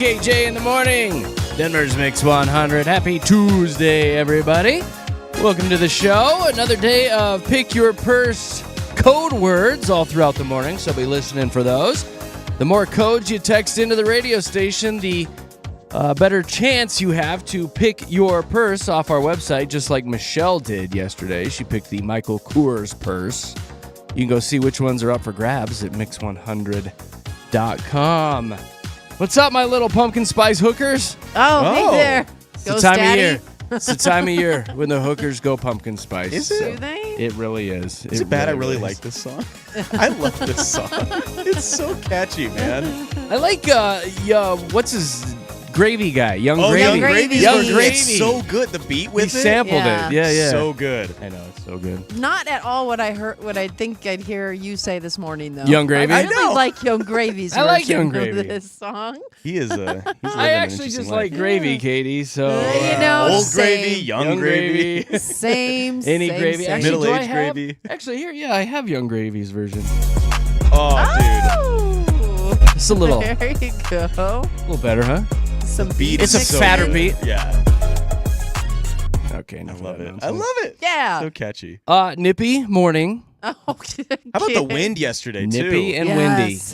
KJ in the morning, Denver's Mix 100. Happy Tuesday, everybody. Welcome to the show. Another day of Pick Your Purse code words all throughout the morning, so be listening for those. The more codes you text into the radio station, the better chance you have to pick your purse off our website, just like Michelle did yesterday. She picked the Michael Kors purse. You can go see which ones are up for grabs at mix100.com. What's up, my little pumpkin spice hookers? Oh, hey there. It's the time of year. It's the time of year when the hookers go pumpkin spice. Is it? So Do they? it really is. Is it bad? I really like this song. I love this song. It's so catchy, man. I like, what's his Gravy guy? Young Gravy. Young Gravy. Young Gravy. It's so good. The beat with He it. sampled it. Yeah. So good. I know, it's so good. Not at all what I heard. What I think I'd hear you say this morning, though. Young Gravy? I I really know. like Young Gravy's I like version Young of Gravy. this song. He is a. He's I actually just like gravy, Katie. So You know, old same. gravy, young gravy. Same. any same, gravy. Same. Actually, do I Middle-aged have- gravy. Actually, here, I have Young Gravy's version. Oh, Oh. It's a little There you go. better, huh? Some dude. Beat It's a is so fatter good. beat. Yeah. Okay, I enough love of it. that I nonsense. love it. Yeah. So catchy. Nippy morning. Oh, How about the wind yesterday, too? Nippy and Yes.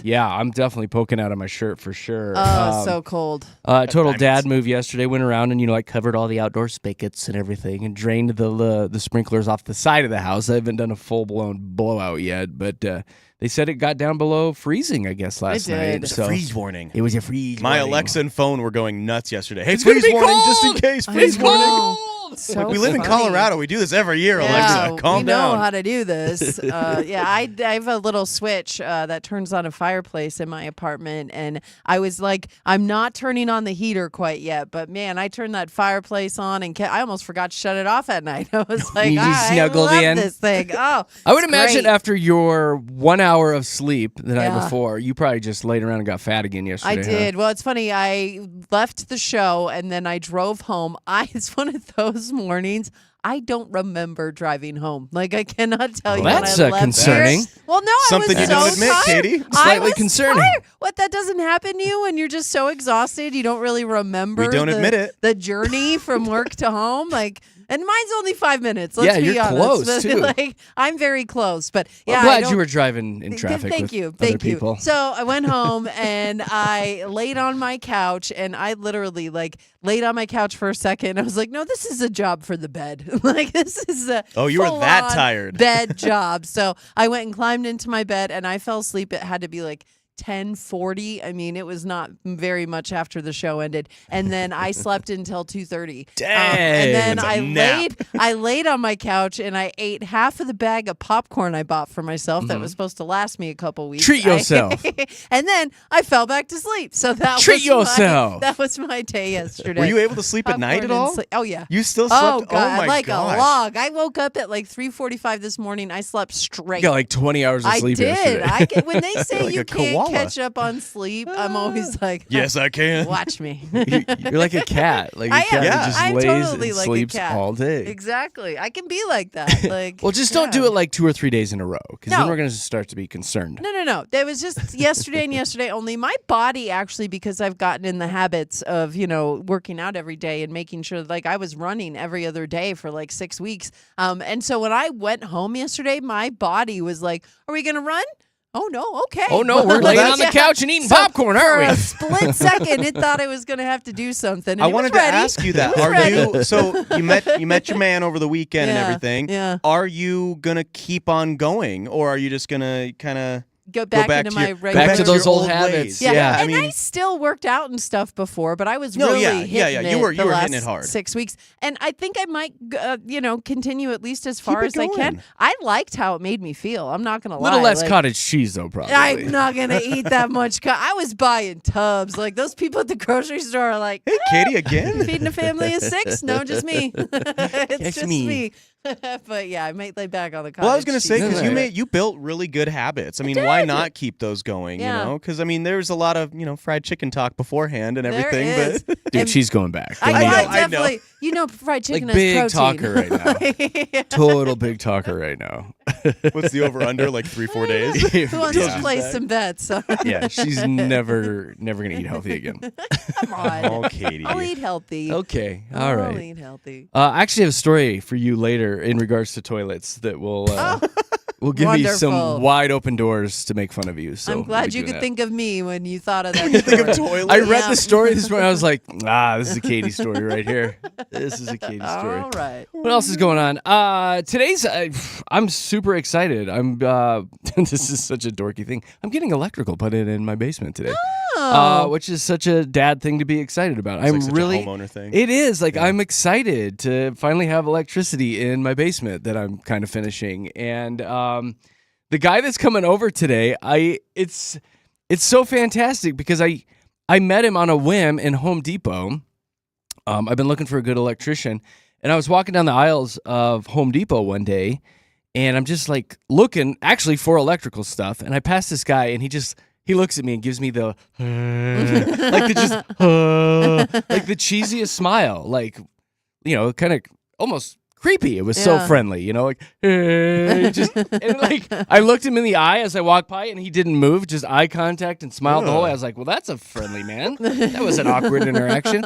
windy. Yeah, I'm definitely poking out of my shirt for sure. Oh, so cold. Total diamonds. dad move yesterday. Went around and covered all the outdoor spigots and everything, and drained the sprinklers off the side of the house. I haven't done a full blown blowout yet, but they said it got down below freezing, I guess, last did. night. It's So Freeze warning. it was a freeze. My warning. Alexa and phone were going nuts yesterday. Hey, It's gonna freeze be warning just in cold! case. I Freeze know. warning. So We live in funny. Colorado. We do this every year, Yeah, Alexa. Calm we down. know how to do this. I have a little switch that turns on a fireplace in my apartment, and I was like, I'm not turning on the heater quite yet, but man, I turned that fireplace on, and I almost forgot to shut it off at night. I was like, You just I snuggled love in. this thing. Oh, I would it's imagine great. after your 1 hour of sleep the night Yeah. before, you probably just laid around and got fat again yesterday. I huh? did. Well, it's funny. I left the show and then I drove home. It's one of those mornings. I don't remember driving home. Like, I cannot tell you. Well, when that's, I left concerning. here. Well, no, Something I was you don't so admit, tired. Katie. I Slightly was concerning. tired. What, that doesn't happen to you when you're just so exhausted? You don't really remember We don't admit it. the journey from work to home? Like, and mine's only 5 minutes. Yeah, Let's be you're honest. close, But, too. Like, I'm very close. But yeah, I'm I glad don't- you were driving in traffic Thank with you. other Thank you. people. So I went home and I laid on my couch and I literally laid on my couch for a second. I was like, no, this is a job for the bed. Like, this is a Oh, you were that full-on tired. bed job. So I went and climbed into my bed and I fell asleep. It had to be like 10:40. I mean, it was not very much after the show ended, and then I slept until 2:30. Dang, and then that's a nap. I laid on my couch and I ate half of the bag of popcorn I bought for myself that was supposed to last me a couple weeks. Treat yourself. And then I fell back to sleep. So that Treat was yourself. that was my day yesterday. Were you able to sleep at night at Popcorn and all? sleep. Oh yeah. You still slept? Oh God, my like gosh. a log. I woke up at like 3:45 this morning. I slept straight. You got like 20 hours of I sleep did. yesterday. When they say Like you a can't koala. catch up on sleep, I'm always like, Yes, I can. watch me. You're like a cat. Like a I cat am. Yeah. that just I'm lays totally and like a sleeps cat. all day. Exactly. I can be like that. Like, Well, just don't yeah. do it like 2 or 3 days in a row, because then No. we're going to start to be concerned. No. That was just yesterday and yesterday only. My body actually, because I've gotten in the habits of, working out every day and making sure, like, I was running every other day for like 6 weeks. And so when I went home yesterday, my body was like, are we going to run? Oh, no. Okay. Oh, no, we're laying on the couch and eating popcorn, aren't we? For a split second, it thought I was going to have to do something. And I it was wanted to ready. ask you that. It was Are ready. you so you met your man over the weekend and Yeah, everything? yeah. Are you gonna keep on going, or are you just gonna kind of Go back back into to my your- regular. Back to those your old old habits. ways. Yeah, I and I mean- still worked out and stuff before, but I was No, really yeah, hitting you were the last hitting it hard. 6 weeks, and I think I might, continue at least as far it as I can. going. I liked how it made me feel. I'm not gonna A lie. little less like, cottage cheese, though, probably. I'm not gonna eat that much. I was buying tubs. Like those people at the grocery store are like, Hey, Katie, again? feeding a family of 6? No, just me. It's Just just me. me. But yeah, I might lay back on the cottage Well, I was gonna say cheese. because Yeah. you built really good habits. I mean, did. why not keep those going? Yeah. You know, because I mean, there's a lot of fried chicken talk beforehand and There everything, is. but Dude, she's going back. I Don't know, even- I know. definitely. You know, fried chicken Like has big protein. talker right now. Total big talker right now. what's the over under? Like 3-4 days. Who wants Yeah. to place some bets? Yeah, she's never gonna eat healthy again. Come on. Oh, Katie. I'll eat healthy. Okay, all I'll right. eat healthy. I actually have a story for you later in regards to toilets that will give me some Wonderful. wide open doors to make fun of you. So I'm we'll glad be you doing could that. think of me when you thought of that. Think of story. toilet. I read Yeah. the story this morning. I was like, this is a Katie story right here. This is a Katie story. All right. What else is going on? Today's I'm super excited. I'm this is such a dorky thing. I'm getting electrical put in my basement today. Oh. Which is such a dad thing to be excited about. It's I'm like such really a homeowner thing. It is like I'm excited to finally have electricity in my basement that I'm kind of finishing. And the guy that's coming over today, it's so fantastic because I met him on a whim in Home Depot. I've been looking for a good electrician, and I was walking down the aisles of Home Depot one day, and I'm just like looking actually for electrical stuff, and I passed this guy, and he looks at me and gives me the like the cheesiest smile, like kind of almost creepy. It was so Yeah. friendly, like and like I looked him in the eye as I walked by, and he didn't move, just eye contact and smiled the whole way. I was like, well, that's a friendly man. That was an awkward interaction.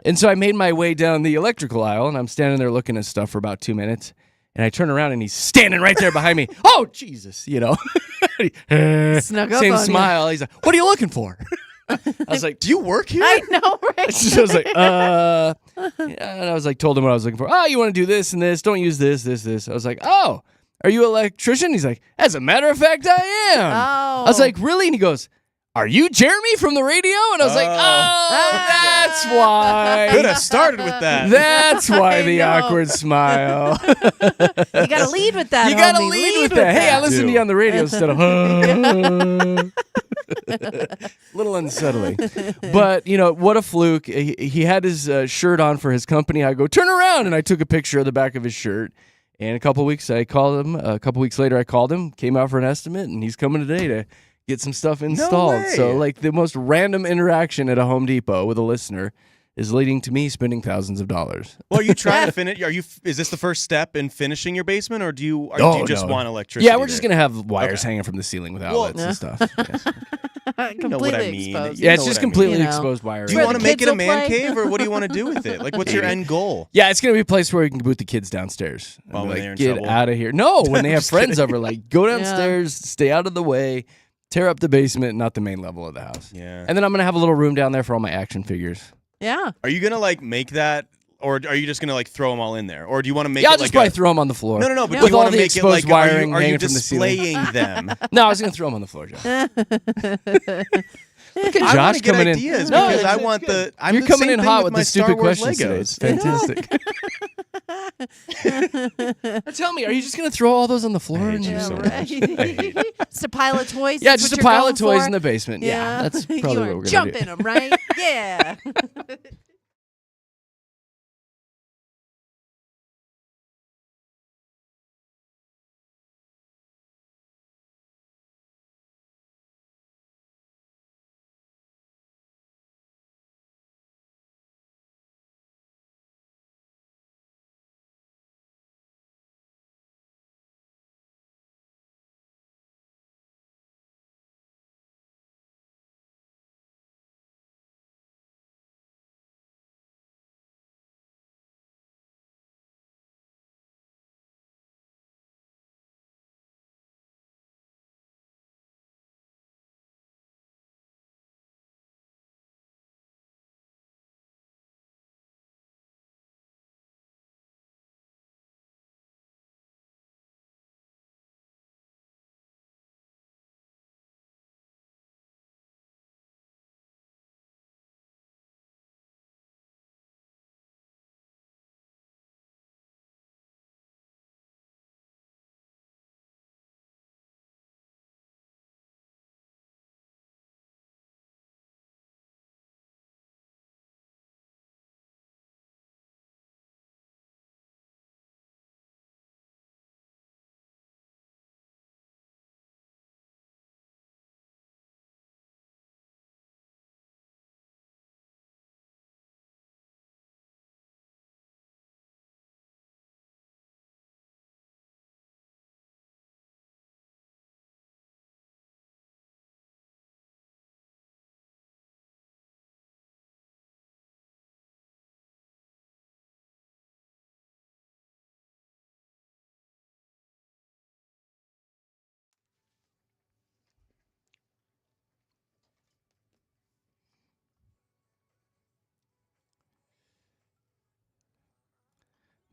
And so I made my way down the electrical aisle, and I'm standing there looking at stuff for about 2 minutes. And I turn around and he's standing right there behind me. Oh, Jesus, Snuck up same on you. smile. He's like, what are you looking for? I was like, Do you work here? I know, right? so I was like, yeah, and I was like, told him what I was looking for. Oh, you want to do this and this? Don't use this. I was like, oh, are you an electrician? He's like, as a matter of fact, I am. Oh. I was like, really? And he goes, are you Jeremy from the radio? And I was like, oh, that's why. Could have started with that. That's why I the know. awkward smile. You got to lead with that. You got to homie. lead with that. Hey, I listen to you on the radio instead of little unsettling. But, what a fluke. He had his shirt on for his company. I go, turn around. And I took a picture of the back of his shirt. And a couple weeks later, I called him, came out for an estimate, and he's coming today to get some stuff installed. way. So, like, the most random interaction at a Home Depot with a listener is leading to me spending thousands of dollars. Well, are you trying to finish? Is this the first step in finishing your basement, or do you just no. want electricity? Yeah, we're just there? going to have wires Okay. hanging from the ceiling with Well, outlets and stuff. Yes. You know what I Completely mean. exposed. You Yeah, know it's what just I mean. completely You know. exposed wiring. Do you Where want the to make kids it a will man play? cave, or what do you want to do with it? Like, what's your end goal? Yeah, it's gonna be a place where we can boot the kids downstairs. And Oh, be when like, they're in get trouble? out of here. No, when they have Just friends kidding. over, like go downstairs, stay out of the way, tear up the basement, not the main level of the house. Yeah. And then I'm gonna have a little room down there for all my action figures. Yeah. Are you gonna like make that, or are you just gonna like throw them all in there, or do you want to make Yeah, it I'll just like probably throw them on the floor. No, but Yeah. do With you all want to the make it exposed like wiring are you hanging from the ceiling. displaying them? No, I was gonna throw them on the floor, Josh. Look at I Josh want to get coming ideas in. No, because I it's want good. the. I'm You're the coming same in thing hot with my the Star stupid Wars questions today. Legos. It's fantastic. Now tell me, are you just gonna throw all those on the floor? I hate and you Yeah, so just- right. Just a pile of toys. Yeah, that's just what a you're pile going of toys for? in the basement. Yeah, that's probably you what are we're gonna do. jumping them, right? Yeah.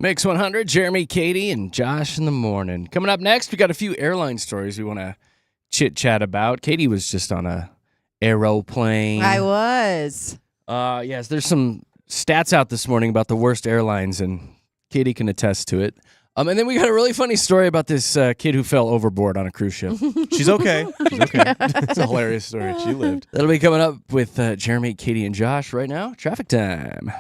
Mix 100, Jeremy, Katy, and Josh in the morning. Coming up next, we got a few airline stories we want to chit-chat about. Katy was just on a aeroplane. I was. Yes, there's some stats out this morning about the worst airlines, and Katy can attest to it. And then we got a really funny story about this kid who fell overboard on a cruise ship. She's okay. She's okay. It's a hilarious story. She lived. That'll be coming up with Jeremy, Katy, and Josh right now. Traffic time.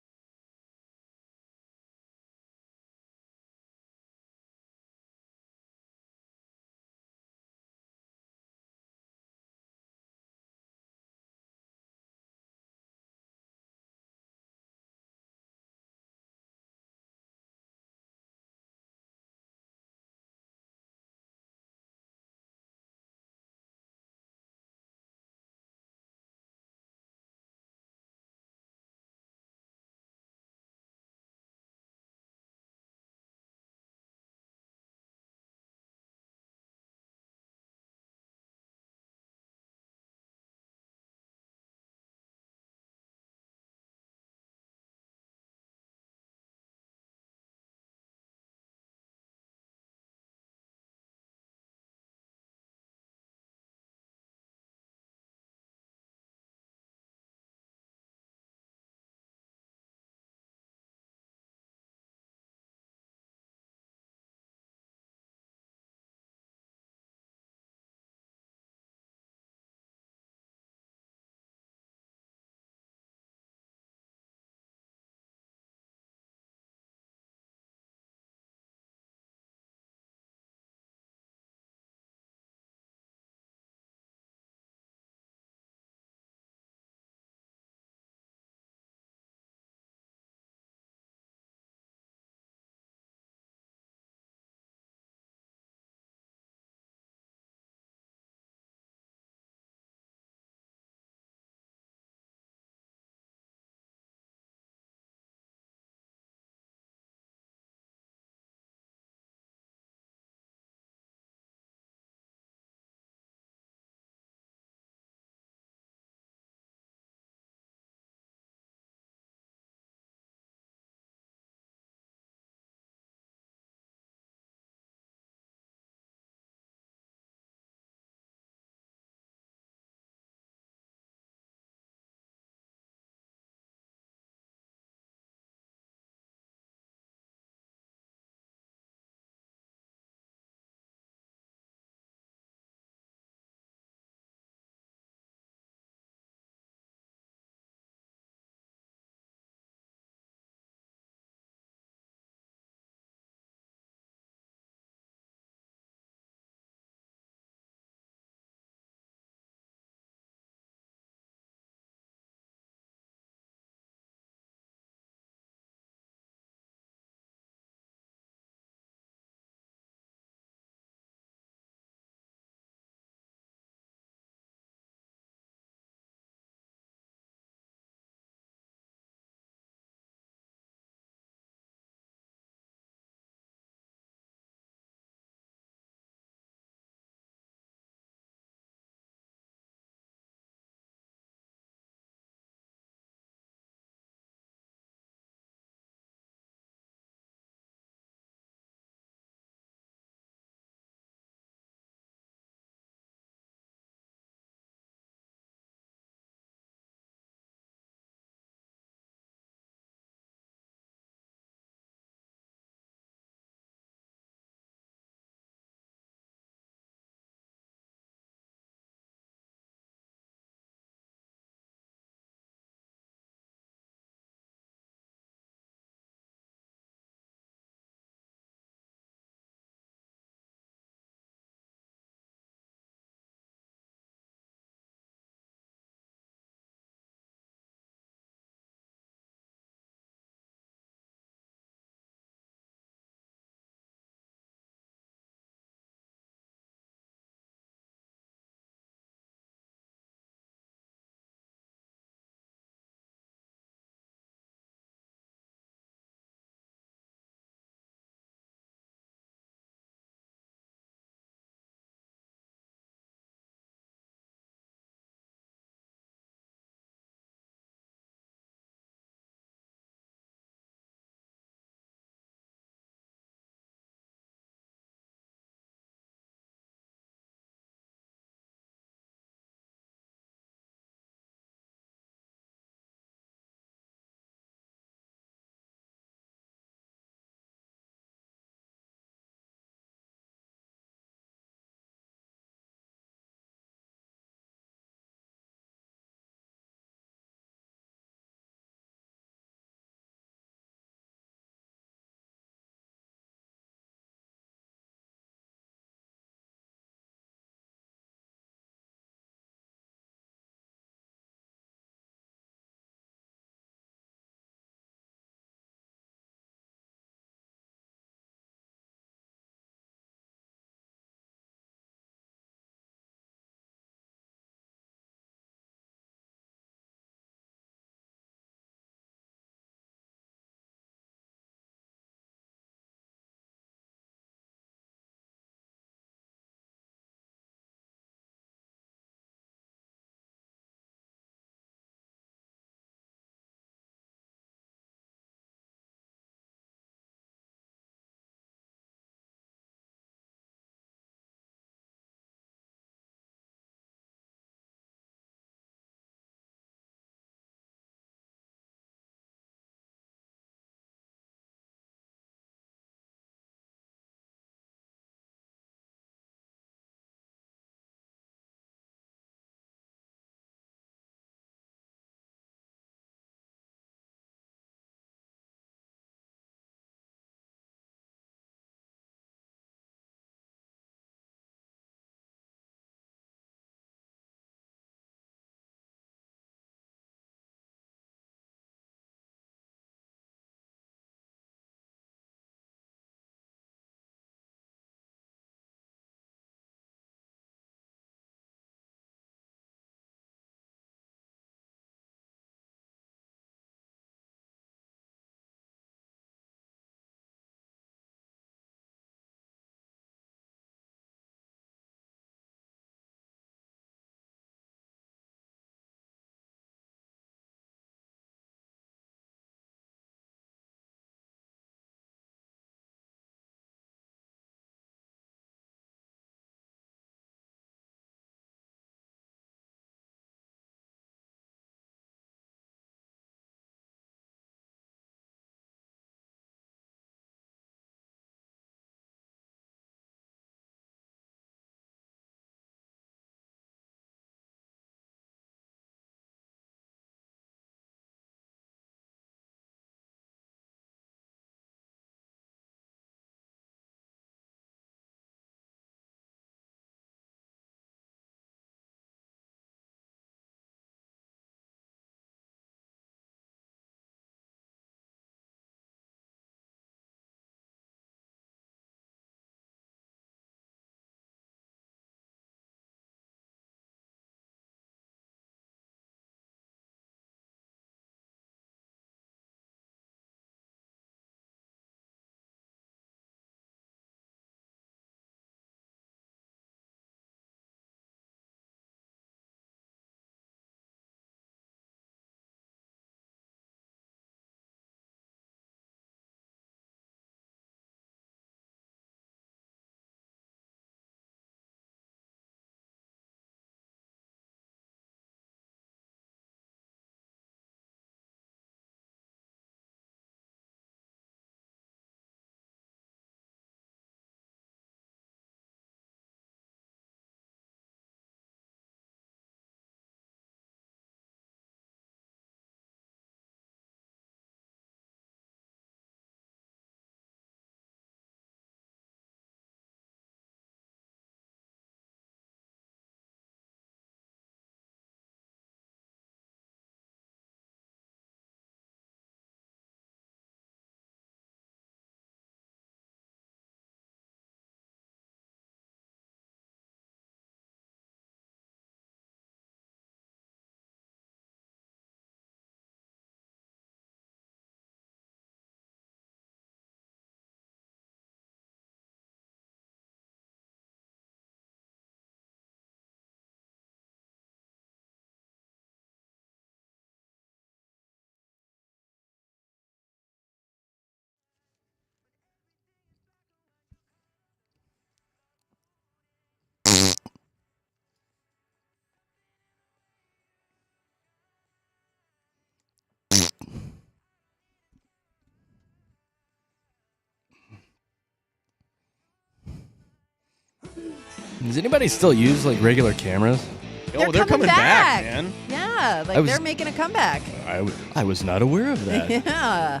Does anybody still use like regular cameras? They're coming back, man. Yeah, like they're making a comeback. I was not aware of that. Yeah.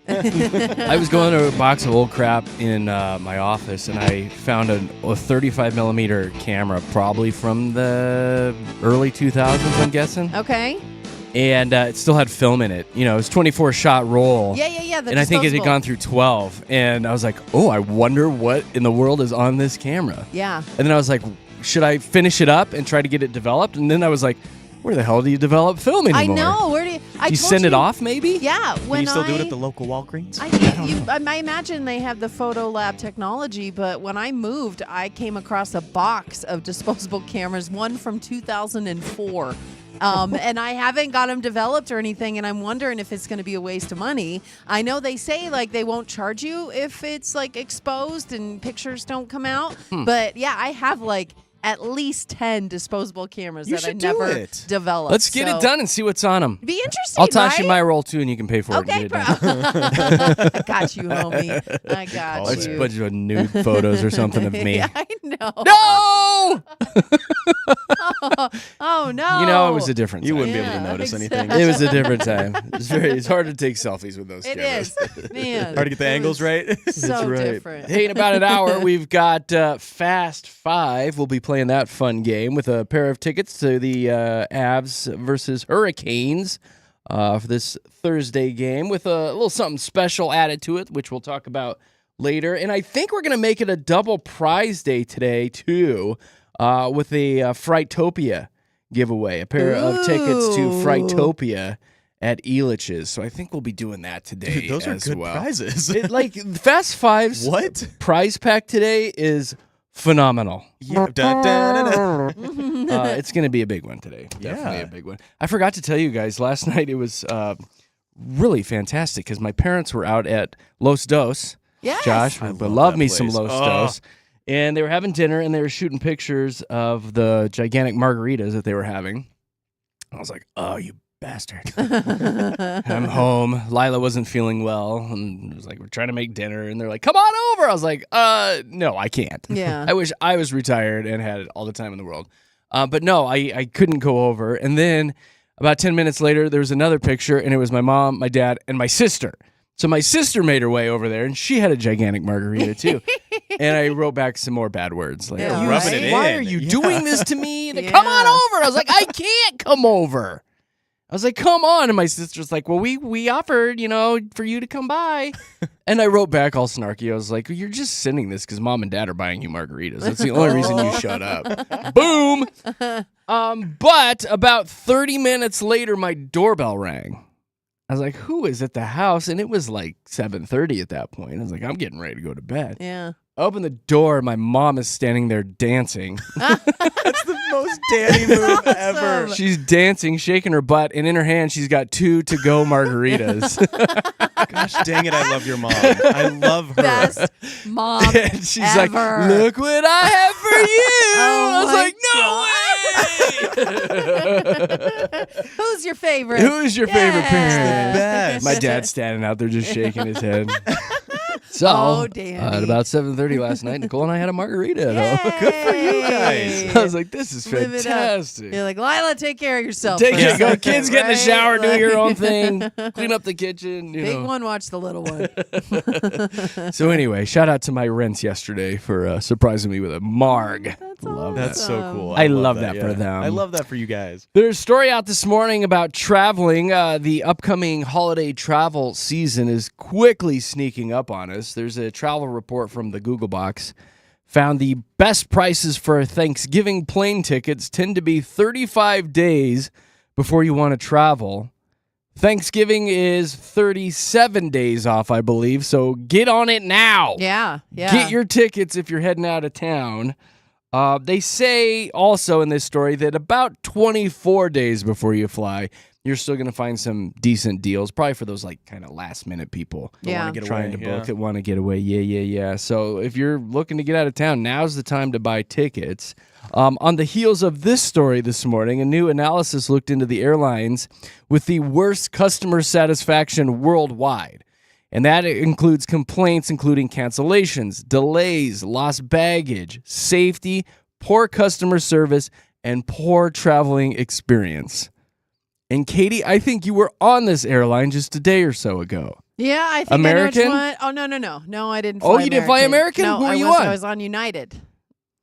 I was going to a box of old crap in my office, and I found a 35 millimeter camera, probably from the early 2000s, I'm guessing. Okay. And it still had film in it. You know, it was 24-shot roll. Yeah. And I think it had gone through 12. And I was like, oh, I wonder what in the world is on this camera. Yeah. And then I was like, should I finish it up and try to get it developed? And then I was like, where the hell do you develop film anymore? I know. Where do you? Do you send it off, maybe? Yeah. Can you still do it at the local Walgreens? I imagine they have the photo lab technology, but when I moved, I came across a box of disposable cameras, one from 2004. And I haven't got them developed or anything, and I'm wondering if it's going to be a waste of money. I know they say like they won't charge you if it's like exposed and pictures don't come out, but yeah, I have like at least 10 disposable cameras that I never developed. Let's get it done and see what's on them. Be interesting. I'll toss you my roll too, and you can pay for it. Okay, and get it done. I got you, homie. I got It's you. a bunch of nude photos or something of me. I know. No! Oh no! You know, it was a different time. You wouldn't be able to notice anything. It was a different time. It's hard to take selfies with those It cameras. is, man. Hard to get the angles right. So right. different. Hey, in about an hour, we've got Fast 5. We'll be playing that fun game with a pair of tickets to the Avs versus Hurricanes for this Thursday game with a little something special added to it, which we'll talk about later. And I think we're going to make it a double prize day today, too, with a Frightopia giveaway, a pair of tickets to Frightopia at Elitch's. So I think we'll be doing that today. Dude, those are good prizes. Like Fast 5's prize pack today is phenomenal. Yeah. It's going to be a big one today. Definitely a big one. I forgot to tell you guys, last night it was really fantastic because my parents were out at Los Dos. Yes. Josh, I love me that some place. Los Dos. And they were having dinner and they were shooting pictures of the gigantic margaritas that they were having. I was like, oh, you bastard. I'm home. Lila wasn't feeling well. And it was like, we're trying to make dinner. And they're like, come on over. I was like, no, I can't. Yeah. I wish I was retired and had all the time in the world. But no, I couldn't go over. And then about 10 minutes later, there was another picture, and it was my mom, my dad, and my sister. So my sister made her way over there, and she had a gigantic margarita, too. And I wrote back some more bad words. Like, Yeah, rubbing it in. why are you doing this to me? Yeah. Come on over. I was like, I can't come over. I was like, come on. And my sister's like, well, we offered, for you to come by. And I wrote back all snarky. I was like, you're just sending this because mom and dad are buying you margaritas. That's the only reason you shut up. Boom. But about 30 minutes later, my doorbell rang. I was like, who is at the house? And it was like 7:30 at that point. I was like, I'm getting ready to go to bed. Yeah. I open the door. My mom is standing there dancing. That's the most Danny move ever. She's dancing, shaking her butt, and in her hand, she's got 2 to-go margaritas. Gosh dang it, I love your mom. I love her. Best mom And she's ever. like, look what I have for you. Oh I was like, no way. Who's your favorite? Who is your favorite parent? Best. My dad's standing out there just shaking his head. So, Oh, Danny. at about 7:30 last night, Nicole and I had a margarita. at home. Good for you guys. I was like, this is Live it up. fantastic. You're like, Lila, take care of yourself. Take for it, a go. second, Kids, get in the right? shower, do Like- your own thing, clean up the kitchen. Big one, watch the little one. So anyway, shout out to my rents yesterday for surprising me with a marg. That's Love That's so cool. I love that for them. I love that for you guys. There's a story out this morning about traveling. The upcoming holiday travel season is quickly sneaking up on us. There's a travel report from the Google Box. Found the best prices for Thanksgiving plane tickets tend to be 35 days before you want to travel. Thanksgiving is 37 days off, I believe, so get on it now. Yeah. Get your tickets if you're heading out of town. They say also in this story that about 24 days before you fly, you're still going to find some decent deals, probably for those like kind of last minute people Yeah. trying to book that want to get away. Yeah. So if you're looking to get out of town, now's the time to buy tickets. On the heels of this story this morning, a new analysis looked into the airlines with the worst customer satisfaction worldwide. And that includes complaints, including cancellations, delays, lost baggage, safety, poor customer service, and poor traveling experience. And Katie, I think you were on this airline just a day or so ago. Yeah, I think American? I know which one. Oh, no. No, I didn't fly Oh, you didn't fly American? No, Who were you I on? was on United.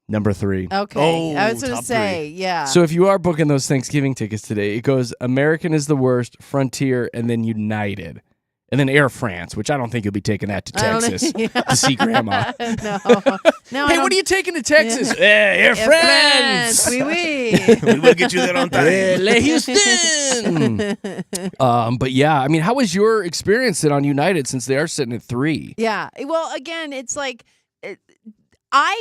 Number 3. Okay. Oh, I was going to top say, yeah. So if you are booking those Thanksgiving tickets today, it goes American is the worst, Frontier, and then United. And then Air France, which I don't think you'll be taking that to Texas to see Grandma. No. Hey, what are you taking to Texas? Air France. Oui, oui. We will get you there on time. Le Houston. But yeah, I mean, how was your experience then on United since they are sitting at 3? Yeah. Well, again, it's like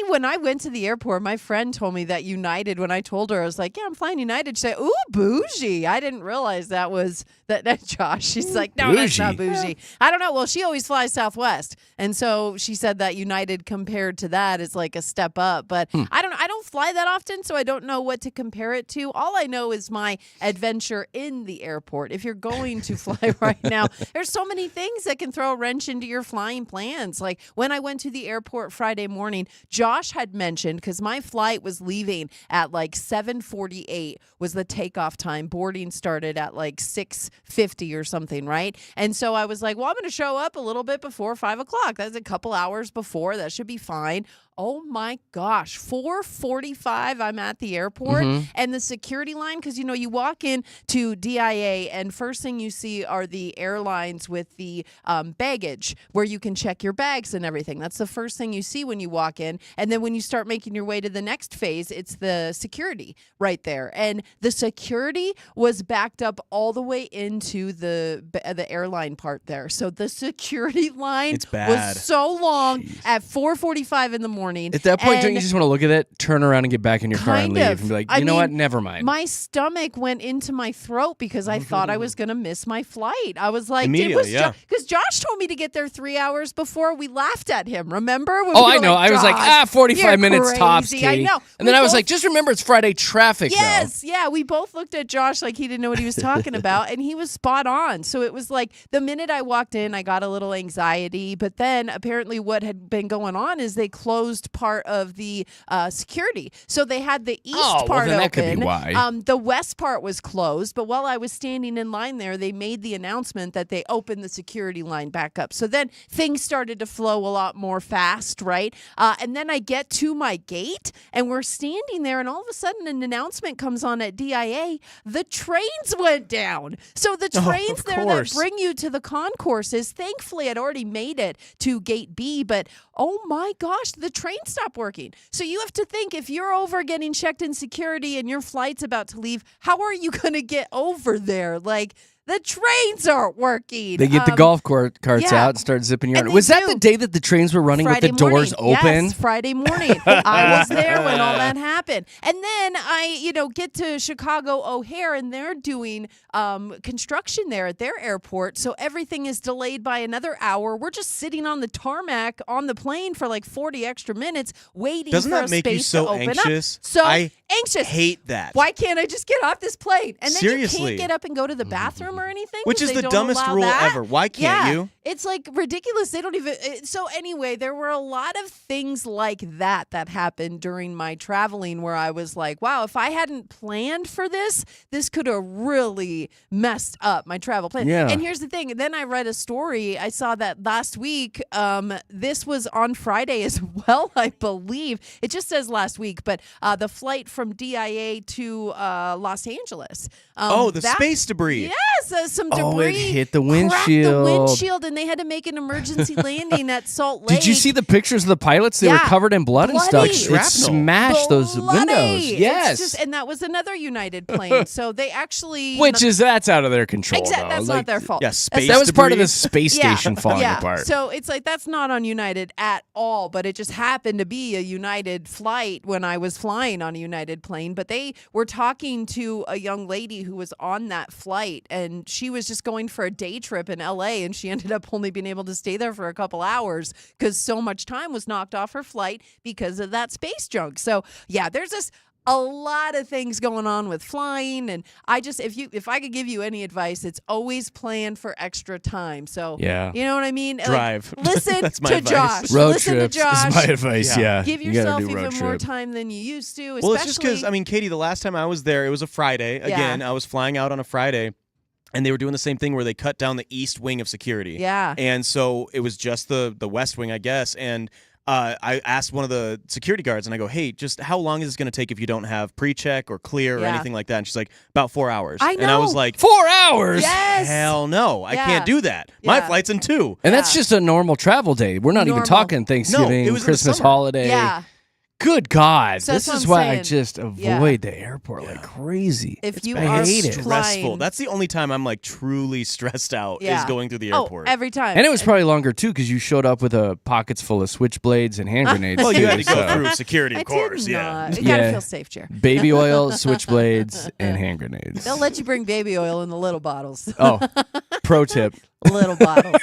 when I went to the airport, my friend told me that United, when I told her, I was like, yeah, I'm flying United. She said, ooh, bougie. I didn't realize that was that Josh. She's like, no, that's not bougie. I don't know. Well, she always flies Southwest. And so she said that United compared to that is like a step up. But I don't fly that often, so I don't know what to compare it to. All I know is my adventure in the airport. If you're going to fly right now, there's so many things that can throw a wrench into your flying plans. Like when I went to the airport Friday morning, Josh had mentioned, because my flight was leaving at like 7:48 was the takeoff time. Boarding started at like 6:50 or something, right? And so I was like, well, I'm going to show up a little bit before 5 o'clock. That's a couple hours before. That should be fine. Oh my gosh, 4:45 I'm at the airport, and the security line, because you walk in to DIA and first thing you see are the airlines with the baggage where you can check your bags and everything. That's the first thing you see when you walk in. And then when you start making your way to the next phase, it's the security right there. And the security was backed up all the way into the airline part there. So the security line was so long at 4:45 in the morning. At that point, don't you just want to look at it, turn around and get back in your car and leave and be like, you know what, never mind. My stomach went into my throat because I thought I was going to miss my flight. I was like, immediately, because Josh told me to get there 3 hours before. We laughed at him, remember? I know. I was like, 45 minutes tops, Katie. I know. And then I was like, just remember it's Friday traffic, Yes, though. yeah. We both looked at Josh like he didn't know what he was talking about, and he was spot on. So it was like the minute I walked in, I got a little anxiety, but then apparently what had been going on is they closed part of the security. So they had the east part open. That could be why. The west part was closed, but while I was standing in line there, they made the announcement that they opened the security line back up. So then things started to flow a lot more fast, right? And then I get to my gate, and we're standing there, and all of a sudden an announcement comes on at DIA. The trains went down. So the trains there that bring you to the concourses, thankfully I'd already made it to gate B, but oh my gosh, the train stopped working. So you have to think, if you're over getting checked in security and your flight's about to leave, how are you going to get over there? Like, the trains aren't working. They get the golf carts out and start zipping you around. Was that the day that the trains were running with the doors open? Yes, Friday morning. I was there when all that happened. And then I, get to Chicago O'Hare, and they're doing construction there at their airport. So everything is delayed by another hour. We're just sitting on the tarmac on the plane for like 40 extra minutes waiting Doesn't for that a make you space so to open anxious? up. So I anxious. hate that. Why can't I just get off this plane? And then Seriously. you can't get up and go to the bathroom or anything. Which is they the don't dumbest allow rule that. ever. Why can't you? It's like ridiculous. They don't even. So anyway, there were a lot of things like that happened during my traveling where I was like, wow, if I hadn't planned for this could have really messed up my travel plan. Yeah. And here's the thing. Then I read a story. I saw that last week. This was on Friday as well, I believe. It just says last week, but the flight from DIA to Los Angeles. The space debris. Yes, some debris. Oh, it hit the Cracked the windshield. windshield, and they had to make an emergency landing at Salt Lake. Did you see the pictures of the pilots? They were covered in blood and stuff. Bloody. It smashed those windows. Yes. And that was another United plane. So they actually... That's out of their control, Exactly. though. That's not their fault. Yeah, that was part of the space station falling apart. So it's like, that's not on United at all, but it just happened to be a United flight when I was flying on a United plane. But they were talking to a young lady who was on that flight, and she was just going for a day trip in LA, and she ended up only being able to stay there for a couple hours because so much time was knocked off her flight because of that space junk. So yeah, there's a lot of things going on with flying, and if I could give you any advice, it's always plan for extra time. So Yeah. you know what I mean? Drive. Like, listen That's my to advice. Josh. Road listen trips to Josh. is my advice. Yeah. Give You gotta yourself do road even more trip. time than you used to. Well, it's just because, especially- Katie, the last time I was there, it was a Friday. Again, I was flying out on a Friday, and they were doing the same thing where they cut down the east wing of security. Yeah. And so it was just the west wing, I guess. And I asked one of the security guards, and I go, hey, just how long is this going to take if you don't have pre-check or clear or Yeah. anything like that? And she's like, about 4 hours. I And I was know. like, 4 hours. Yes. hell no, I Yeah. can't do that. My Yeah. flight's in 2. And that's Yeah. just a normal travel day. We're not even Normal. talking Thanksgiving, it was in the Christmas summer. holiday. Yeah. Good God. So this that's is what why I'm I saying. just Yeah. avoid the airport like crazy. If you I are hate it. Stressful. flying, That's the only time I'm like truly stressed out is going through the airport. Oh, every time. And it was probably longer too because you showed up with pockets full of switchblades and hand grenades. well, you too, had to go so- through security, I of course. did Yeah. not. You gotta Yeah. feel safe, Jer. Baby oil, switchblades, and hand grenades. They'll let you bring baby oil in the little bottles. Oh, pro tip. Little bottles.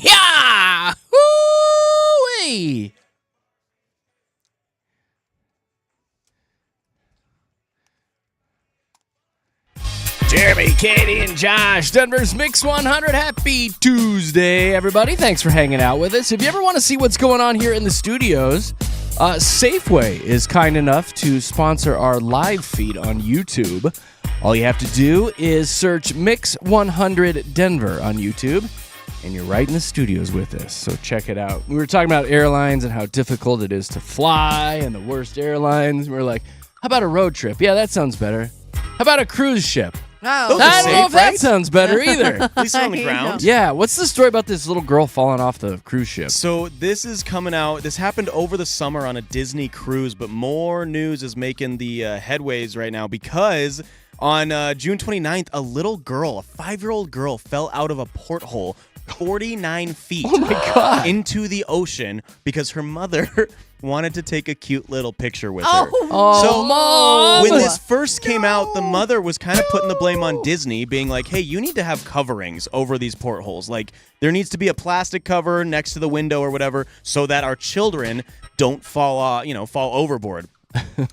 Yeah! Woo-wee! Jeremy, Katy, and Josh, Denver's Mix 100. Happy Tuesday, everybody. Thanks for hanging out with us. If you ever want to see what's going on here in the studios, Safeway is kind enough to sponsor our live feed on YouTube. All you have to do is search Mix 100 Denver on YouTube, and you're right in the studios with us, so check it out. We were talking about airlines and how difficult it is to fly and the worst airlines. We were like, how about a road trip? Yeah, that sounds better. How about a cruise ship? Oh, Those are I don't know safe, if that right? sounds better either. At least they're on the I ground. Yeah, what's the story about this little girl falling off the cruise ship? So this is coming out. This happened over the summer on a Disney cruise, but more news is making the headways right now because on June 29th, a little girl, a 5-year-old girl, fell out of a porthole 49 feet into the ocean because her mother wanted to take a cute little picture with her. Oh, So, Mom! When this first came out, the mother was kind of putting the blame on Disney, being like, hey, you need to have coverings over these portholes. Like, there needs to be a plastic cover next to the window or whatever so that our children don't fall overboard.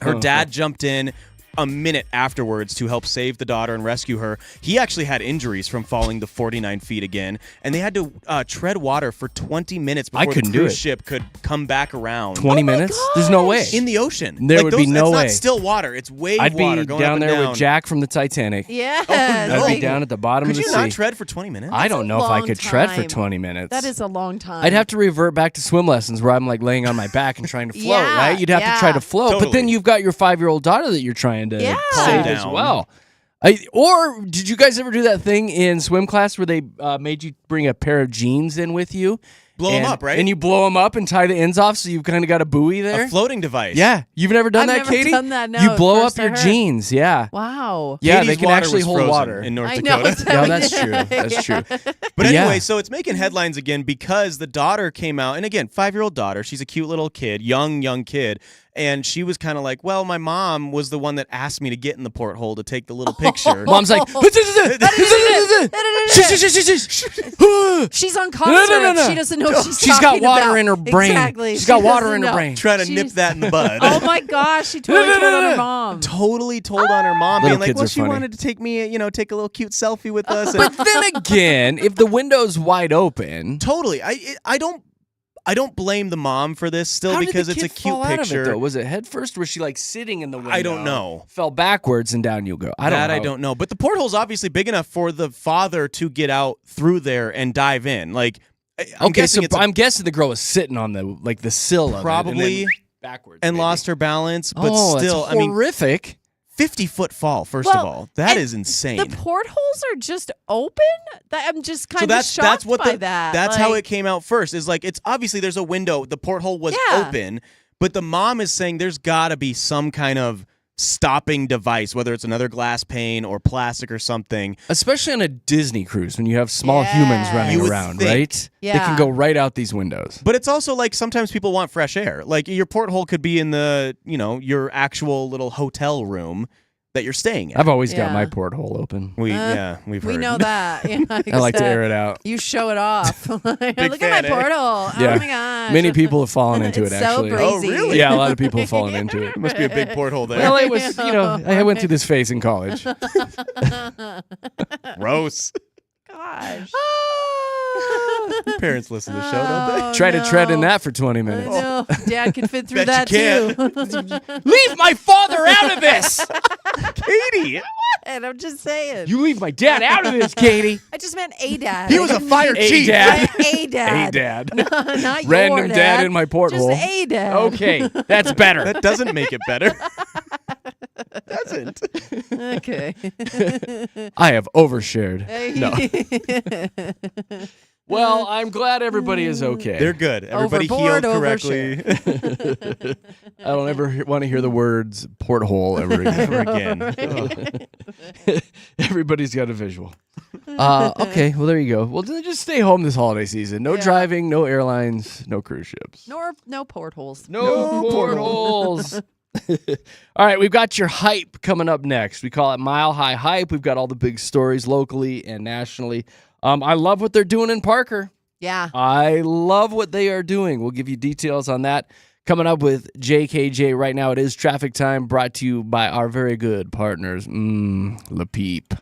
Her dad jumped in a minute afterwards to help save the daughter and rescue her. He actually had injuries from falling the 49 feet again, and they had to tread water for 20 minutes before the cruise ship could come back around. 20 minutes? There's no way. In the ocean. There would be no way. It's not still water. It's wave I'd water be going down up and there down. with Jack from the Titanic. Yeah. I'd be down at the bottom of the sea. Could you not tread for 20 minutes? I don't know if I could tread for time. 20 minutes. That is a long time. I'd have to revert back to swim lessons where I'm like laying on my back and trying to float, Yeah, right? You'd have to try to float. But then Totally. you've got your 5-year-old daughter that you're trying to Yeah. save Calm as down. well. Or did you guys ever do that thing in swim class where they made you bring a pair of jeans in with you? Blow them up, right? And you blow them up and tie the ends off so you've kind of got a buoy there? A floating device. Yeah. You've never done I've that, never Katie? done that, no. You blow up First I your heard. jeans, yeah. Wow. Yeah, Katie's they can water actually was hold frozen water. in North I know. Dakota. Yeah, that's true. That's true. But Yeah. anyway, so it's making headlines again because the daughter came out, and again, 5-year-old daughter. She's a cute little kid, young kid, and she was kind of like, "Well, my mom was the one that asked me to get in the porthole to take the little picture." Mom's like, She's on concert. No. She doesn't know what she's got talking water about. in her brain. Exactly. She's got She water doesn't in her know. brain. Trying to nip that in the bud. Oh my gosh, she totally told on her mom. Totally told on her mom, Little being like, kids "Well, are she funny. wanted to take me, take a little cute selfie with us." But then again, if the window's wide open, Totally, I don't blame the mom for this still how because did the it's a kid cute fall out of it, picture. though? Was it head first? Or was she like sitting in the window? I don't know. Fell backwards and down you go. I don't know. But the porthole's obviously big enough for the father to get out through there and dive in. Like, I'm guessing it's I'm guessing the girl was sitting on the sill of probably it and then backwards and maybe. lost her balance. But Oh, still, that's I mean, horrific. 50-foot fall. First Well, of all, that and is insane. The portholes are just open? I'm just kind of shocked that's what by that. That's how Like, it came out first. Is like it's obviously there's a window. The porthole was Yeah. open, but the mom is saying there's got to be some kind of stopping device, whether it's another glass pane or plastic or something. Especially on a Disney cruise when you have small humans Yeah. running You would around, think. right? They Yeah. can go right out these windows. But it's also like sometimes people want fresh air. Like your porthole could be in the your actual little hotel room that you're staying at. I've always got Yeah. my porthole open. We've we heard. know that. Yeah, I like to air it out. You show it off. Look at fan, my portal. Yeah. Oh my gosh. Many people have fallen into It's it, so actually. breezy. Oh, really? Yeah, a lot of people have fallen into it. Must be a big porthole there. Well, it was, I went through this phase in college. Gross. Gosh. Your parents listen to the show, don't they? Oh, Try to tread in no. that for 20 I minutes. know. Dad could fit through Bet that you too. Leave my father out of this! Katie. And I'm just saying. You leave my dad out of this, Katie. I just meant a dad. He was a fire Hey, chief. Dad. A dad. Hey, Dad. Not Random your dad in my porthole. Just a dad. Okay, that's better. That doesn't make it better. Doesn't. Okay. I have overshared. No. Well, I'm glad everybody is okay. They're good. Everybody Overboard, healed correctly. I don't ever want to hear the words porthole ever again. Ever again. Everybody's got a visual. Okay, well, there you go. Well, then just stay home this holiday season. No Yeah. driving, no airlines, no cruise ships. No portholes. No portholes. All right, we've got your hype coming up next. We call it Mile High Hype. We've got all the big stories locally and nationally. I love what they're doing in Parker. Yeah. I love what they are doing. We'll give you details on that coming up with JKJ. Right now, it is traffic time, brought to you by our very good partners, La Peep.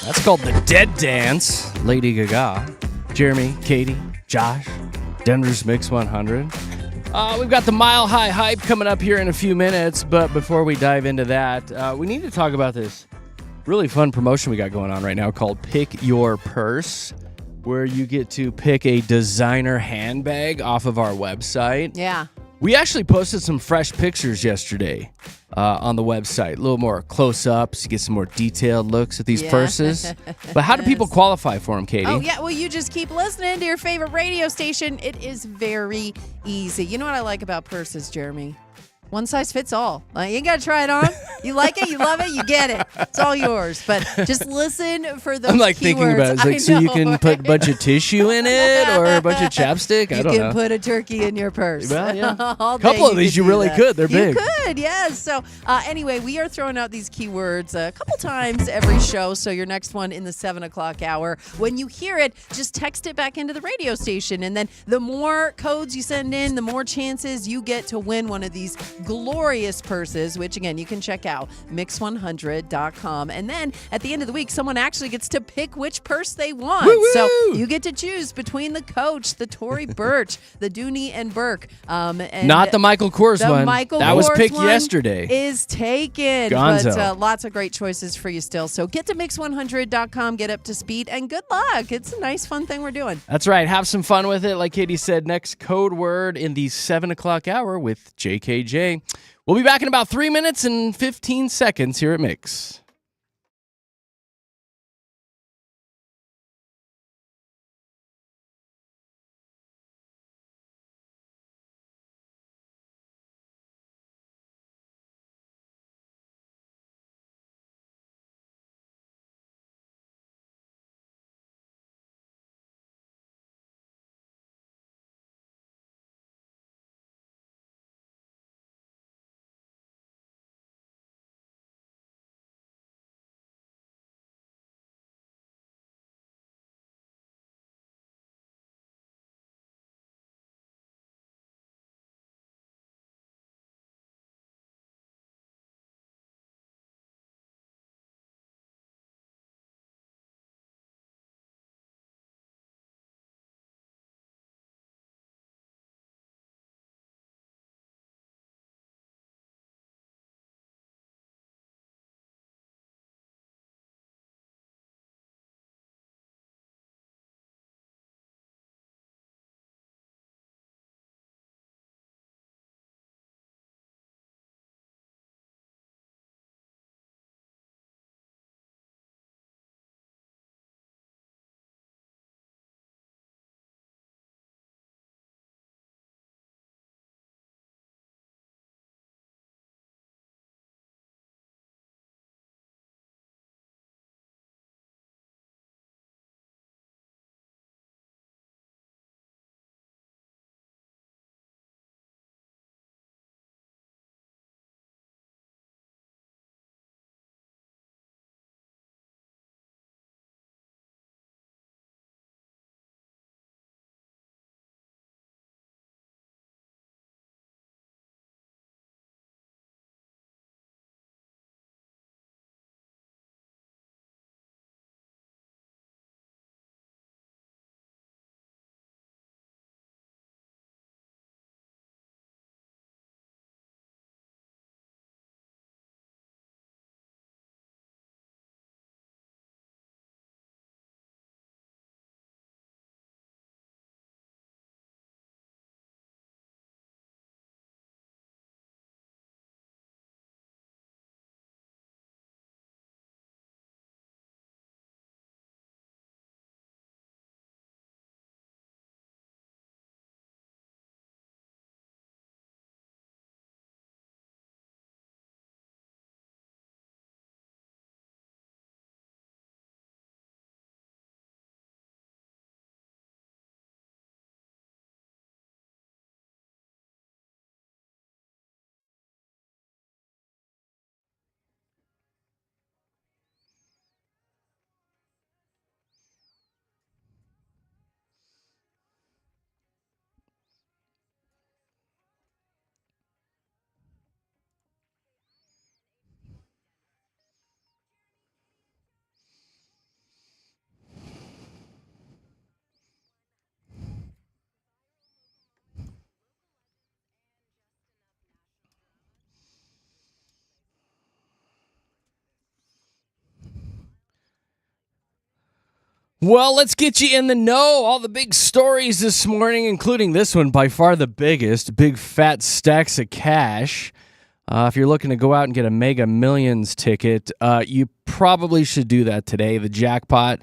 That's called the Dead Dance. Lady Gaga, Jeremy, Katy, Josh, Denver's Mix 100. We've got the Mile High Hype coming up here in a few minutes, but before we dive into that, we need to talk about this really fun promotion we got going on right now called Pick Your Purse, where you get to pick a designer handbag off of our website. Yeah. We actually posted some fresh pictures yesterday on the website. A little more close-ups. You get some more detailed looks at these purses. But how do people qualify for them, Katie? Oh, yeah. Well, you just keep listening to your favorite radio station. It is very easy. You know what I like about purses, Jeremy? One size fits all. You ain't got to try it on. You like it, you love it, you get it. It's all yours. But just listen for those I'm like keywords. thinking about it. It's like, so you can put a bunch of tissue in it or a bunch of chapstick? I don't You know. can put a turkey in your purse. Well, yeah. All A couple day of these could you do really that. could. They're big. You could, yes. So anyway, we are throwing out these keywords a couple times every show. So your next one in the 7 o'clock hour. When you hear it, just text it back into the radio station. And then the more codes you send in, the more chances you get to win one of these glorious purses, which again, you can check out mix100.com. And then at the end of the week, someone actually gets to pick which purse they want. Woo-woo! So you get to choose between the Coach, the Tory Burch, the Dooney and Burke. And Not the Michael Kors the one. Michael that was Kors picked one yesterday. is taken. Gonzo. But lots of great choices for you still. So get to mix100.com, get up to speed, and good luck. It's a nice, fun thing we're doing. That's right. Have some fun with it. Like Katie said, next code word in the 7 o'clock hour with JKJ. We'll be back in about 3 minutes and 15 seconds here at Mix. Well, let's get you in the know. All the big stories this morning, including this one, by far the biggest. Big fat stacks of cash. If you're looking to go out and get a Mega Millions ticket, you probably should do that today. The jackpot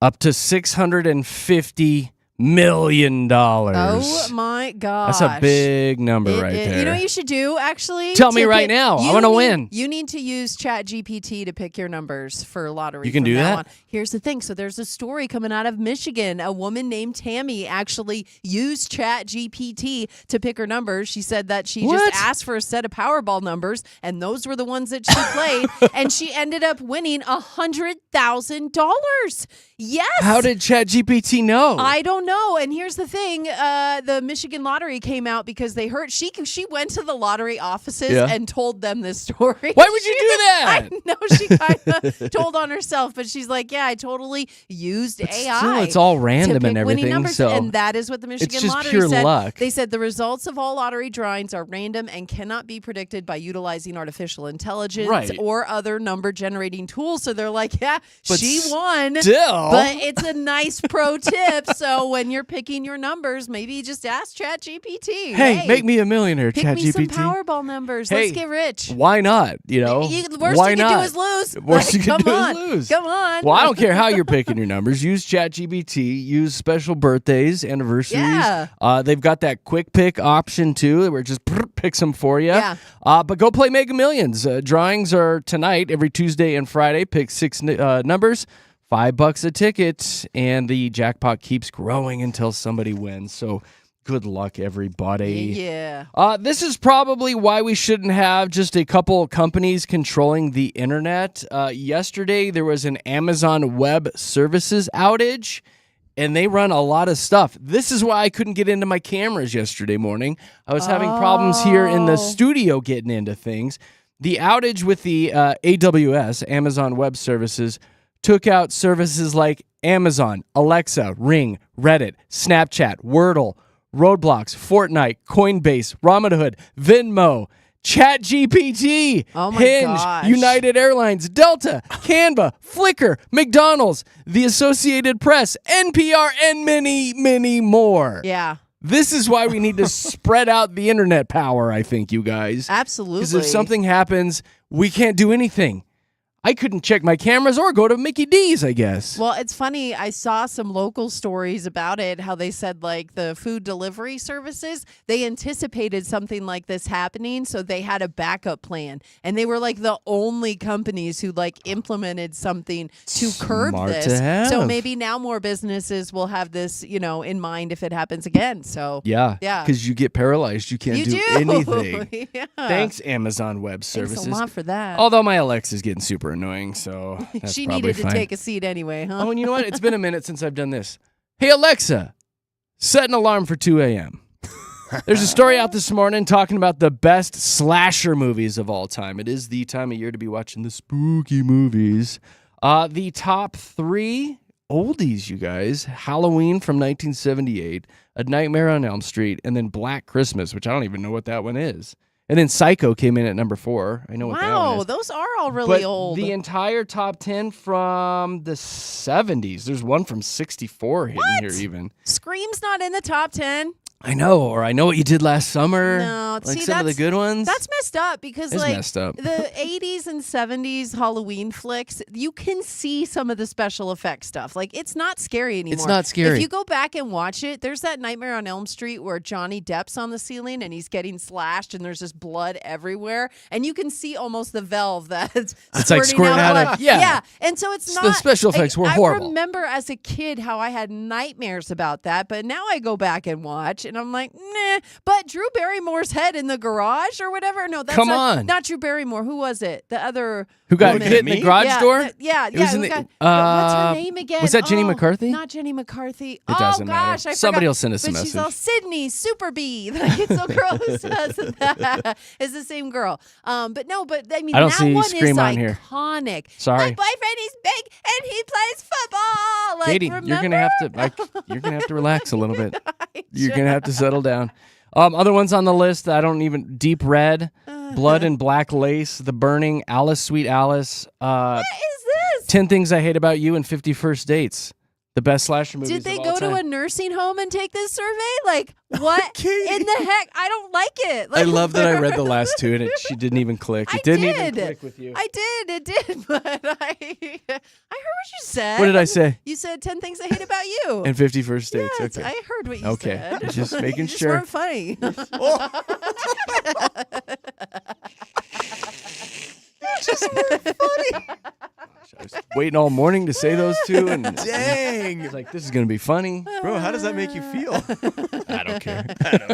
up to $650 million. Oh my gosh. That's a big number right there. You know what you should do, actually? Tell me right now. I want to win. You need to use ChatGPT to pick your numbers for lottery. You can do that? Here's the thing. So there's a story coming out of Michigan. A woman named Tammy actually used ChatGPT to pick her numbers. She said that she just asked for a set of Powerball numbers, and those were the ones that she played, and she ended up winning $100,000. Yes. How did ChatGPT know? I don't know. And here's the thing: the Michigan lottery came out because they heard she went to the lottery offices and told them this story. Why would you do that? I know she kind of told on herself, but she's like, "Yeah, I totally used AI." Still, it's all random to pick and everything. Numbers, so and that is what the Michigan it's just lottery pure said. luck. They said the results of all lottery drawings are random and cannot be predicted by utilizing artificial intelligence or other number generating tools. So they're like, "Yeah, but she won." Still, but it's a nice pro tip. So when you're picking your numbers, maybe just ask ChatGPT. Hey, make me a millionaire, pick ChatGPT. me some Powerball numbers. Hey, let's get rich. Why not? You know, The worst why you not? can do is lose. Worst you can Come do on. is lose. Come on. Well, I don't care how you're picking your numbers. Use ChatGPT. Use special birthdays, anniversaries. Yeah. They've got that quick pick option too, where it just picks them for you. Yeah. But go play Mega Millions. Drawings are tonight, every Tuesday and Friday. Pick 6 numbers. $5 a ticket, and the jackpot keeps growing until somebody wins. So good luck, everybody. Yeah. This is probably why we shouldn't have just a couple companies controlling the internet. Yesterday, there was an Amazon Web Services outage, and they run a lot of stuff. This is why I couldn't get into my cameras yesterday morning. I was having problems here in the studio getting into things. The outage with the AWS, Amazon Web Services, took out services like Amazon, Alexa, Ring, Reddit, Snapchat, Wordle, Roadblocks, Fortnite, Coinbase, Robinhood, Venmo, ChatGPT, Hinge, gosh. United Airlines, Delta, Canva, Flickr, McDonald's, the Associated Press, NPR, and many, many more. Yeah. This is why we need to spread out the internet power, I think, you guys. Absolutely. Because if something happens, we can't do anything. I couldn't check my cameras or go to Mickey D's, I guess. Well, it's funny. I saw some local stories about it, how they said like the food delivery services, they anticipated something like this happening, so they had a backup plan. And they were like the only companies who like implemented something to curb Smart this. to have. So maybe now more businesses will have this, in mind if it happens again. So Yeah. Yeah. Because you get paralyzed. You can't do anything. Yeah. Thanks, Amazon Web Services. Thanks a lot for that. Although my Alexa's getting super annoying, so that's she probably needed to fine. take a seat anyway, huh? Oh, and you know what? It's been a minute since I've done this. Hey, Alexa, set an alarm for 2 a.m. There's a story out this morning talking about the best slasher movies of all time. It is the time of year to be watching the spooky movies. The top 3 oldies, you guys. Halloween from 1978, A Nightmare on Elm Street, and then Black Christmas, which I don't even know what that one is. And then Psycho came in at number 4. I know what that one Wow, is. those are all really But old. the entire top 10 from the 70s. There's one from 64 hidden here even. Scream's not in the top 10. I know, or I Know What You Did Last Summer. No, like see, some of the good ones. That's messed up because It's like messed up. the 80s and 70s Halloween flicks, you can see some of the special effects stuff. Like it's not scary anymore. It's not scary. If you go back and watch it, there's that Nightmare on Elm Street where Johnny Depp's on the ceiling and he's getting slashed and there's just blood everywhere and you can see almost the valve that's It's like squirting out blood. of- yeah. Yeah. And so it's The not special effects were horrible. I remember as a kid how I had nightmares about that, but now I go back and watch and I'm like, nah. But Drew Barrymore's head in the garage or whatever. No, that's Come not, on. not Drew Barrymore. Who was it? The other Who got woman. hit in the garage yeah, door? Yeah, It was in who the- what's her name again? was that Jenny Oh, McCarthy? Not Jenny McCarthy. It doesn't gosh, matter. I Somebody forgot. will send us a But she's message. all Sydney Super Bee. Like it's the girl who says that is the same girl. But no, but I mean I don't that see one Scream is on here. iconic. Sorry. My boyfriend is big and he plays football. Like, Katie, remember? you're gonna have to relax a little bit. You're gonna have to settle down. Other ones on the list, I don't even. Deep Red, Blood and Black Lace, The Burning, Alice, Sweet Alice, What is this? 10 Things I Hate About You, and 50 First Dates. The best slasher movies Did they of go all to time. a nursing home and take this survey? Like, what Katie. in the heck? I don't like it. I Like, love that I read the last two and she didn't even click. It didn't even click with you. I did. It did. But I heard what you said. What did I say? You said 10 things I hate about you. And 50 First Dates. Yes, Okay. I heard what you Okay. said. Just making You just sure. weren't funny. I was waiting all morning to say those two, and Dang. it's like, this is going to be funny. Bro, how does that make you feel? I don't care.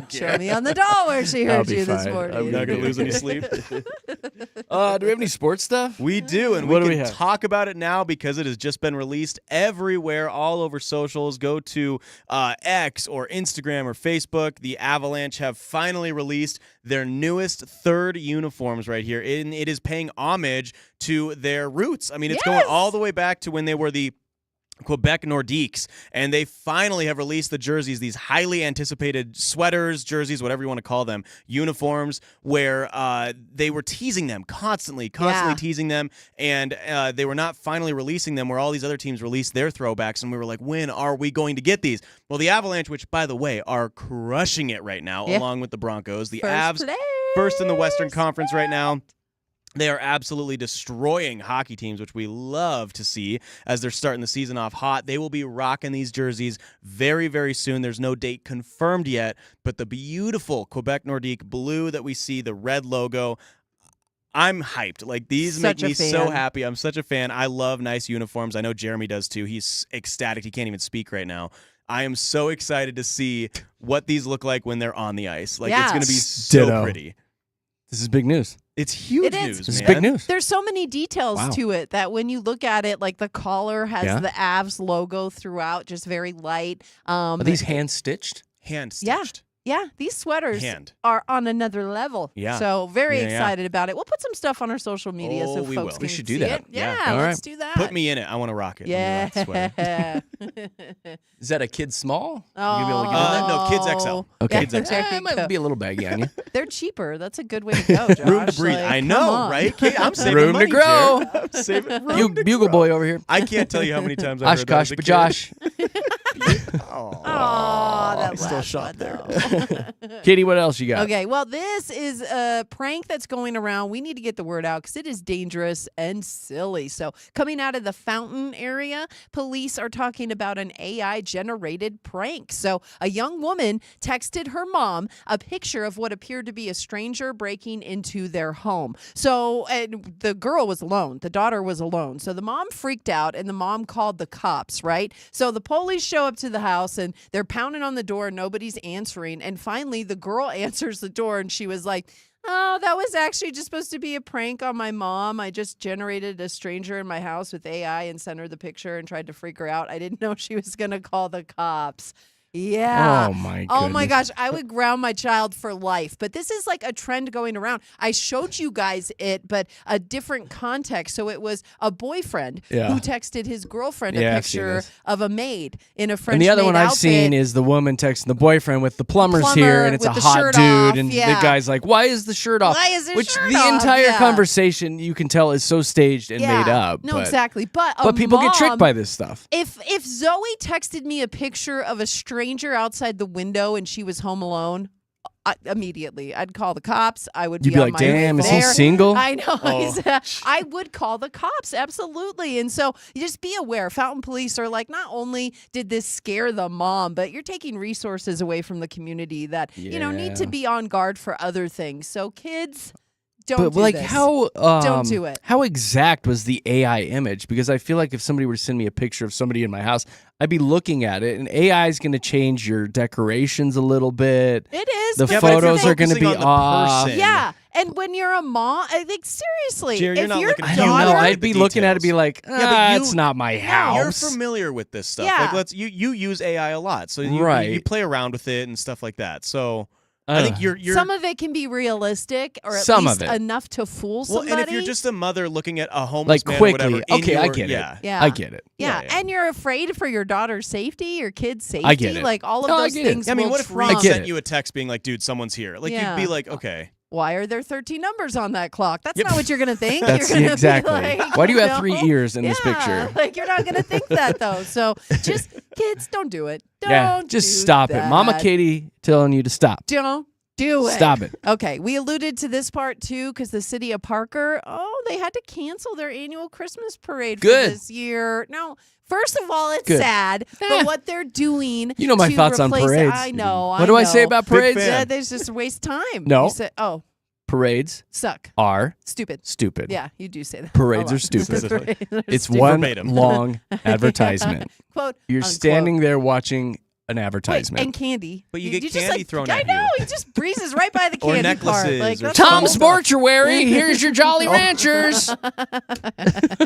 Show me on the doll where she I'll heard be you this fine. morning. I'm Not going to lose any sleep. Do we have any sports stuff? We do, and What do we we can have? talk about it now because it has just been released everywhere, all over socials. Go to X or Instagram or Facebook. The Avalanche have finally released their newest third uniforms right here, and it is paying homage to their roots. I mean, it's going Yes. all the way back to when they were the Quebec Nordiques, and they finally have released the jerseys, these highly anticipated sweaters, jerseys, whatever you want to call them, uniforms, where they were teasing them constantly Yeah. teasing them, and they were not finally releasing them where all these other teams released their throwbacks, and we were like, when are we going to get these? Well, the Avalanche, which, by the way, are crushing it right now, Yeah. along with the Broncos. The First Avs, place. first in the Western Conference right now. They are absolutely destroying hockey teams, which we love to see as they're starting the season off hot. They will be rocking these jerseys very, very soon. There's no date confirmed yet, but the beautiful Quebec Nordique blue that we see, the red logo, I'm hyped. Like, these Such make a me so fan. happy. I'm such a fan. I love nice uniforms. I know Jeremy does too. He's ecstatic. He can't even speak right now. I am so excited to see what these look like when they're on the ice. Like, it's Yeah. going to be so Ditto. pretty. This is big news. It's huge It is. news, This is man. big news. There's so many details Wow. to it that when you look at it, like the collar has Yeah. the Avs logo throughout, just very light. Are these hand stitched? Hand Yeah. stitched. Yeah, these sweaters Hand. are on another level. Yeah. So very Yeah, yeah. excited about it. We'll put some stuff on our social media Oh, so we folks will. can We should do see that. it. Yeah. Yeah, All let's right. do that. Put me in it. I want to rock it. Yeah. I wanna rock the sweater. Is that a kid small? Oh, You gonna be able to get in no, Kids XL. Okay. Yeah, there it you might go. be a little baggy on you. They're cheaper. That's a good way to go, Josh. Room to breathe. Like, I come know, on. right? Kate, I'm saving Room to money, grow. Jared. I'm saving room to Bugle grow. boy over here. I can't tell you how many times I've heard that as Oshkosh, a but kid. Josh. Aw, that I still last shop one, there. though. Katie, what else you got? Okay, well, this is a prank that's going around. We need to get the word out because it is dangerous and silly. So, coming out of the Fountain area, police are talking about an AI-generated prank. So, a young woman texted her mom a picture of what appeared to be a stranger breaking into their home. So, and the girl was alone. The daughter was alone. So, the mom freaked out and the mom called the cops, right? So, the police show up to the house and they're pounding on the door. Nobody's answering. And finally, the girl answers the door and she was like, "Oh, that was actually just supposed to be a prank on my mom. I just generated a stranger in my house with AI and sent her the picture and tried to freak her out. I didn't know she was going to call the cops." Yeah. Oh, my Oh my goodness. gosh, I would ground my child for life. But this is like a trend going around. I showed you guys it, but a different context. So it was a boyfriend Yeah. who texted his girlfriend a Yeah, I've seen picture this. of a maid in a French And the other maid one I've outfit. seen is the woman texting the boyfriend with the plumber's here, Plumber and it's a with the hot shirt dude, off, and yeah. the guy's like, "Why is the shirt off?" Why is his Which shirt the off? entire Yeah. conversation you can tell is so staged and made up. No, but, exactly. But people get tricked mom- by this stuff. If Zoe texted me a picture of a stranger outside the window and she was home alone, immediately I'd call the cops. I would You'd be be on like, my "Damn, way is he there." single? I know. Oh. I would call the cops, absolutely. And so you just be aware. Fountain police are like, not only did this scare the mom, but you're taking resources away from the community that need to Yeah. be on guard for other things. So kids, don't But do like, this. how Don't do it. How exact was the AI image? Because I feel like if somebody were to send me a picture of somebody in my house, I'd be looking at it, and AI is going to change your decorations a little bit. It is. The but Yeah, but if you're photos are going to focusing be on the off. person- Yeah, and when you're a mom, I think seriously, Jerry, you're if not your looking at I daughter, don't know. Look at I'd the be looking at it, and be details. like, Yeah, but it's not my You're house. familiar with this stuff. Yeah. Like, you use AI a lot, so you Right. play around with it and stuff like that. So I think you're some of it can be realistic, or at Some least of it. enough to fool well, somebody. and if you're just a mother looking at a homeless like man or quickly. whatever, in Okay, I your- get yeah. it. Yeah. I get it. yeah, yeah. and you're afraid for your daughter's safety, your kid's safety. I get it. Like all of No, I those get it. things. I mean, will what if trump. Reed I get sent it. you a text being like, "Dude, someone's here"? Like Yeah. you'd be like, "Okay." why are there 13 numbers on that clock? That's not what you're going to think. That's you're gonna exactly. Be like, Why do you have 3 ears in this yeah, picture? Like, you're not going to think that, though. So just, kids, don't do it. Don't Yeah, just do stop it. that. Mama Katy telling you to stop. Don't do it. Stop it. Okay, we alluded to this part too because the city of Parker, they had to cancel their annual Christmas parade for Good. this year. No, first of all, it's Good. sad, but what they're doing, You know my to thoughts on replace- parades. I know. What do I say about Big parades? fan. They just waste time. No. You said, Parades suck, are stupid. stupid. Yeah, you do say that. Parades a are lot. stupid. Parades are It's stupid. one Verbatim. long advertisement. Quote. You're unquote. standing there watching an Wait, advertisement. and candy. But you get just, candy thrown I at know. you. He just breezes right by the Or candy necklaces part. Like, or that's Tom the whole- Sportuary, here's your Jolly Ranchers.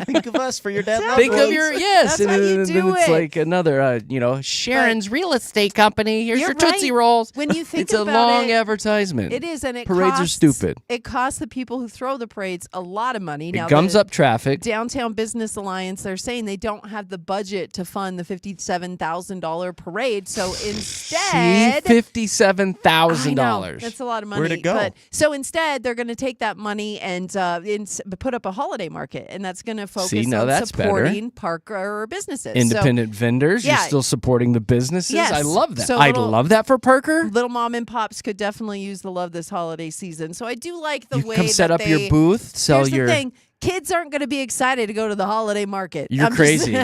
Think of us for your dead loved Think of ones. your yes, That's how you and do then it's it. like another, Sharon's Real Estate Company. Here's You're your Tootsie right. Rolls. When you think It's a about long it, advertisement. it is, and it Parades are costs, stupid. It costs the people who throw the parades a lot of money. Now, It gums the up traffic. Downtown Business Alliance, they're saying they don't have the budget to fund the $57,000 parade, so instead, $57,000. That's a lot of money. Where'd it go? But, so instead, they're going to take that money and put up a holiday market, and that's going to focus See, now on that's better. supporting Parker businesses. Independent vendors. yeah. You're still supporting the businesses. Yes. I love that. So I little- love that for Parker. So little mom and pops could definitely use the love this holiday season. So I do like the You way come set that up your they- booth, sell Here's your. the thing. Kids aren't going to be excited to go to the holiday market. You're I'm just- crazy.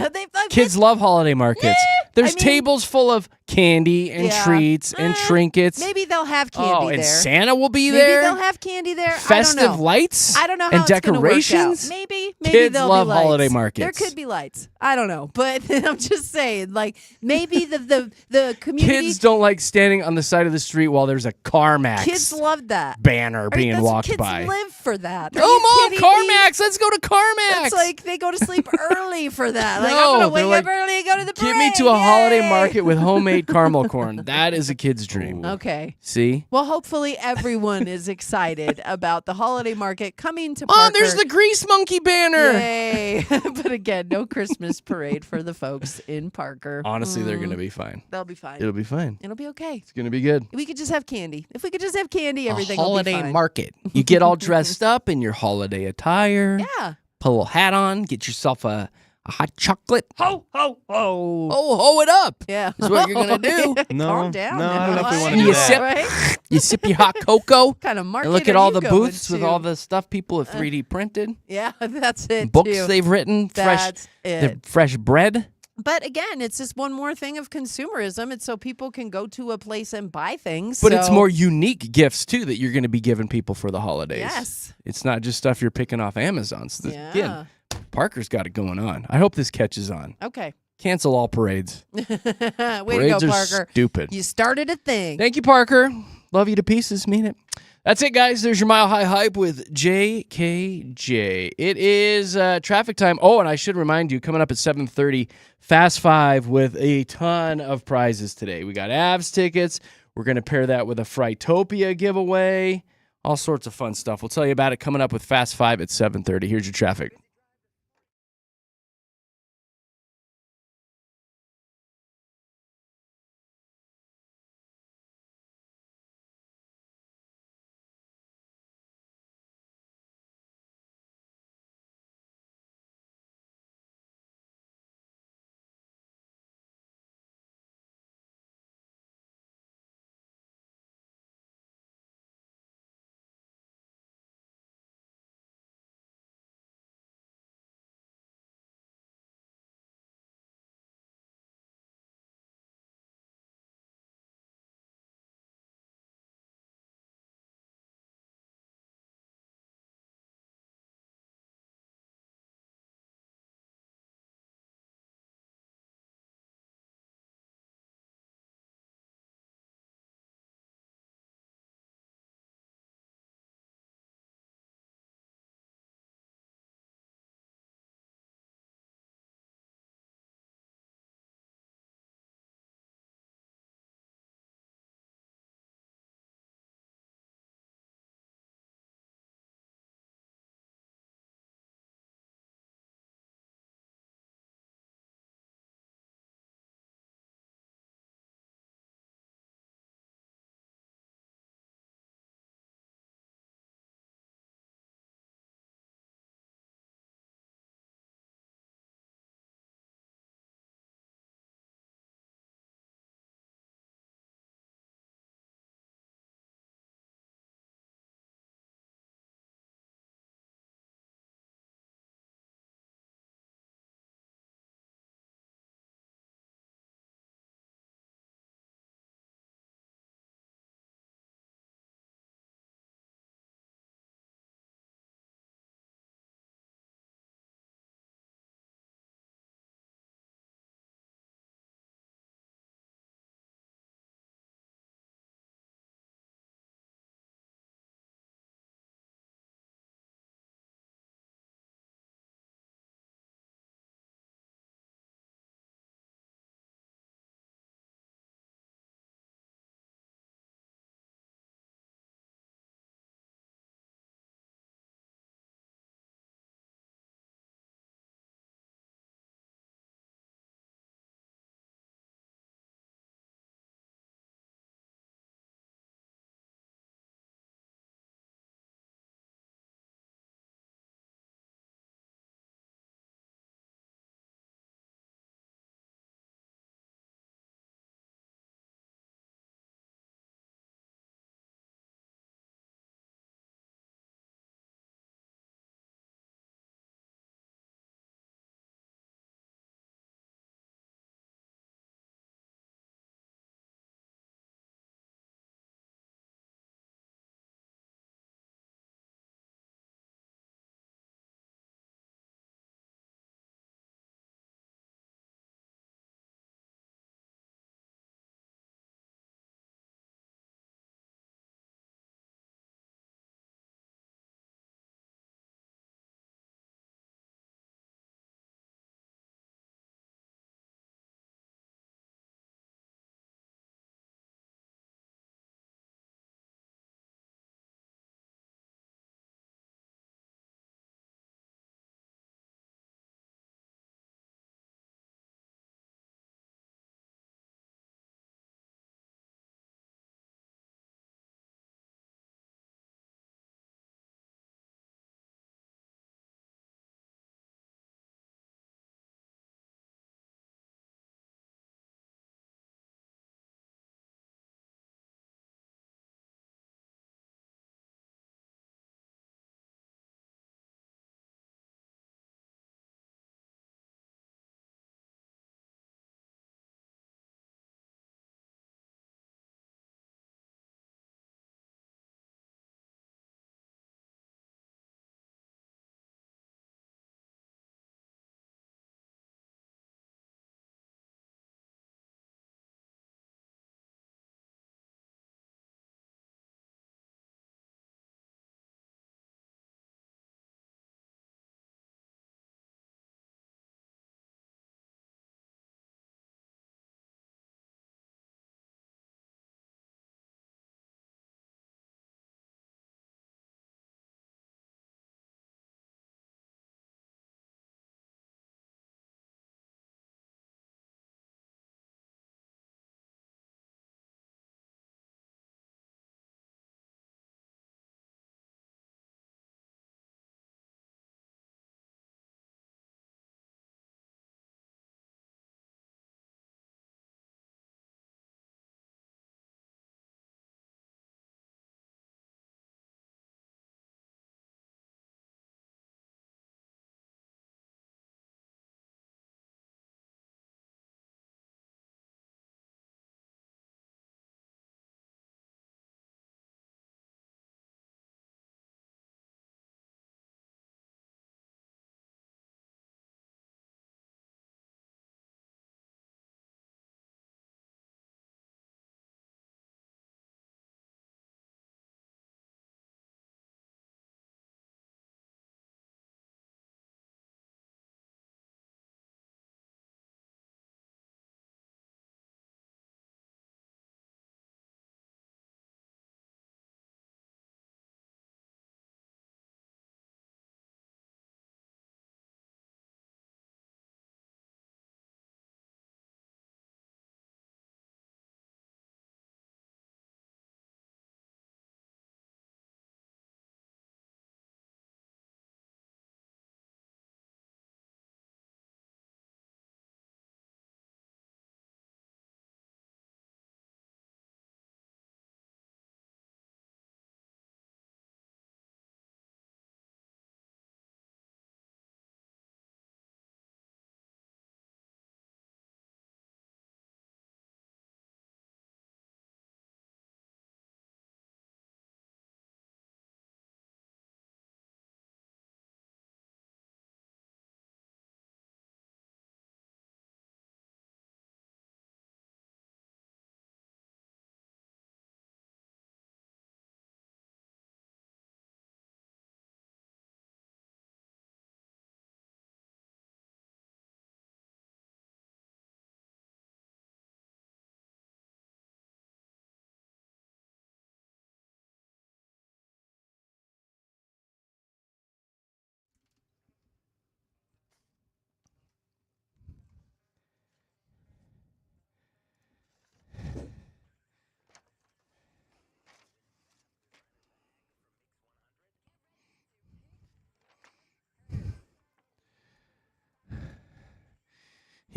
Kids love holiday markets. There's I mean- tables full of candy and Yeah. treats and trinkets. Maybe they'll have candy oh, there. and Santa will be Maybe there. they'll have candy there. Festive I don't know. lights. I don't know how and it's gonna work out. decorations. Maybe Kids there'll love be lights. holiday markets. There could be lights. I don't know, but I'm just saying, like maybe the community Kids don't like standing on the side of the street while there's a CarMax kids love that. banner being That's- walked kids by. live for that. Are Oh, you Mom, kidding me? CarMax. Let's go to CarMax. It's like they go to sleep early for that. Like No, I'm gonna they're wake like, up early and go to the parade. Get me to a holiday Yay! market with homemade caramel corn. That is a kid's dream. Okay. See? Well, hopefully everyone is excited about the holiday market coming to Parker. Oh, there's the Grease Monkey banner. Yay. But again, no Christmas parade for the folks in Parker. Honestly, they're going to be fine. They'll be fine. It'll be fine. It'll be okay. It's going to be good. We could just have candy. If we could just have candy, everything a will holiday be fine. market. You get all dressed up in your holiday attire. Yeah. Put a little hat on. Get yourself a hot chocolate. Ho, ho, ho. Oh, ho it up. Yeah. That's what you're gonna do. No, Calm down. no, I don't know if we wanna do that. Right? You sip your hot cocoa. Kind of market And look are at all you the going booths with to? all the stuff people have 3D printed. Yeah, that's it. Books too. they've written. That's the it. fresh bread. But again, it's just one more thing of consumerism. It's so people can go to a place and buy things. But it's So- more unique gifts too that you're going to be giving people for the holidays. Yes. It's not just stuff you're picking off Amazon. So Yeah. Again, Parker's got it going on. I hope this catches on. Okay. Cancel all parades. Way to go, Parades are Parker. stupid. You started a thing. Thank you, Parker. Love you to pieces. Mean it. That's it, guys. There's your Mile High Hype with JKJ. It is traffic time. Oh, and I should remind you, coming up at 7:30, Fast Five with a ton of prizes today. We got Avs tickets. We're going to pair that with a Frightopia giveaway. All sorts of fun stuff. We'll tell you about it coming up with Fast Five at 7:30. Here's your traffic.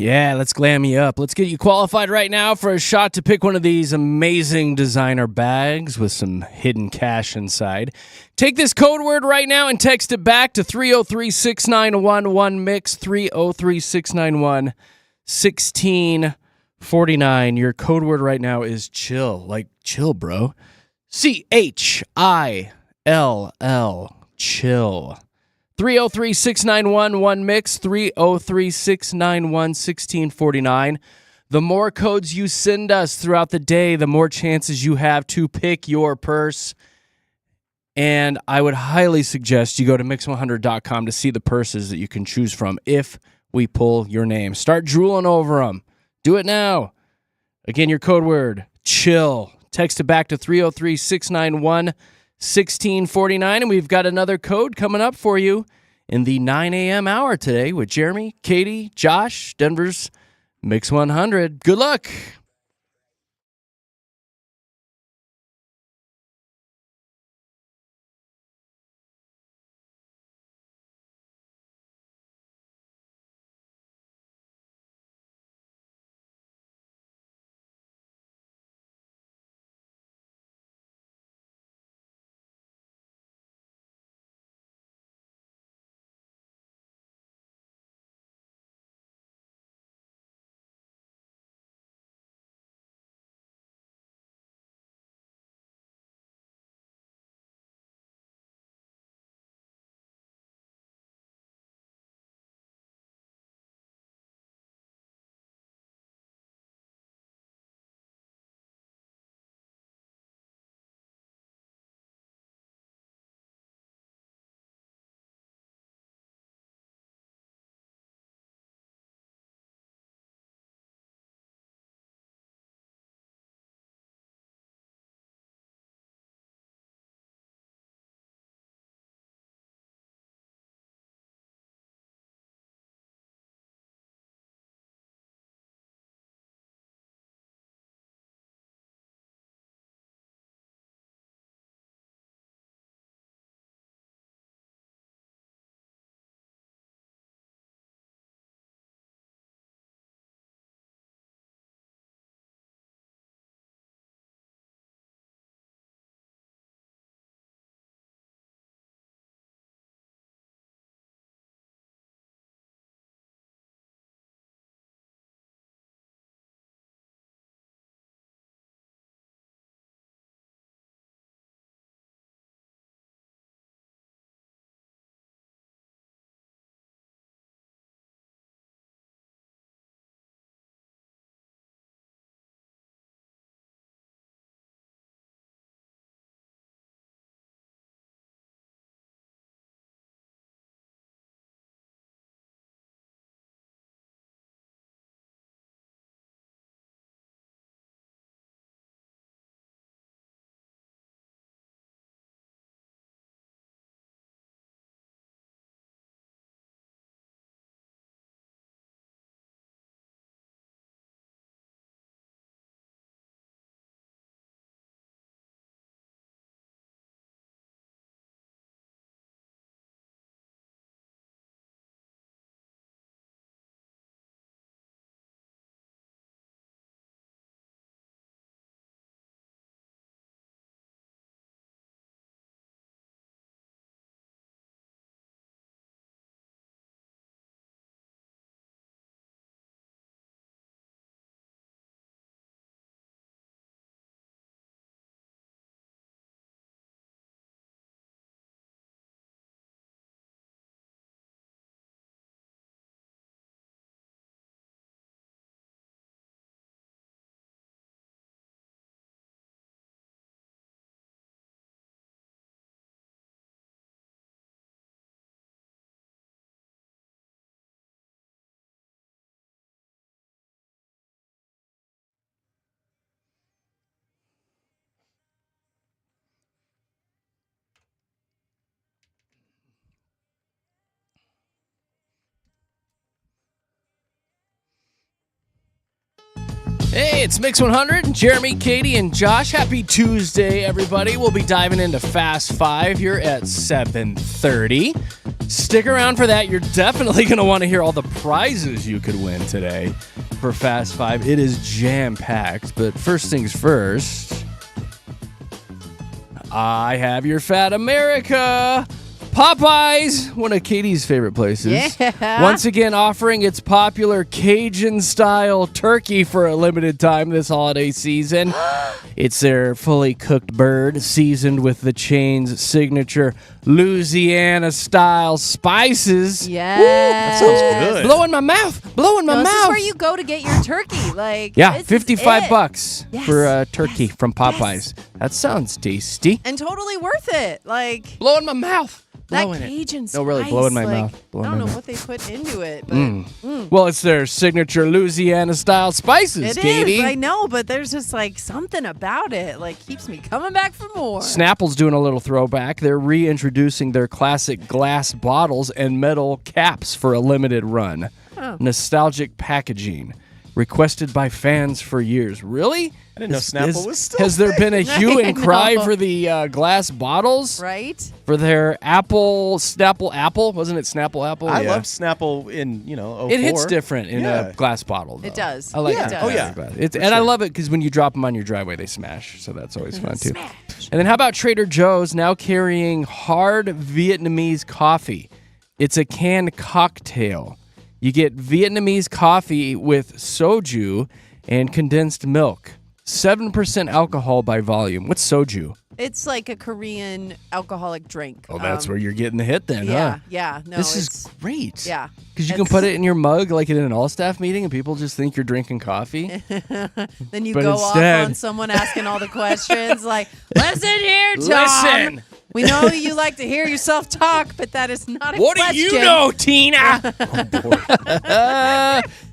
Yeah, let's glam you up. Let's get you qualified right now for a shot to pick one of these amazing designer bags with some hidden cash inside. Take this code word right now and text it back to 303-691-1MIX, 303-691-1649. Your code word right now is chill. Like chill, bro. CHILL, chill. 303-691-1MIX, 303-691-1649. The more codes you send us throughout the day, the more chances you have to pick your purse. And I would highly suggest you go to mix100.com to see the purses that you can choose from if we pull your name. Start drooling over them. Do it now. Again, your code word, chill. Text it back to 303-691-1649, and we've got another code coming up for you in the 9 a.m. hour today with Jeremy, Katy, Josh, Denver's Mix 100. Good luck. Hey, it's Mix 100. Jeremy, Katy, and Josh. Happy Tuesday, everybody. We'll be diving into Fast 5 here at 7:30. Stick around for that. You're definitely going to want to hear all the prizes you could win today for Fast Five. It is jam-packed, but first things first, I have your Fat America. Popeyes, one of Katie's favorite places. Yeah. Once again, offering its popular Cajun-style turkey for a limited time this holiday season. It's their fully cooked bird, seasoned with the chain's signature Louisiana-style spices. Yes. That sounds good. Blowing my mouth. Blowing my This mouth. is where you go to get your turkey. Like, Yeah, this is $55 it. for a Yes. turkey Yes. from Popeyes. That sounds tasty. And totally worth it. Like, Blowing my mouth. that Blowing it. Cajun spice. No, really, blowing my like, mouth. Blowing I don't my know mouth. what they put into it, but Well, it's their signature Louisiana-style spices, it Katie. is. I know, but there's just like something about it. Like, keeps me coming back for more. Snapple's doing a little throwback. They're reintroducing their classic glass bottles and metal caps for a limited run. Oh. Nostalgic packaging. Requested by fans for years. Really? I didn't know Snapple was still Has there been a hue I and cry know. for the glass bottles? Right? For their Snapple Apple? Wasn't it Snapple Apple? I Yeah. love Snapple in, 04. It hits different in Yeah. a glass bottle, though. It does. I like Yeah. it. Oh, yeah. And I love it because when you drop them on your driveway, they smash. So that's always fun, too. And then how about Trader Joe's now carrying hard Vietnamese coffee? It's a canned cocktail. You get Vietnamese coffee with soju and condensed milk. 7% alcohol by volume. What's soju? It's like a Korean alcoholic drink. Oh, that's where you're getting the hit then, Yeah, huh? yeah. No, This is it's great. yeah. Because you can It's- put it in your mug like in an all-staff meeting and people just think you're drinking coffee. Then you But go instead- off on someone asking all the questions like, listen here, Tom. Listen. We know you like to hear yourself talk, but that is not a What question. do you know, Tina?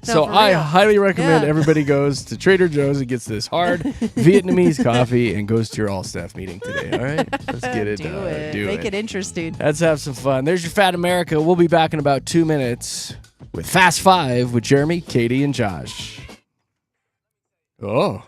So for I real. highly recommend Yeah. everybody goes to Trader Joe's and gets this hard Vietnamese coffee and goes to your all-staff meeting today. All right? Let's get it Do done. it. Do Make it. it interesting. Let's have some fun. There's your Fat America. We'll be back in about 2 minutes with Fast Five with Jeremy, Katie, and Josh. Oh.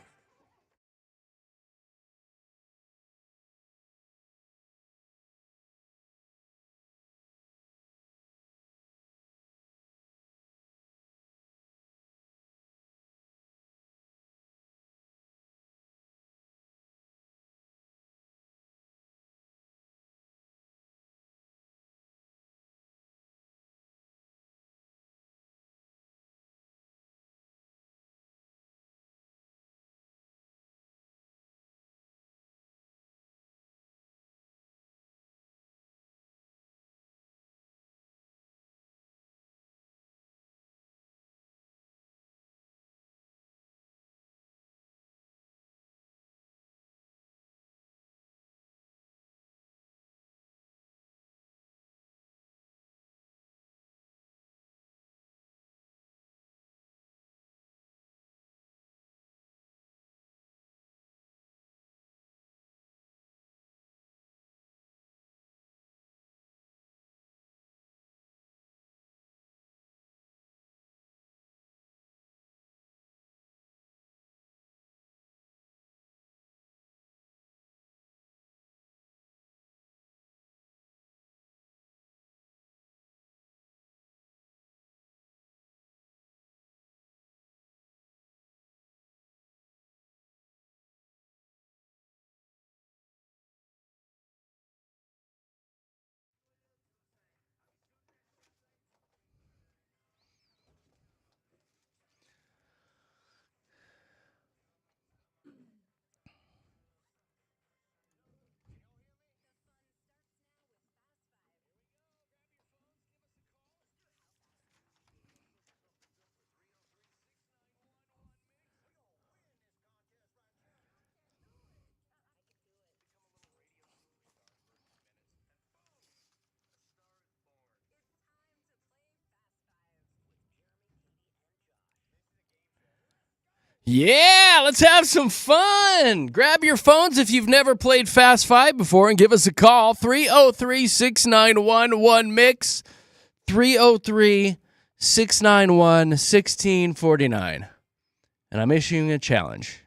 Yeah, let's have some fun. Grab your phones if you've never played Fast Five before and give us a call. 303-691-1MIX. 303-691-1649. And I'm issuing a challenge.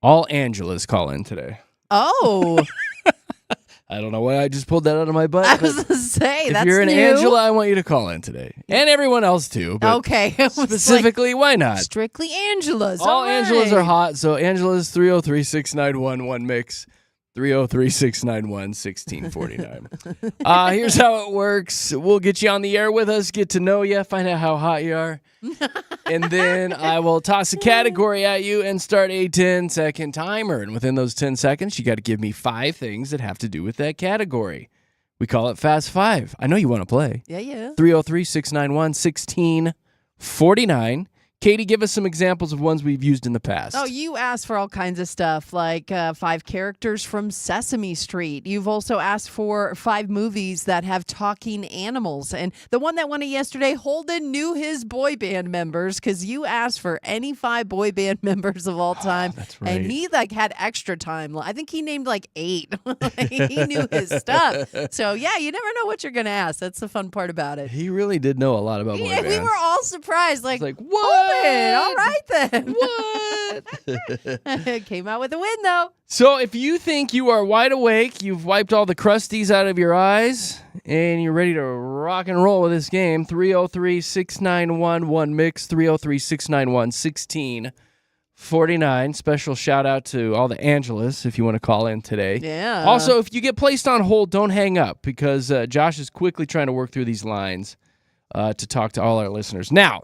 All Angelas call in today. Oh, I don't know why I just pulled that out of my butt. I but was going to say, if that's you're an new. Angela, I want you to call in today. And everyone else too. But Okay. It was like, specifically, why not? strictly Angelas. All right. Angelas are hot. So Angela's 303-691-1MIX. 303-691-1649. Here's how it works. We'll get you on the air with us, get to know you, find out how hot you are. And then I will toss a category at you and start a 10-second timer. And within those 10 seconds, you got to give me 5 things that have to do with that category. We call it Fast 5. I know you want to play. Yeah. 303-691-1649. Katie, give us some examples of ones we've used in the past. Oh, you asked for all kinds of stuff, like 5 characters from Sesame Street. You've also asked for 5 movies that have talking animals. And the one that won it yesterday, Holden knew his boy band members because you asked for any 5 boy band members of all time. That's right. And he had extra time. I think he named 8. He knew his stuff. So, yeah, you never know what you're going to ask. That's the fun part about it. He really did know a lot about boy bands. We were all surprised. It's like, what? All right then. What? Came out with a win though. So if you think you are wide awake, you've wiped all the crusties out of your eyes, and you're ready to rock and roll with this game, 303-691-1MIX, 303-691-1649. Special shout out to all the Angelas if you want to call in today. Yeah. Also, if you get placed on hold, don't hang up because Josh is quickly trying to work through these lines to talk to all our listeners. Now,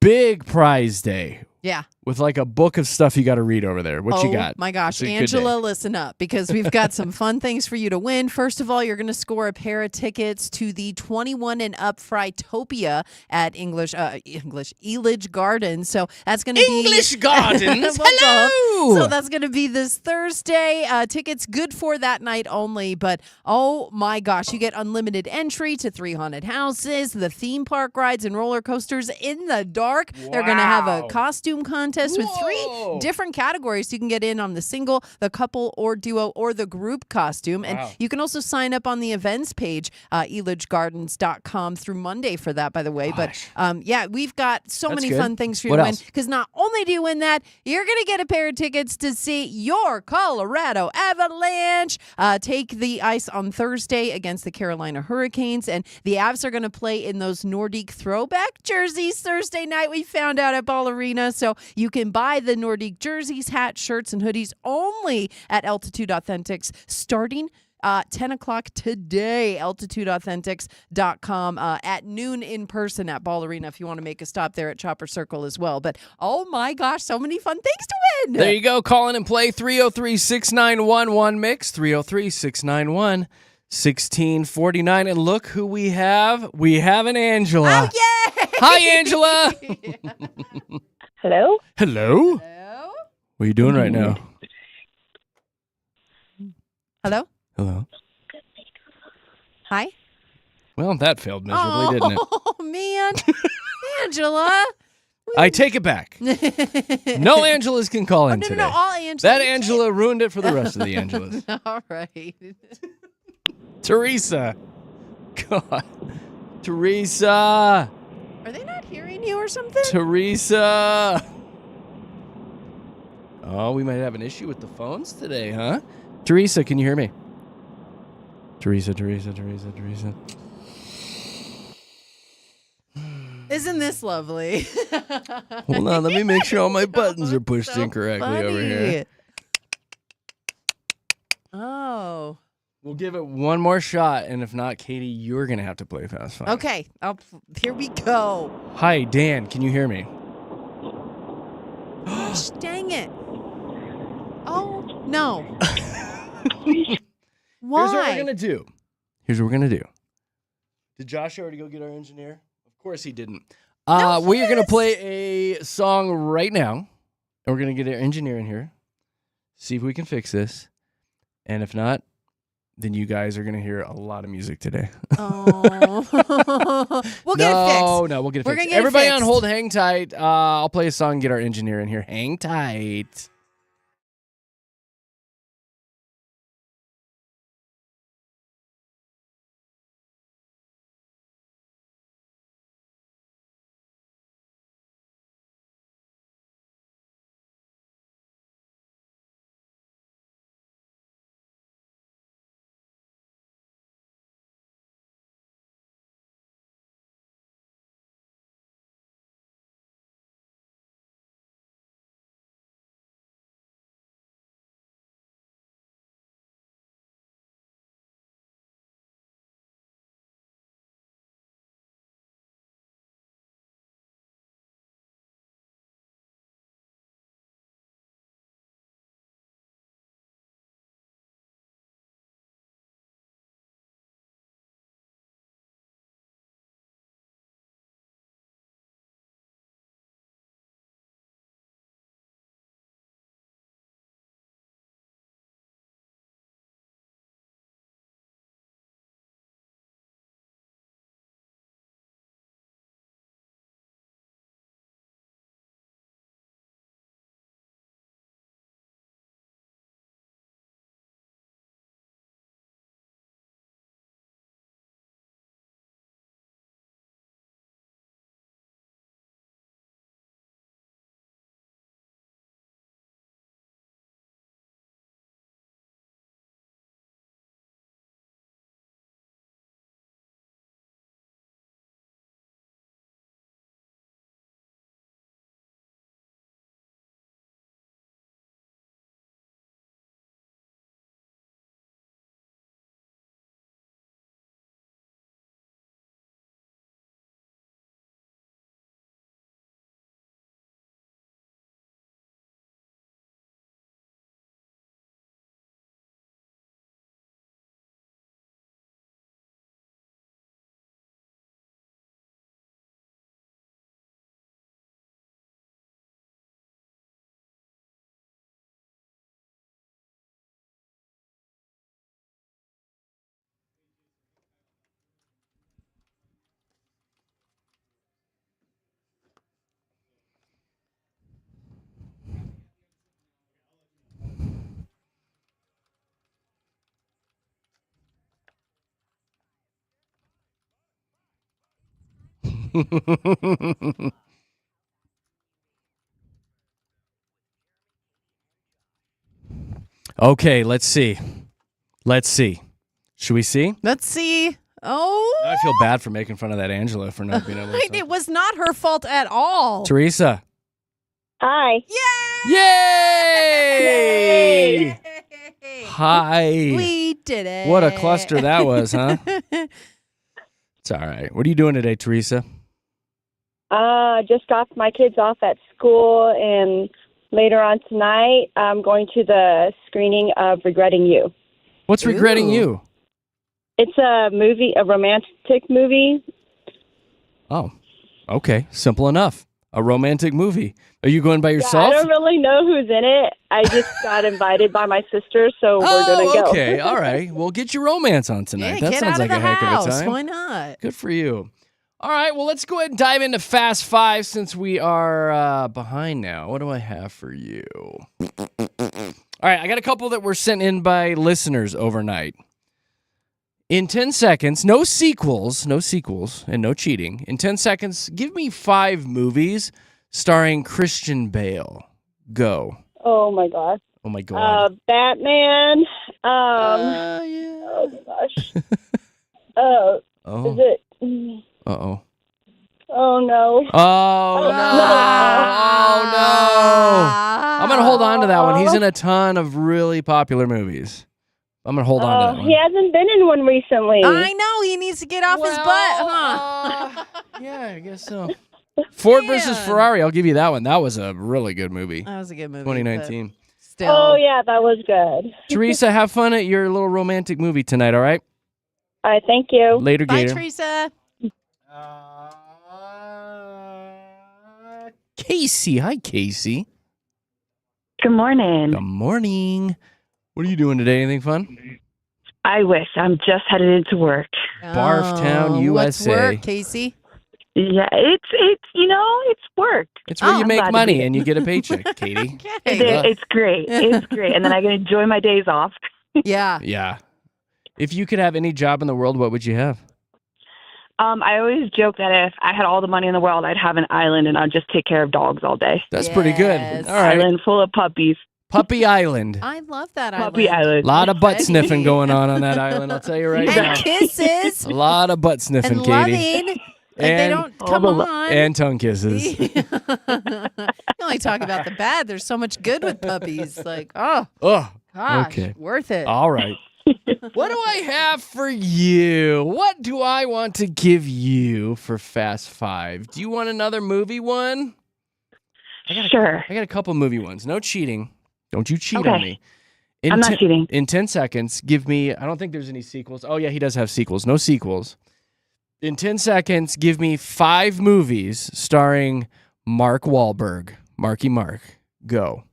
big prize day. Yeah. With a book of stuff you got to read over there. What you got? Oh, my gosh. It's a good Angela, day. listen up because we've got some fun things for you to win. First of all, you're going to score a pair of tickets to the 21 and Up Frytopia at Elidge Gardens. So that's going to be... English Gardens. Well, Hello. So that's going to be this Thursday. Tickets good for that night only. But, oh, my gosh, you get unlimited entry to 3 haunted houses, the theme park rides and roller coasters in the dark. Wow. They're going to have a costume contest with 3 Whoa. different categories. You can get in on the single, the couple or duo, or the group costume. And Wow. you can also sign up on the events page, elidgegardens.com through Monday for that, by the way. Gosh. But yeah, we've got so That's many good. fun things for you What to win. else? Because not only do you win that, you're going to get a pair of tickets to see your Colorado Avalanche take the ice on Thursday against the Carolina Hurricanes. And the Avs are going to play in those Nordique throwback jerseys Thursday night, we found out at Ball Arena. So you can buy the Nordique jerseys, hats, shirts, and hoodies only at Altitude Authentics starting 10 o'clock today, altitudeauthentics.com at noon in person at Ball Arena if you want to make a stop there at Chopper Circle as well. But, oh my gosh, so many fun things to win. There you go. Call in and play 303-691-1MIX, 303-691-1649. And look who we have. We have an Angela. Oh, yay! Hi, Angela. Hello? Hello. Hello? What are you doing right now? Hello? Hello. Hi? Well, that failed miserably, didn't it? Oh, man. Angela. I take it back. No Angelas can call in No, today. all Angela. That Angela ruined it for the rest of the Angelas. All right. Teresa. God. Teresa. Are they not hearing you or something? Teresa. Oh, we might have an issue with the phones today, huh? Teresa, can you hear me? Teresa. Isn't this lovely? Hold on, let me make sure all my buttons are pushed So incorrectly over here. Oh. We'll give it one more shot, and if not, Katie, you're going to have to play Fast Five. Okay. Here we go. Hi, Dan, can you hear me? Gosh, dang it. Oh, no. Why? Here's what we're going to do. Did Josh already go get our engineer? Of course he didn't. No, we are going to yes. play a song right now, and we're going to get our engineer in here, see if we can fix this. And if not, then you guys are going to hear a lot of music today. Oh. We'll get it fixed. No, we'll get it We're fixed. gonna get it Everybody on fixed. hold, hang tight. I'll play a song and get our engineer in here. Hang tight. Okay, let's see. Should we see? Let's see. Oh. I feel bad for making fun of that Angela for not being able to. It was not her fault at all. Teresa. Hi. Yay! Hi. We did it. What a cluster that was, huh? It's all right. What are you doing today, Teresa? Just dropped my kids off at school, and later on tonight, I'm going to the screening of Regretting You. What's Regretting Ooh. You? It's a movie, a romantic movie. Oh, okay. Simple enough. A romantic movie. Are you going by Yeah, yourself? I don't really know who's in it. I just got invited by my sister, so we're going to go. Okay. All right. Well, get your romance on tonight. Yeah, that get sounds out like of a the heck house. of a time. Why not? Good for you. All right. Well, let's go ahead and dive into Fast Five since we are behind now. What do I have for you? All right. I got a couple that were sent in by listeners overnight. In 10 seconds, no sequels, and no cheating. In 10 seconds, give me 5 movies starring Christian Bale. Go. Oh, my gosh. Oh, my God. Batman. Yeah. Oh, my gosh. Is Oh. it? Uh-oh. Oh, no. Oh, no. Oh, no. I'm going to hold on to that one. He's in a ton of really popular movies. I'm going to hold on to that one. He hasn't been in one recently. I know. He needs to get off his butt, huh? Yeah, I guess so. Ford versus Ferrari. I'll give you that one. That was a really good movie. That was a good movie. 2019. Still. Oh, yeah, that was good. Teresa, have fun at your little romantic movie tonight, all right? All right, thank you. Later, Bye, Gator. Teresa. Casey. Hi, Casey. Good morning. Good morning. What are you doing today? Anything fun? I wish. I'm just headed into work. Barftown, Oh, what's USA. work, Casey? Yeah, it's it's work. It's where you I'm make glad to money be and you get a paycheck, Katie. Okay. It's great. It's great. And then I can enjoy my days off. Yeah. Yeah. If you could have any job in the world, what would you have? I always joke that if I had all the money in the world, I'd have an island and I'd just take care of dogs all day. That's pretty good. Yes. All right. Island full of puppies. Puppy Island. I love that Puppy island. island. A lot of butt Okay. sniffing going on that island, I'll tell you right now. And kisses. A lot of butt sniffing, And Katie. loving. Like they don't come on. And tongue kisses. You only talk about the bad. There's so much good with puppies. Like, oh, Oh, gosh, okay. worth it. All right. What do I have for you? What do I want to give you for Fast Five? Do you want another movie one? Sure. I got a couple movie ones. No cheating. Don't you cheat Okay. on me. I'm not cheating. In 10 seconds, give me, I don't think there's any sequels. Oh, yeah, he does have sequels. No sequels. In 10 seconds, give me 5 movies starring Mark Wahlberg. Marky Mark. Go.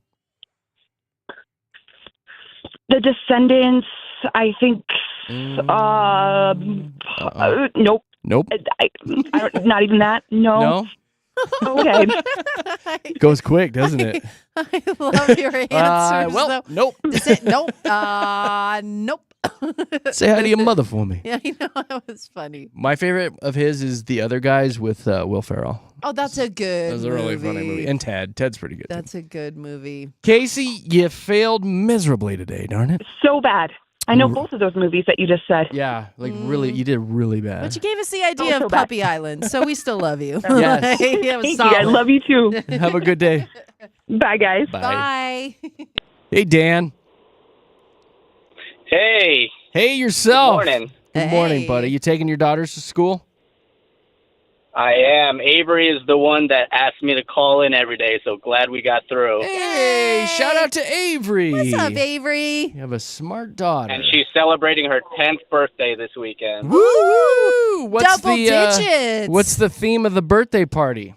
The Descendants, I think. Nope. Nope. I don't, not even that. No. No? Okay. Goes quick, doesn't it? I love your answers. Well, though. nope. Is it? Nope. Nope. Say hi to your mother for me. Yeah, you know, that was funny. My favorite of his is The Other Guys with Will Ferrell. Oh, that's a good That was a really funny movie. And Ted. Ted's pretty good. That's a good movie. Casey, you failed miserably today, darn it. So bad. I know both of those movies that you just said. Yeah, like really, you did really bad. But you gave us the idea so of bad. Puppy Island, so we still love you. Yes. It was Thank you. I solid. love you too. Have a good day. Bye, guys. Bye. Bye. Hey, Dan. Hey, Hey, yourself. good morning. Good morning, Hey. buddy. You taking your daughters to school? I am. Avery is the one that asked me to call in every day, so glad we got through. Hey, shout out to Avery. What's up, Avery? You have a smart daughter. And she's celebrating her 10th birthday this weekend. Woo! What's Double the digits. what's the theme of the birthday party?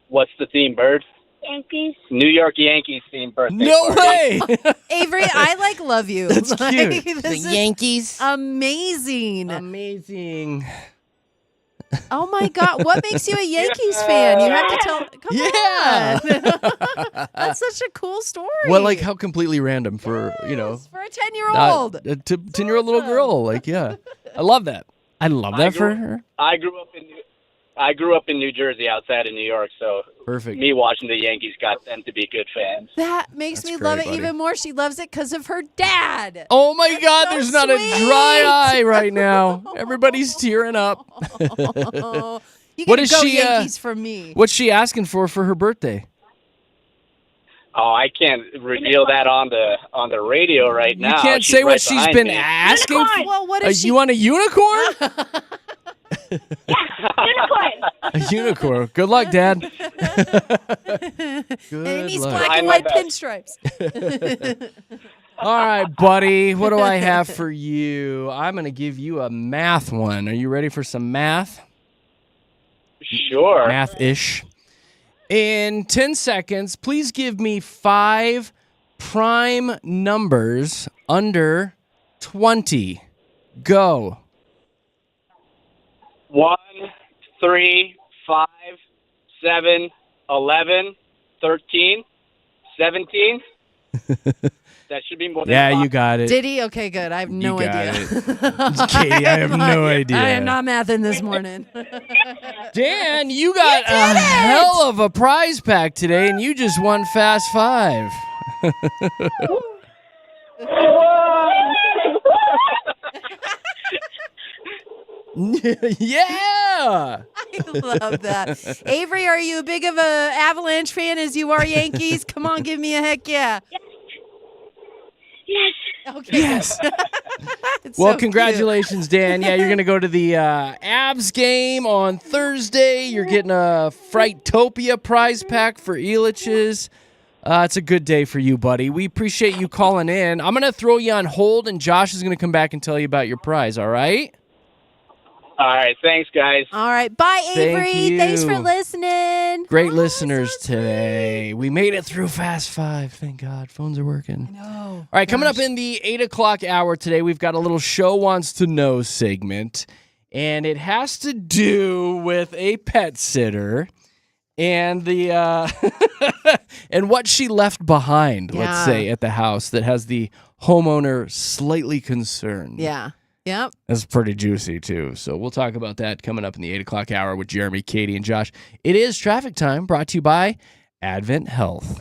What's the theme, Bird? Yankees. New York Yankees themed birthday No party. way. Avery, I love you. That's Like, cute. this is Yankees. amazing. Amazing. Oh my God, what makes you a Yankees fan? You have to tell. Come on. That's such a cool story. Well, like how completely random for, you know, Yes, for a 10-year-old. a 10-year-old little girl. Like, yeah. I love that. I love that for her. I grew up in New Jersey, outside of New York, so Perfect. me watching the Yankees got them to be good fans. That makes me That's love great, it buddy. even more. She loves it because of her dad. Oh my God, so there's not a sweet. dry eye right now. Everybody's tearing up. You What can is go she, Yankees for me. What's she asking for her birthday? Oh, I can't reveal that on the radio right You now. can't She's say what right she's behind been me. asking for. Well, what is she? You want a unicorn? Unicorn. A unicorn. Good luck, Dad. And Good he's luck. black Trying and my white best. pinstripes. All right, buddy. What do I have for you? I'm going to give you a math one. Are you ready for some math? Sure. Math-ish. In 10 seconds, please give me 5 prime numbers under 20. Go. 1, 3, 5, 7, 11, 13, 17. That should be more than Yeah, five. you got it. Did he? Okay, good. I have no You got idea. Katie, I have no idea. I am not mathing this morning. Dan, you got a hell of a prize pack today, and you just won Fast 5. Yeah. I love that. Avery, are you big of a Avalanche fan as you are Yankees? Come on, give me a heck yeah. Yes. Okay. Yes. It's Well, so congratulations, Dan. Yeah, you're going to go to the Avs game on Thursday. You're getting a Frightopia prize pack for Elitch's. It's a good day for you, buddy. We appreciate you calling in. I'm going to throw you on hold, and Josh is going to come back and tell you about your prize, all right? All right, thanks, guys. All right. Bye, Thank Avery. Thanks for you. listening. Great Oh, listeners so sweet. today. We made it through Fast 5. Thank God. Phones are working. No. All right, coming up in the 8 o'clock hour today, we've got a little Show Wants to Know segment, and it has to do with a pet sitter and the and what she left behind, let's Yeah. say, at the house that has the homeowner slightly concerned. Yeah. Yep. That's pretty juicy, too. So we'll talk about that coming up in the 8 o'clock hour with Jeremy, Katie, and Josh. It is Traffic Time, brought to you by Advent Health.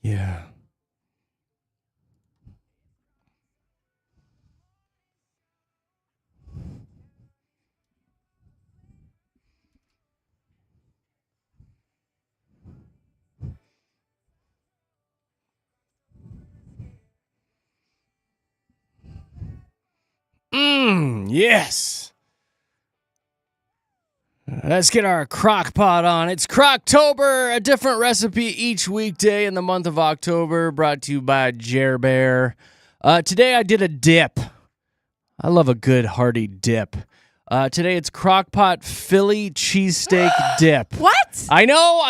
Yeah. Yes. Let's get our crock pot on. It's Croctober, a different recipe each weekday in the month of October, brought to you by Jer Bear. Today I did a dip. I love a good hearty dip. Today it's crockpot Philly cheesesteak dip. What? I know.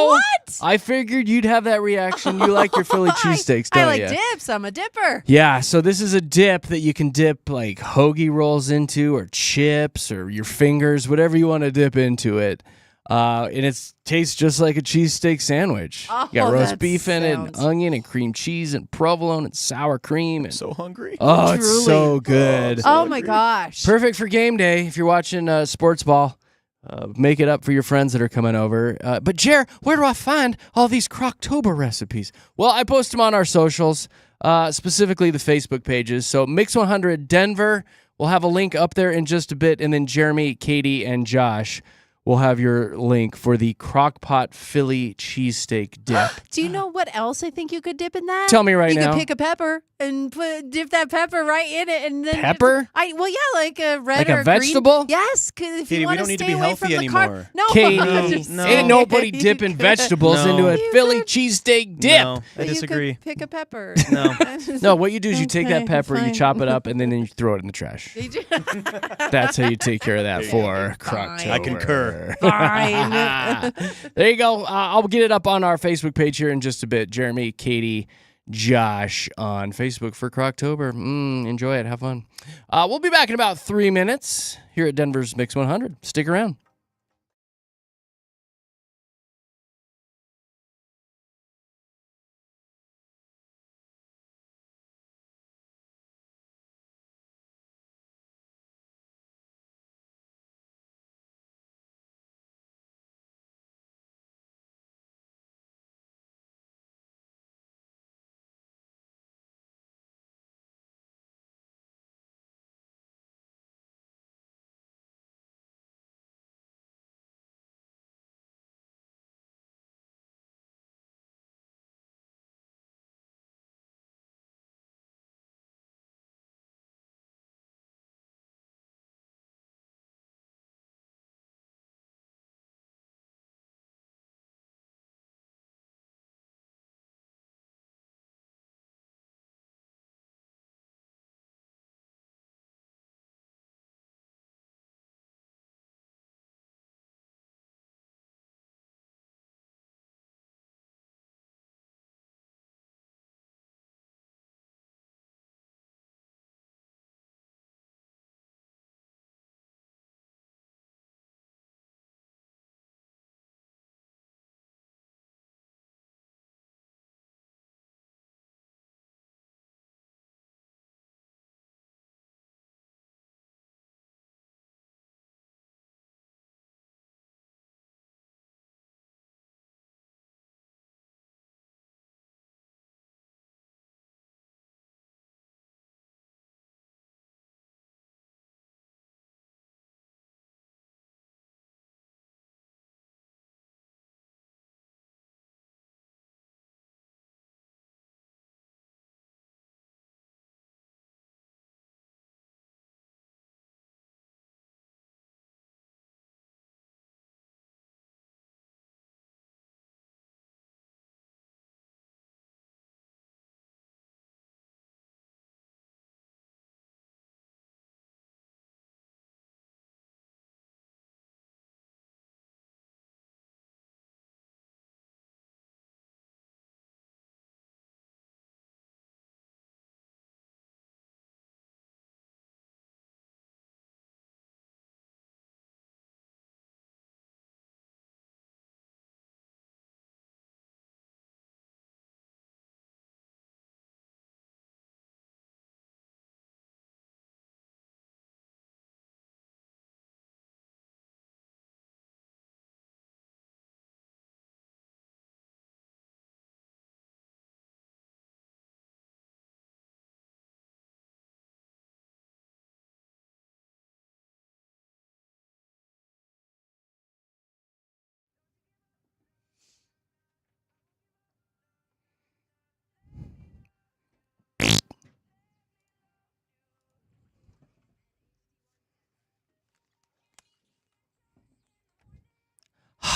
What? I figured you'd have that reaction. You like your Philly cheesesteaks, don't I like you? dips. I'm a dipper. Yeah, so this is a dip that you can dip like hoagie rolls into, or chips, or your fingers, whatever you want to dip into it. And it tastes just like a cheesesteak sandwich. Oh, you got roast that beef in it, and sounds- onion, and cream cheese, and provolone, and sour cream. And, So hungry. oh, it's Truly. so good. Oh my gosh. Perfect for game day if you're watching sports ball. Make it up for your friends that are coming over. But Jer, where do I find all these Croctober recipes? Well, I post them on our socials, specifically the Facebook pages. So Mix 100 Denver, we'll have a link up there in just a bit, and then Jeremy, Katy, and Josh will have your link for the Crockpot Philly cheesesteak dip. Do you know what else I think you could dip in that? Tell me right you now. You could pick a pepper and dip that pepper right in it, and then Pepper? Like a red Like or a vegetable? Green. Yes, because if Katie, you we want to don't need to stay be away healthy from the anymore. carb. No, Katie, I'm just no. ain't saying. nobody dipping vegetables into a You Philly could- cheesesteak dip. No, I But you disagree. could pick a pepper. No. No, what you do is you take that Okay, pepper, you fine. chop it up, and then you throw it in the trash. That's how you take care of that for Fine. Croctober. I concur. Fine. There you go. I'll get it up on our Facebook page here in just a bit. Jeremy, Katy, Josh on Facebook for Croctober. Enjoy it. Have fun. We'll be back in about 3 minutes here at Denver's Mix 100. Stick around.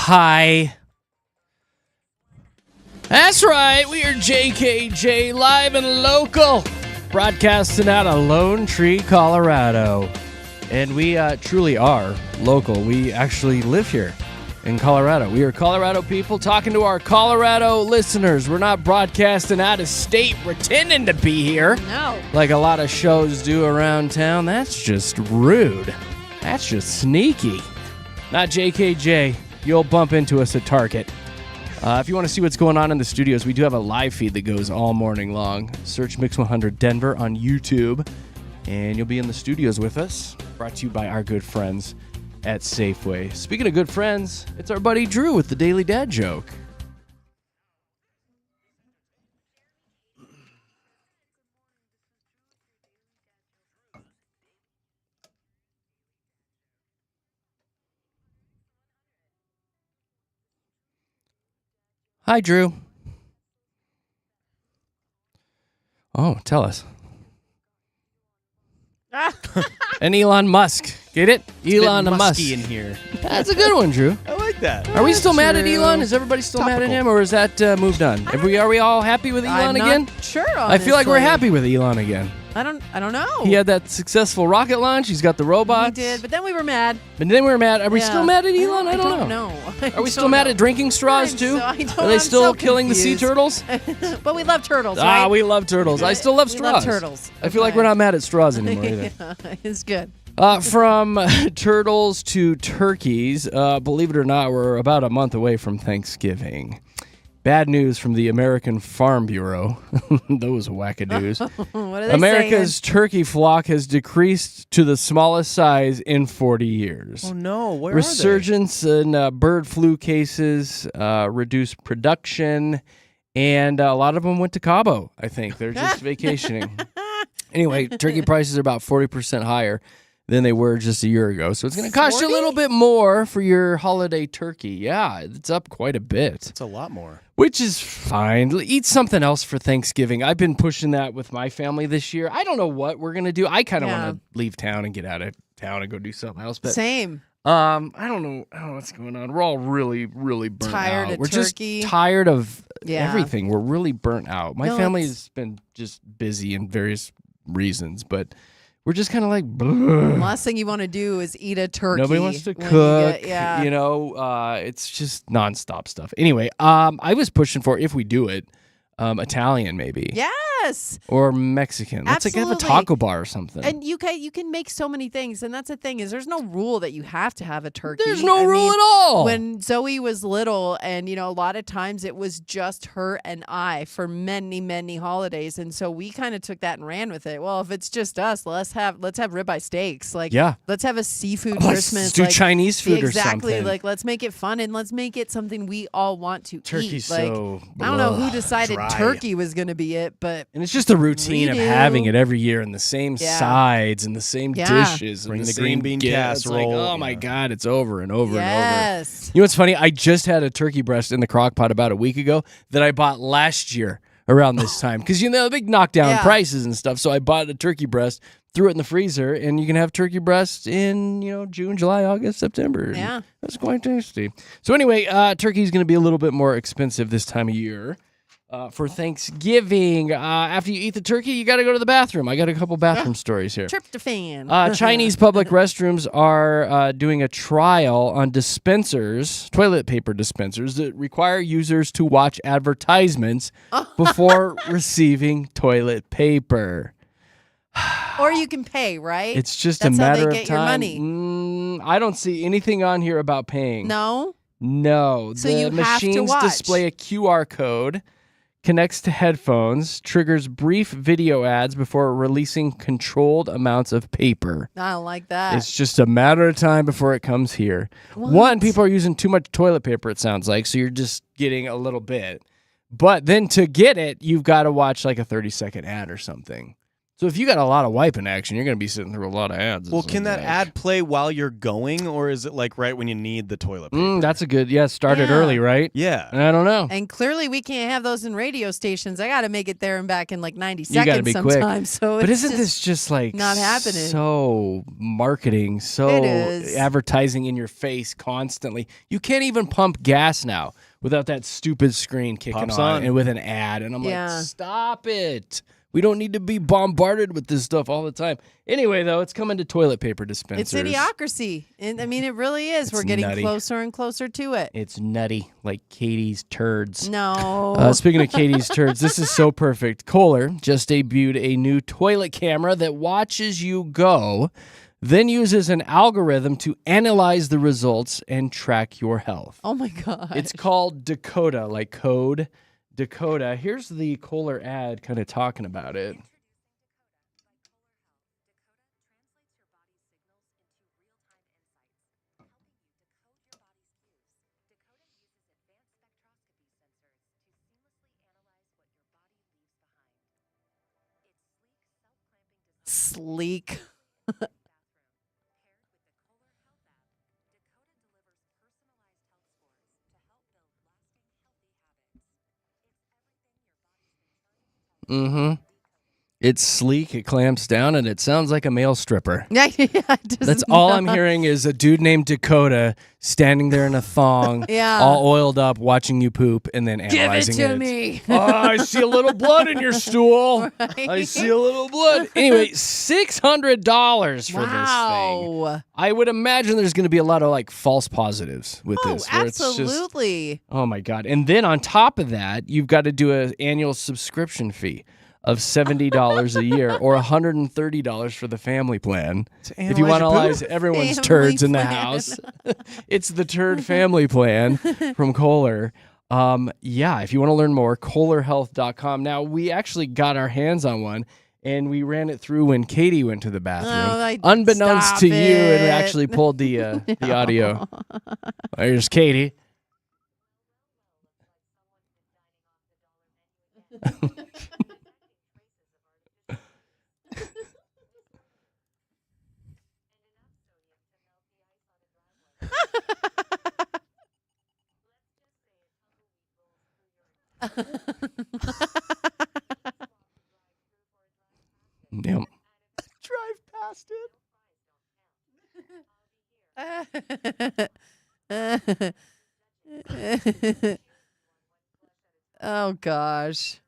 Hi. That's right. We are JKJ live and local, broadcasting out of Lone Tree, Colorado. And we truly are local. We actually live here in Colorado. We are Colorado people talking to our Colorado listeners. We're not broadcasting out of state pretending to be here. No. Like a lot of shows do around town. That's just rude. That's just sneaky. Not JKJ. You'll bump into us at Target. If you want to see what's going on in the studios, we do have a live feed that goes all morning long. Search Mix 100 Denver on YouTube, and you'll be in the studios with us. Brought to you by our good friends at Safeway. Speaking of good friends, it's our buddy Drew with the Daily Dad Joke. Hi, Drew. Oh, tell us. And Elon Musk. Get it? Elon Musk. Musky in here. That's a good one, Drew. I like that. Are we still mad at Elon? Is everybody still mad at him, or is that moved on? Are we all happy with Elon again? Sure. I feel like we're honestly. happy with Elon again. I don't know. He had that successful rocket launch. He's got the robots. He did, but then we were mad. But then we were mad. Are we still mad at Elon? I don't know. Are we still mad at drinking straws too? Are they still killing the sea turtles? But we love turtles, right? We love turtles. I still love We straws. love turtles. I feel like we're not mad at straws anymore either. Yeah, it's good. From turtles to turkeys, believe it or not, we're about a month away from Thanksgiving. Bad news from the American Farm Bureau. Those wackadoos. What are they America's turkey flock has decreased to the smallest size in 40 years. Oh, no. Where Resurgence in bird flu cases, reduced production, and a lot of them went to Cabo, I think. They're just vacationing. Anyway, turkey prices are about 40% higher than they were just a year ago. So it's going to cost you a little bit more for your holiday turkey. Yeah, it's up quite a bit. It's a lot more. Which is fine. Eat something else for Thanksgiving. I've been pushing that with my family this year. I don't know what we're going to do. I kind of want to leave town and get out of town and go do something else. But Same. I don't know what's going on. We're all really, really burnt Tired out. of We're turkey. just tired of Yeah. everything. We're really burnt out. My No, family it's- has been just busy in various reasons, but we're just kind of like, bleh. Last thing you want to do is eat a turkey. Nobody wants to when cook. You get, It's just nonstop stuff. Anyway, I was pushing for, if we do it, Italian maybe. Yes. Or Mexican. Let's have a Absolutely. taco bar or something. And you can make so many things, and that's the thing is there's no rule that you have to have a turkey. There's no I rule mean, at all. When Zoe was little, and a lot of times it was just her and I for many, many holidays, and so we kind of took that and ran with it. Well, if it's just us, let's have ribeye steaks. Like, Yeah. let's have a seafood Let's Christmas. do like, Chinese food or exactly. something. Like, let's make it fun and let's make it something we all want to Turkey's eat. Like, so I don't know who blah, decided dry. turkey was going to be it, but And it's just the routine of Redo. having it every year and the same Yeah. sides and the same Yeah. dishes. Bring and the the green same bean gifts. It's like, casserole. oh my God, it's over and over and over. yes. You know what's funny? I just had a turkey breast in the crock pot about a week ago that I bought last year around this time. Because, the big knockdown Yeah. prices and stuff. So I bought a turkey breast, threw it in the freezer, and you can have turkey breast in, June, July, August, September. And Yeah. that's quite tasty. So anyway, turkey's going to be a little bit more expensive this time of year. For Thanksgiving, after you eat the turkey, you got to go to the bathroom. I got a couple bathroom stories here. Tryptophan. Chinese public restrooms are doing a trial on dispensers, toilet paper dispensers, that require users to watch advertisements before receiving toilet paper. Or you can pay, right? It's just That's a how matter they of get your time. money. I don't see anything on here about paying. No. No. So the you have to machines watch. display a QR code, connects to headphones, triggers brief video ads before releasing controlled amounts of paper. I don't like that. It's just a matter of time before it comes here. One, people are using too much toilet paper, it sounds like, so you're just getting a little bit. But then to get it, you've got to watch like a 30-second ad or something. So if you got a lot of wiping action, you're going to be sitting through a lot of ads. Well, can that ad play while you're going, or is it like right when you need the toilet paper? That's a good, start it Yeah. early, right? Yeah. I don't know. And clearly we can't have those in radio stations. I got to make it there and back in like 90 You gotta seconds be quick. sometimes. So But it's isn't this just like not happening? so marketing, so It is. advertising in your face constantly? You can't even pump gas now without that stupid screen kicking Pops on on. and with an ad. And I'm Yeah. like, stop it. We don't need to be bombarded with this stuff all the time. Anyway, though, it's coming to toilet paper dispensers. It's idiocracy. And I mean, it really is. We're getting nutty. closer and closer to it. It's nutty, like Katie's turds. No. Speaking of Katie's turds, this is so perfect. Kohler just debuted a new toilet camera that watches you go, then uses an algorithm to analyze the results and track your health. Oh my God. It's called Dakota, like code. Dakota. Here's the Kohler ad kind of talking about it. sleek. Mm-hmm. It's sleek, it clamps down, and it sounds like a male stripper. Yeah, it does That's all I'm not. hearing is a dude named Dakota standing there in a thong, Yeah. all oiled up, watching you poop, and then Give it analyzing to me. Oh, I see a little blood in your stool. Right? I see a little blood. Anyway, $600 for this thing. Wow. I would imagine there's going to be a lot of like false positives with Oh, this. Where It's just, absolutely. oh my God. And then on top of that, you've got to do an annual subscription fee of $70 a year or $130 for the family plan. If you want to analyze everyone's Family turds in the plan. house, it's the Turd Family Plan from Kohler. Yeah, if you want to learn more, kohlerhealth.com. Now, we actually got our hands on one, and we ran it through when Katie went to the bathroom. Unbeknownst stop to you, and we it. actually pulled the audio. There's Katie. Yep. Drive past it. Oh gosh.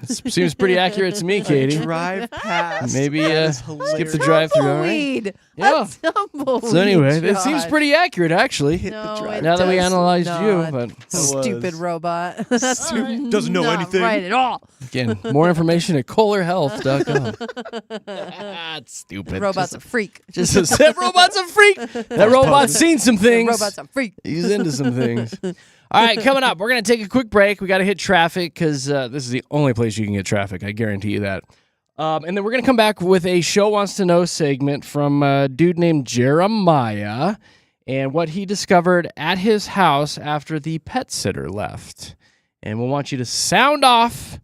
Seems pretty accurate to me, Katie. Drive past. Maybe That is skip hilarious. the drive-through. All right. Tumbleweed. Yeah. A tumbleweed, So anyway, it seems Josh. pretty accurate, actually. No, it Now that we does analyzed you, not. but Stupid robot. Doesn't know Not anything. right at all. again, more information at kohlerhealth.com. That's stupid. Robot's a freak. Just that robot's a freak. That robot's seen some The things. robot's a freak. He's into some things. All right, coming up, we're going to take a quick break. We got to hit traffic because this is the only place you can get traffic. I guarantee you that. And then we're going to come back with a Show Wants to Know segment from a dude named Jeremiah and what he discovered at his house after the pet sitter left. And we'll want you to sound off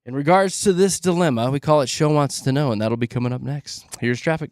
in regards to this dilemma. We call it Show Wants to Know, and that'll be coming up next. Here's traffic.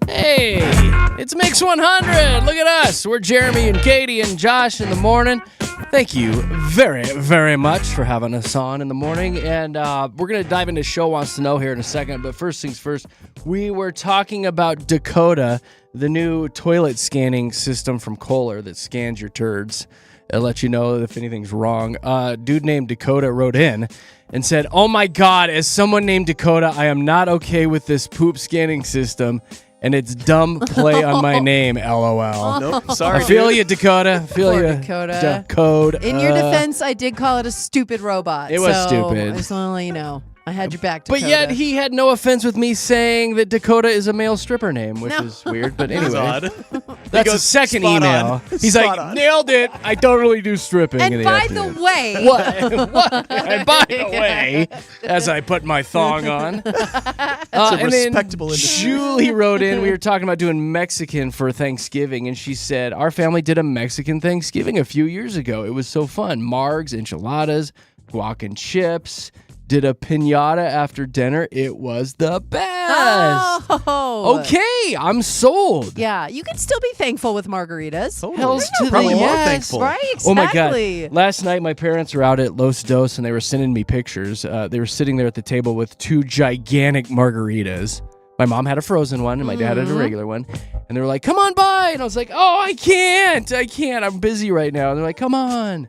Hey, it's Mix 100. Look at us. We're Jeremy and Katy and Josh in the morning. Thank you very, very much for having us on in the morning. And we're going to dive into Show Wants to Know here in a second. But first things first, we were talking about Dakota, the new toilet scanning system from Kohler that scans your turds and lets you know if anything's wrong. Dude named Dakota wrote in and said, "Oh my God, as someone named Dakota, I am not okay with this poop scanning system. And it's dumb play on my name, LOL." Nope, sorry. I feel you, Dakota. Feel Poor you, Dakota. Code. In your defense, I did call it a stupid robot. It was so stupid. I just want to let you know. I had your back, Dakota. But yet he had no offense with me saying that Dakota is a male stripper name, which is weird. But That's anyway, odd. that's goes, the second "Spot email. on." He's Spot like, on. nailed it. I totally do stripping. in And the by afternoon. the way, What? And by the way, as I put my thong on. And then respectable industry. Julie wrote in, we were talking about doing Mexican for Thanksgiving, and she said, our family did a Mexican Thanksgiving a few years ago. It was so fun. Margs, enchiladas, guac and chips. Did a piñata after dinner. It was the best. oh, Okay, I'm sold. Yeah, you can still be thankful with margaritas. Totally. Hells to the Probably more yes. thankful. Right? Exactly. Oh my God. Last night, my parents were out at Los Dos and they were sending me pictures. They were sitting there at the table with two gigantic margaritas. My mom had a frozen one and my dad had a regular one. And they were like, come on by. And I was like, oh, I can't. I'm busy right now. And they're like, come on.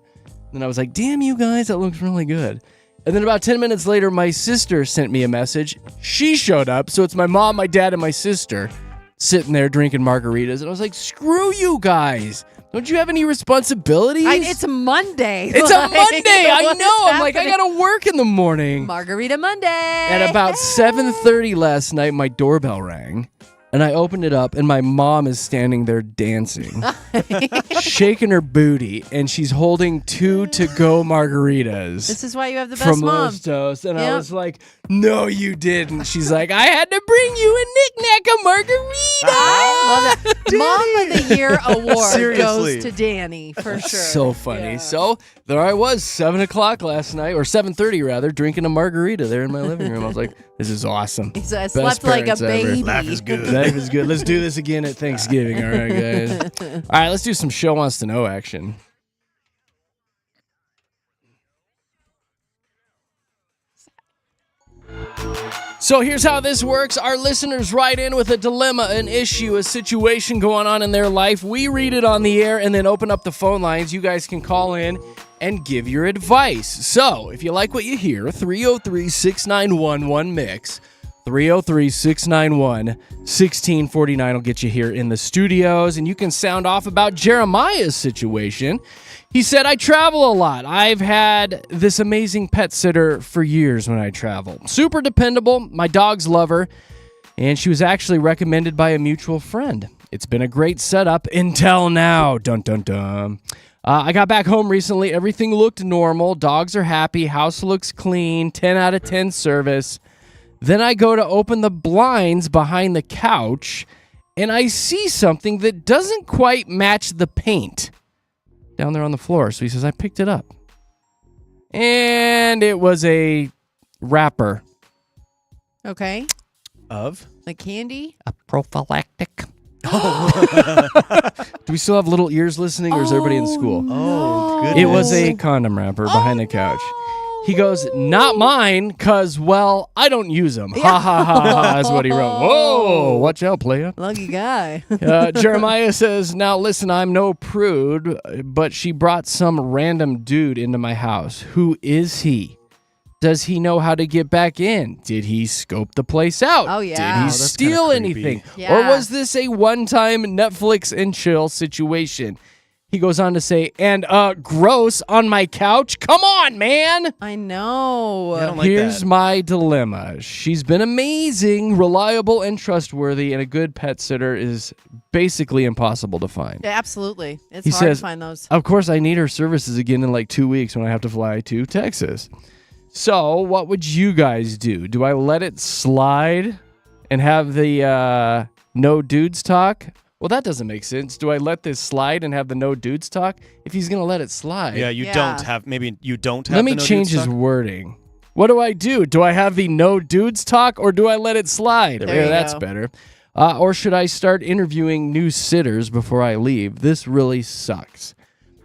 And I was like, damn you guys, that looks really good. And then about 10 minutes later, my sister sent me a message. She showed up. So it's my mom, my dad, and my sister sitting there drinking margaritas. And I was like, screw you guys. Don't you have any responsibilities? It's a Monday. It's a Monday. I What is know. I'm like, I happening? got to work in the morning. Margarita Monday. At about 7:30 last night, my doorbell rang. And I opened it up, and my mom is standing there dancing, shaking her booty, and she's holding 2 to-go margaritas. This is why you have the best from mom. Los Dos. And I Yep. was like, no, you didn't. She's like, I had to bring you a knick-knack, a margarita. I love that. Mom of the Year award Seriously. goes to Danny, for sure. So funny. Yeah. So there I was, 7 o'clock last night, or 7:30 rather, drinking a margarita there in my living room. I was like, this is awesome. He said, I Best slept like a parents ever. baby. Life is good. Life is good. Let's do this again at Thanksgiving. All right, guys. All right, let's do some Show Wants to Know action. So here's how this works. Our listeners write in with a dilemma, an issue, a situation going on in their life. We read it on the air and then open up the phone lines. You guys can call in and give your advice. So if you like what you hear, 303-691-1MIX. 303-691-1649 will get you here in the studios, and you can sound off about Jeremiah's situation. He said, I travel a lot. I've had this amazing pet sitter for years when I travel. Super dependable. My dogs love her, and she was actually recommended by a mutual friend. It's been a great setup until now. Dun, dun, dun. I got back home recently. Everything looked normal. Dogs are happy. House looks clean. 10 out of 10 service. Then I go to open the blinds behind the couch, and I see something that doesn't quite match the paint down there on the floor. So he says, I picked it up. And it was a wrapper. Okay. Of? Like candy? A prophylactic. Do we still have little ears listening, or is everybody in school? Oh, It goodness. was a condom wrapper behind the couch. He goes, not mine, because, well, I don't use them. Ha, ha, ha, ha, is what he wrote. Whoa, watch out, playa. Lucky guy. Jeremiah says, now listen, I'm no prude, but she brought some random dude into my house. Who is he? Does he know how to get back in? Did he scope the place out? Oh, yeah. Did Oh, he that's steal kinda creepy. anything? Yeah. Or was this a one-time Netflix and chill situation? He goes on to say, and gross on my couch? Come on, man! I know. Yeah, I don't like Here's that. my dilemma. She's been amazing, reliable, and trustworthy, and a good pet sitter is basically impossible to find. Yeah, absolutely. It's He hard says, to find those. Of course, I need her services again in like 2 weeks when I have to fly to Texas. So, what would you guys do? Do I let it slide and have the no dudes talk? Well, that doesn't make sense. Do I let this slide and have the no dudes talk? If he's going to let it slide. Yeah, you Yeah. don't have, maybe you don't have Let me the no change dudes his talk? wording. What do I do? Do I have the no dudes talk or do I let it slide? There you That's go. better. Or should I start interviewing new sitters before I leave? This really sucks.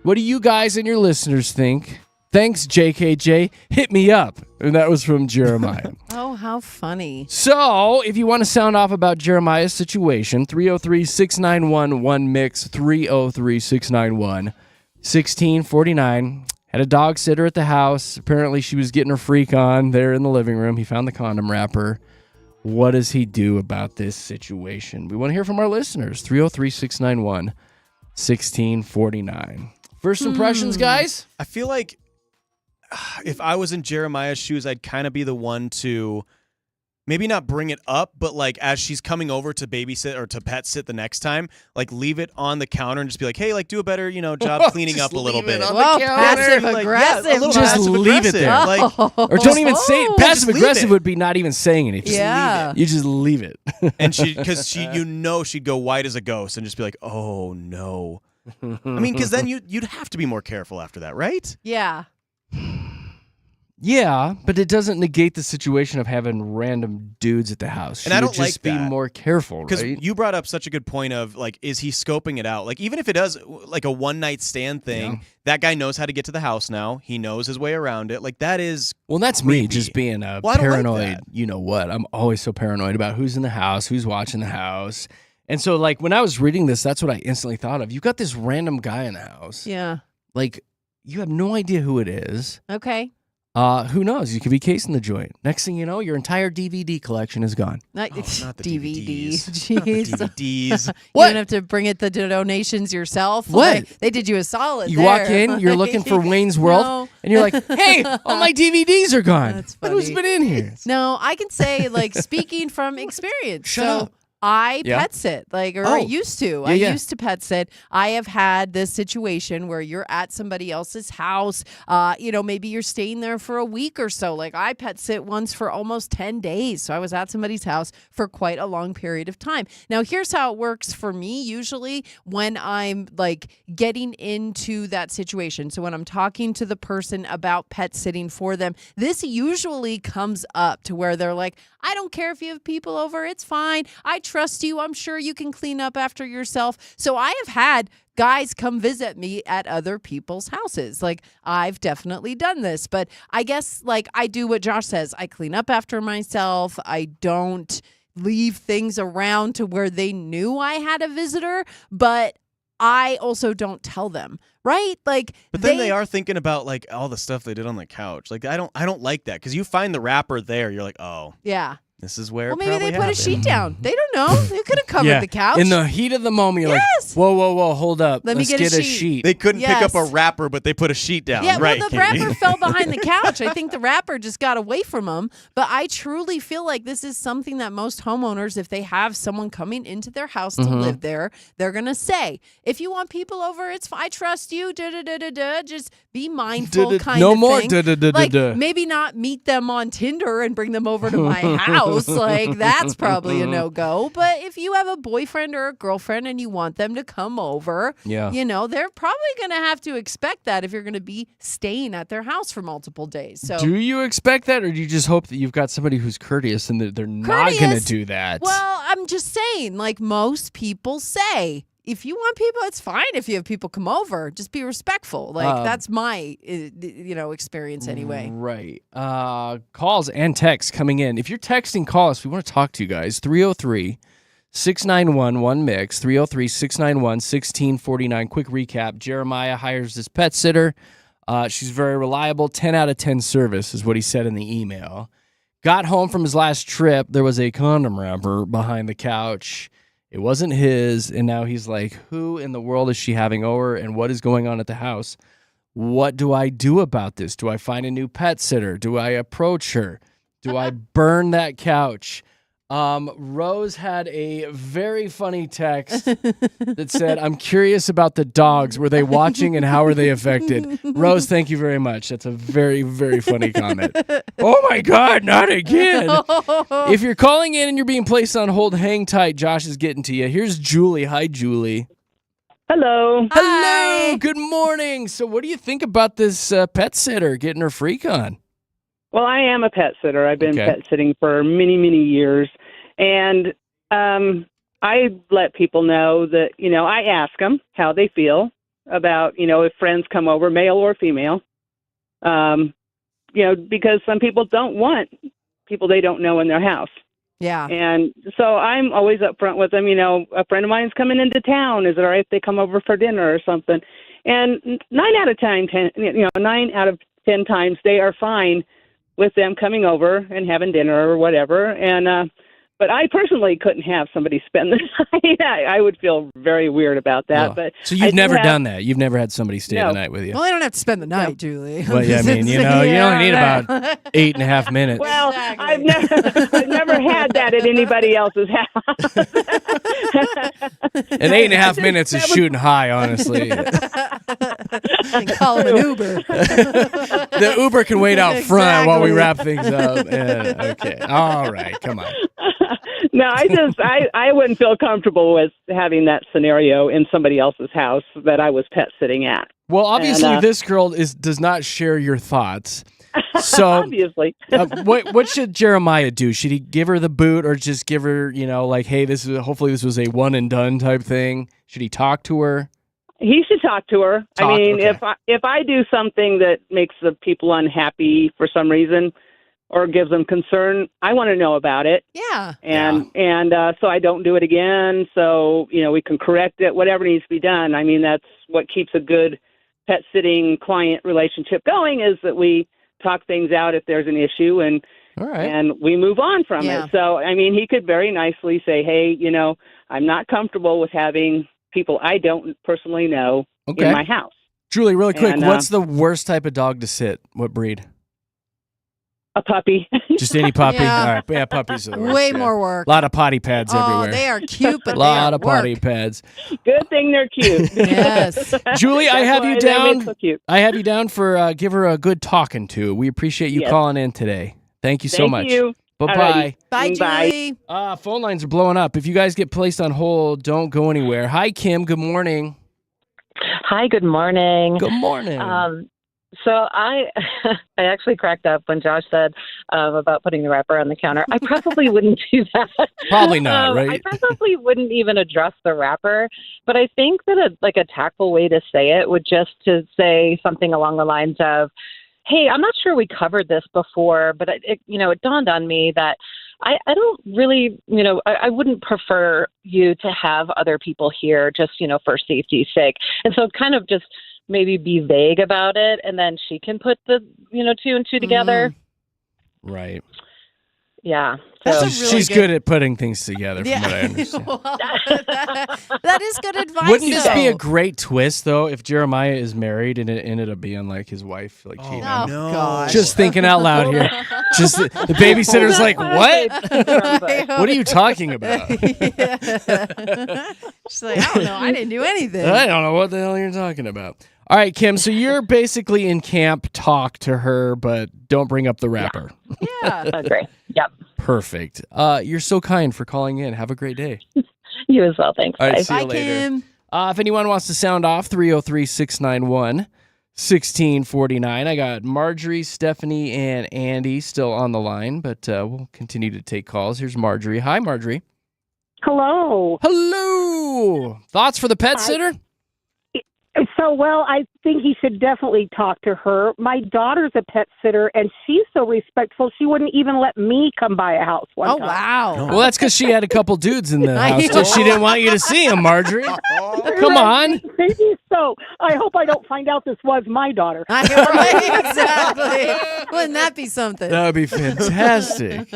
What do you guys and your listeners think? Thanks, JKJ. Hit me up. And that was from Jeremiah. Oh, how funny. So, if you want to sound off about Jeremiah's situation, 303-691-1MIX, 303-691-1649. Had a dog sitter at the house. Apparently, she was getting her freak on there in the living room. He found the condom wrapper. What does he do about this situation? We want to hear from our listeners. 303-691-1649. First impressions, guys? I feel like if I was in Jeremiah's shoes, I'd kind of be the one to maybe not bring it up, but like as she's coming over to babysit or to pet sit the next time, like leave it on the counter and just be like, hey, like do a better, job cleaning up a little bit. Well, passive aggressive. a little Just passive leave it there. aggressive. Like, Or don't even say it. Oh, Passive just leave aggressive it. would be not even saying anything. Yeah. You just leave it. and because she'd go white as a ghost and just be like, oh no. I mean, because then you'd have to be more careful after that, right? Yeah. Yeah, but it doesn't negate the situation of having random dudes at the house. And I don't She would just like be that. more careful, Because right? you brought up such a good point of like, is he scoping it out? Like, even if it does like a one night stand thing, that guy knows how to get to the house now. He knows his way around it. Like that is Well, that's me creepy. just being a Well, I don't like paranoid. that. You know what? I'm always so paranoid about who's in the house, who's watching the house. And so, like, when I was reading this, that's what I instantly thought of. You got this random guy in the house. Yeah. Like, you have no idea who it is. Okay. Who knows? You could be casing the joint. Next thing you know, your entire DVD collection is gone. Not, not the DVD. DVDs. Not the Jeez. DVDs. You What? don't have to bring it the donations yourself. What? Like, they did you a solid. You there. walk in, you're looking for Wayne's World, No. and you're like, hey, all my DVDs are gone. That's Who's funny. been in here? No, I can say like speaking from experience. Shut so up. I Yeah. pet sit, like, or Oh. I used to. I Yeah. used to pet sit. I have had this situation where you're at somebody else's house. Maybe you're staying there for a week or so. Like I pet sit once for almost 10 days. So I was at somebody's house for quite a long period of time. Now, here's how it works for me usually when I'm like getting into that situation. So when I'm talking to the person about pet sitting for them, this usually comes up to where they're like, I don't care if you have people over. It's fine. I trust you. I'm sure you can clean up after yourself. So I have had guys come visit me at other people's houses. Like I've definitely done this, but I guess like I do what Josh says. I clean up after myself. I don't leave things around to where they knew I had a visitor, but I also don't tell them, right? Like, But then they are thinking about like all the stuff they did on the couch. Like I don't like that because you find the wrapper there. You're like, oh, yeah. this is where. Well, it maybe they probably put a happened. sheet down. They don't know. They could have covered the couch. In the heat of the moment, you're Yes. like, whoa, hold up. Let me Let's get a get a sheet. sheet. They couldn't pick up a Yes. wrapper, but they put a sheet down. Yeah, right? well, the Katie? wrapper fell behind the couch. I think the wrapper just got away from them. But I truly feel like this is something that most homeowners, if they have someone coming into their house to live there, they're going to say, if you want people over, I trust you, just be mindful kind no of more thing. da-da-da-da-da. Like, maybe not meet them on Tinder and bring them over to my house. Like, that's probably a no-go. But if you have a boyfriend or a girlfriend and you want them to come over, Yeah. they're probably going to have to expect that if you're going to be staying at their house for multiple days. So, Do you expect that, or do you just hope that you've got somebody who's courteous and that they're not going to Courteous? do that? well, I'm just saying, like most people say, if you want people, it's fine if you have people come over. Just be respectful. Like, that's my, experience anyway. Right. Calls and texts coming in. If you're texting, call us. We want to talk to you guys. 303-691-1MIX, 303-691-1649. Quick recap. Jeremiah hires this pet sitter. She's very reliable. 10 out of 10 service is what he said in the email. Got home from his last trip. There was a condom wrapper behind the couch. It wasn't his, and now he's like, who in the world is she having over, and what is going on at the house? What do I do about this? Do I find a new pet sitter? Do I approach her? Do I burn that couch? Rose had a very funny text that said, I'm curious about the dogs. Were they watching and how are they affected? Rose, thank you very much. That's a very, very funny comment. Oh my God, not again. If you're calling in and you're being placed on hold, hang tight. Josh is getting to you. Here's Julie. Hi, Julie. Hello. Hello. Good morning. So what do you think about this pet sitter getting her freak on? Well, I am a pet sitter. I've been Okay. pet sitting for many, many years. And I let people know that, I ask them how they feel about, if friends come over, male or female. Because some people don't want people they don't know in their house. Yeah. And so I'm always upfront with them. A friend of mine's coming into town. Is it all right if they come over for dinner or something? And 9 out of 10 times they are fine with them coming over and having dinner or whatever. And but I personally couldn't have somebody spend the night. I would feel very weird about that. Oh. But So you've never done that? You've never had somebody stay the night with you? Well, they don't have to spend the night, Julie. Well, yeah, I mean, you only need about 8.5 minutes. Well, Exactly. I've never had that at anybody else's house. And 8.5 minutes is shooting high, honestly. And call them an Uber. The Uber can wait out front while we Exactly. wrap things up. Yeah, okay. All right. Come on. No, I wouldn't feel comfortable with having that scenario in somebody else's house that I was pet sitting at. Well, obviously, And, this girl does not share your thoughts. So, Obviously. what should Jeremiah do? Should he give her the boot, or just give her, like, hey, hopefully this was a one and done type thing? Should he talk to her? He should talk to her. Okay. If I do something that makes the people unhappy for some reason or gives them concern, I want to know about it. Yeah. And so I don't do it again. So, we can correct it, whatever needs to be done. I mean, that's what keeps a good pet sitting client relationship going, is that we talk things out if there's an issue and All right. and we move on from Yeah. it. So, I mean, he could very nicely say, hey, I'm not comfortable with having people I don't personally know Okay. in my house. Julie, really quick, And, what's the worst type of dog to sit? What breed? A puppy. Just any puppy? Yeah. All right. Yeah, puppies are the worst. Way Yeah. more work. A lot of potty pads Oh, everywhere. they are cute, but A lot of they are potty work. pads. Good thing they're cute. Yes. Julie, I That's have why you they make down. so cute. I have you down for give her a good talking to. We appreciate you Yes. calling in today. Thank you so Thank much. you. Bye-bye. Bye, Bye. Julie. Phone lines are blowing up. If you guys get placed on hold, don't go anywhere. Hi, Kim. Good morning. Hi, good morning. Good morning. So I I actually cracked up when Josh said about putting the wrapper on the counter. I probably wouldn't do that. Probably not, right? I probably wouldn't even address the wrapper, but I think that a tactful way to say it would just to say something along the lines of, hey, I'm not sure we covered this before, but it dawned on me that I don't really, I wouldn't prefer you to have other people here just, for safety's sake. And so kind of just maybe be vague about it, and then she can put the, 2 and 2 together. Right. Yeah. That's So a really She's good at putting things together, from what I understand. Well, that is good advice. Wouldn't this be a though. great twist, though, if Jeremiah is married and it ended up being like his wife, like cheating on him? Oh, gosh. Just thinking out loud here. Just the babysitter's like, what? What are you talking about? She's like, I don't know. I didn't do anything. I don't know what the hell you're talking about. All right, Kim, so you're basically in camp, talk to her, but don't bring up the wrapper. Yeah. agree. Yep. Perfect. You're so kind for calling in. Have a great day. You as well. Thanks. All right, Bye. see you Bye, later. Kim. If anyone wants to sound off, 303-691-1649. I got Marjorie, Stephanie, and Andy still on the line, but we'll continue to take calls. Here's Marjorie. Hi, Marjorie. Hello. Hello. Thoughts for the pet sitter? So, well, I think he should definitely talk to her. My daughter's a pet sitter, and she's so respectful, she wouldn't even let me come by a house one Oh, time. wow. Well, that's because she had a couple dudes in the I house. know. She didn't want you to see them, Marjorie. Come on. Maybe so. I hope I don't find out this was my daughter. Right, exactly. Wouldn't that be something? That would be fantastic.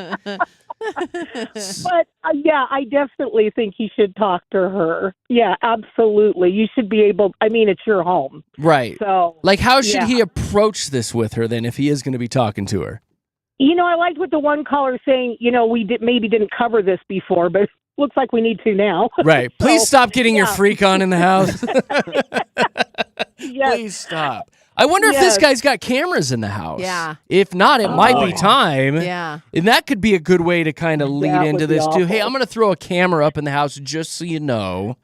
But, yeah, I definitely think he should talk to her. Yeah, absolutely. You should be able, it's your home. Right. So, Like, how should yeah. he approach this with her then if he is going to be talking to her? I liked what the one caller saying, we maybe didn't cover this before, but looks like we need to now. Right. Please So, stop getting your yeah. freak on in the house. Yes. Please stop. I wonder if this Yes. guy's got cameras in the house. Yeah. If not, it might be time. Yeah. And that could be a good way to kind of lead That into would be this too. Hey, awful. I'm going to throw a camera up in the house just so you know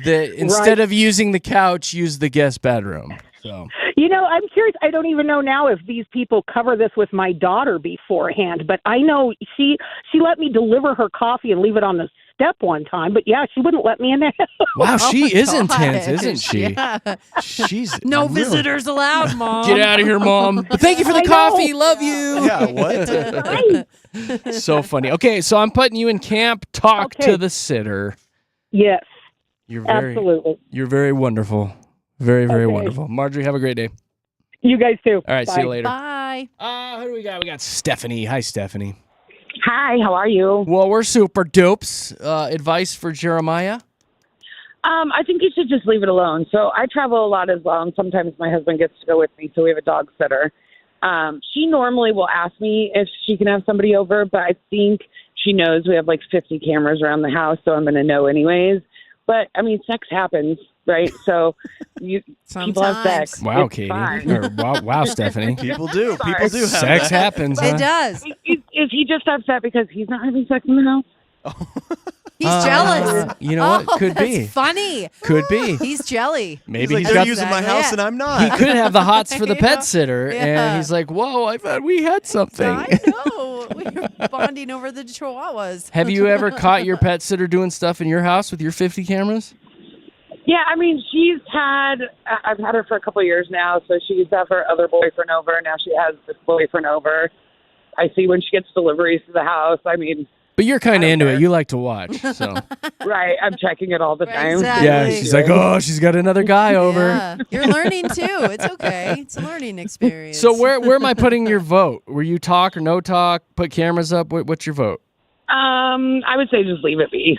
that instead of using the couch, use the guest bedroom. So I'm curious. I don't even know now if these people cover this with my daughter beforehand, but I know she let me deliver her coffee and leave it on the step one time. But yeah, she wouldn't let me in there. wow, she is gosh. intense, isn't she? Yeah. She's No really- visitors allowed, Mom. Get out of here, Mom. But thank you for the I know. coffee. Love you. Yeah, what? Right. So funny. Okay, so I'm putting you in camp. Talk Okay. to the sitter. Yes, You're very, absolutely. You're very wonderful. Very, very Okay. wonderful. Marjorie, have a great day. You guys too. All right, Bye. see you later. Bye. Who do we got? We got Stephanie. Hi, Stephanie. Hi, how are you? Well, we're super dopes. Advice for Jeremiah? I think you should just leave it alone. So I travel a lot as well, and sometimes my husband gets to go with me, so we have a dog sitter. She normally will ask me if she can have somebody over, but I think she knows we have like 50 cameras around the house, so I'm going to know anyways. But, I mean, sex happens, right? So people have sex. Wow, It's Katie. fine. Or, wow, Stephanie. People do. People do have Sex that. happens, huh? It does. Is he just upset because he's not having sex in the house? He's jealous. You know what? Oh, Could that's be. funny. Could be. He's jelly. Maybe He's he's like, they're got. using my Exactly. house Yeah. and I'm not. He could have the hots for the Yeah. pet sitter, Yeah. and he's like, "Whoa, I thought we had something." I know. We were bonding over the chihuahuas. Have you ever caught your pet sitter doing stuff in your house with your 50 cameras? Yeah, I mean, I've had her for a couple of years now, so she used to have her other boyfriend over. Now she has this boyfriend over. I see when she gets deliveries to the house. I mean, But you're kind of I don't into it. care. You like to watch, so right, I'm checking it all the time. Exactly. yeah. She's like, "Oh, she's got another guy over." Yeah. You're learning too. It's okay. It's a learning experience. So where am I putting your vote? Were you talk or no talk? Put cameras up. What's your vote? I would say just leave it be.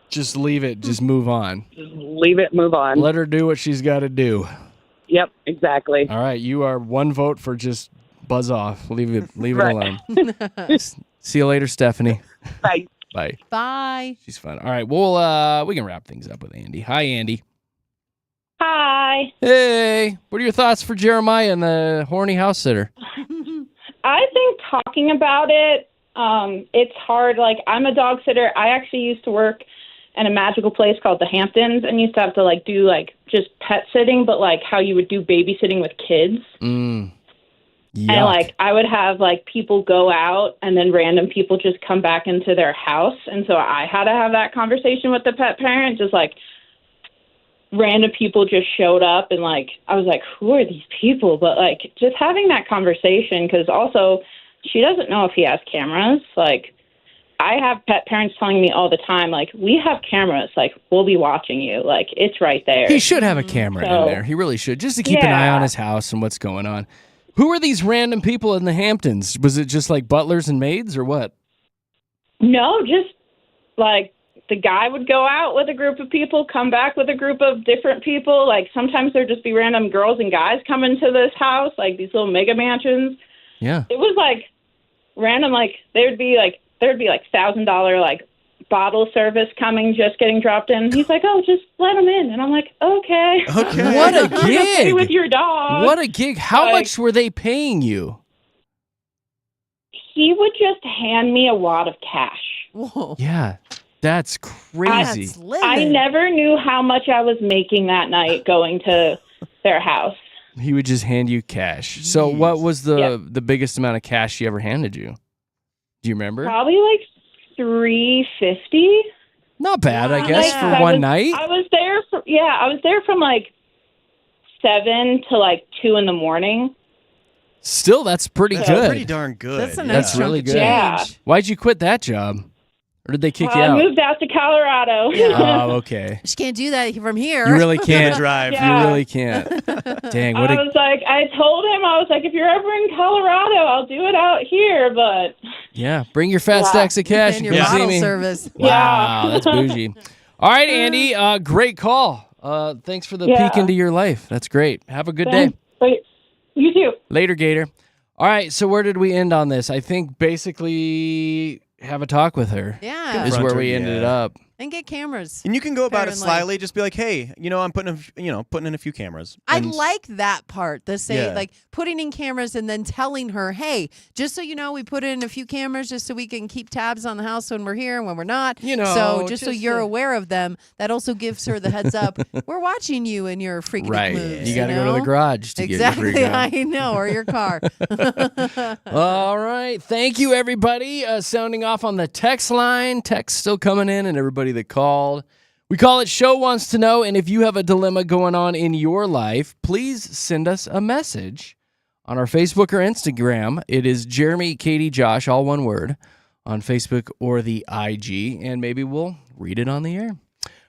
Just leave it. Just move on. Just leave it, move on. Let her do what she's got to do. Yep, exactly. All right, you are one vote for just buzz off. Leave it Right. alone. See you later, Stephanie. Bye. Bye. Bye. She's fun. All right, well, we can wrap things up with Andy. Hi, Andy. Hi. Hey, what are your thoughts for Jeremiah and the horny house sitter? I think talking about it, it's hard. Like, I'm a dog sitter. I actually used to work in a magical place called the Hamptons and used to have to, like, do, like, just pet sitting, but, like, how you would do babysitting with kids. Yuck. And, like, I would have, like, people go out and then random people just come back into their house. And so I had to have that conversation with the pet parent, just, like, random people just showed up and, like, I was like, who are these people? But, like, just having that conversation, because also she doesn't know if he has cameras. Like, I have pet parents telling me all the time, like, we have cameras. Like, we'll be watching you. Like, it's right there. He should have a camera in So- there. He really should, just to keep an eye on his house and what's going on. Who are these random people in the Hamptons? Was it just like butlers and maids or what? No, just, like, the guy would go out with a group of people, come back with a group of different people. Like, sometimes there'd just be random girls and guys coming to this house, like these little mega mansions. Yeah. It was, like, random, like, there'd be like $1,000, like, bottle service coming, just getting dropped in. He's like, oh, just let him in. And I'm like, okay. Okay. What a Stay gig. with your dog. What a gig. How Like- much were they paying you? He would just hand me a wad of cash. Whoa. Yeah. That's crazy. That's living. I never knew how much I was making that night going to their house. He would just hand you cash. So what was the Yep. the biggest amount of cash he ever handed you? Do you remember? Probably like $350. Not bad, I Wow. guess, Yeah. for I one was- night. I was there from like 7 to like 2 in the morning. Still, that's pretty That's good. pretty darn good. That's a nice That's chunk really of good. change. Yeah. Why'd you quit that job? Or did they kick you I out? moved out to Colorado. Oh, okay. She can't do that from here. You really can't. drive. Yeah. You really can't. Dang, what I a was like, I told him, I was like, if you're ever in Colorado, I'll do it out here. But yeah. Bring your fat stacks of cash And and your come see bottle me. service. Wow, that's bougie. All right, Andy. Great call. Thanks for the Yeah. peek into your life. That's great. Have a good day. Wait, you too. Later, Gator. All right, so where did we end on this? I think basically have a talk with her Yeah. is Confront where her, we ended yeah. up. And get cameras. And you can go about it Apparently. slyly. Just be like, hey, I'm putting in a few cameras. I And like that part. Yeah. Like putting in cameras and then telling her, hey, just so you know, we put in a few cameras just so we can keep tabs on the house when we're here and when we're not. So just so you're aware of them, that also gives her the heads up. We're watching you and your freaking moves. You got to go to the garage to exactly. get your freak I know, or your car. All right. Thank you, everybody. Sounding off on the text line. Text still coming in, and everybody that called. We call it Show Wants to Know, and if you have a dilemma going on in your life, please send us a message on our Facebook or Instagram. It is Jeremy, Katy, Josh, all one word, on Facebook or the IG, and maybe we'll read it on the air.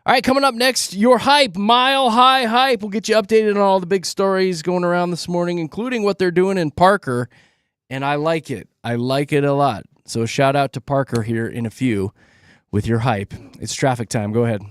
All right, coming up next, your hype, Mile High Hype. We'll get you updated on all the big stories going around this morning, including what they're doing in Parker, and I like it. I like it a lot. So a shout out to Parker here in a few with your hype. It's traffic time. Go ahead.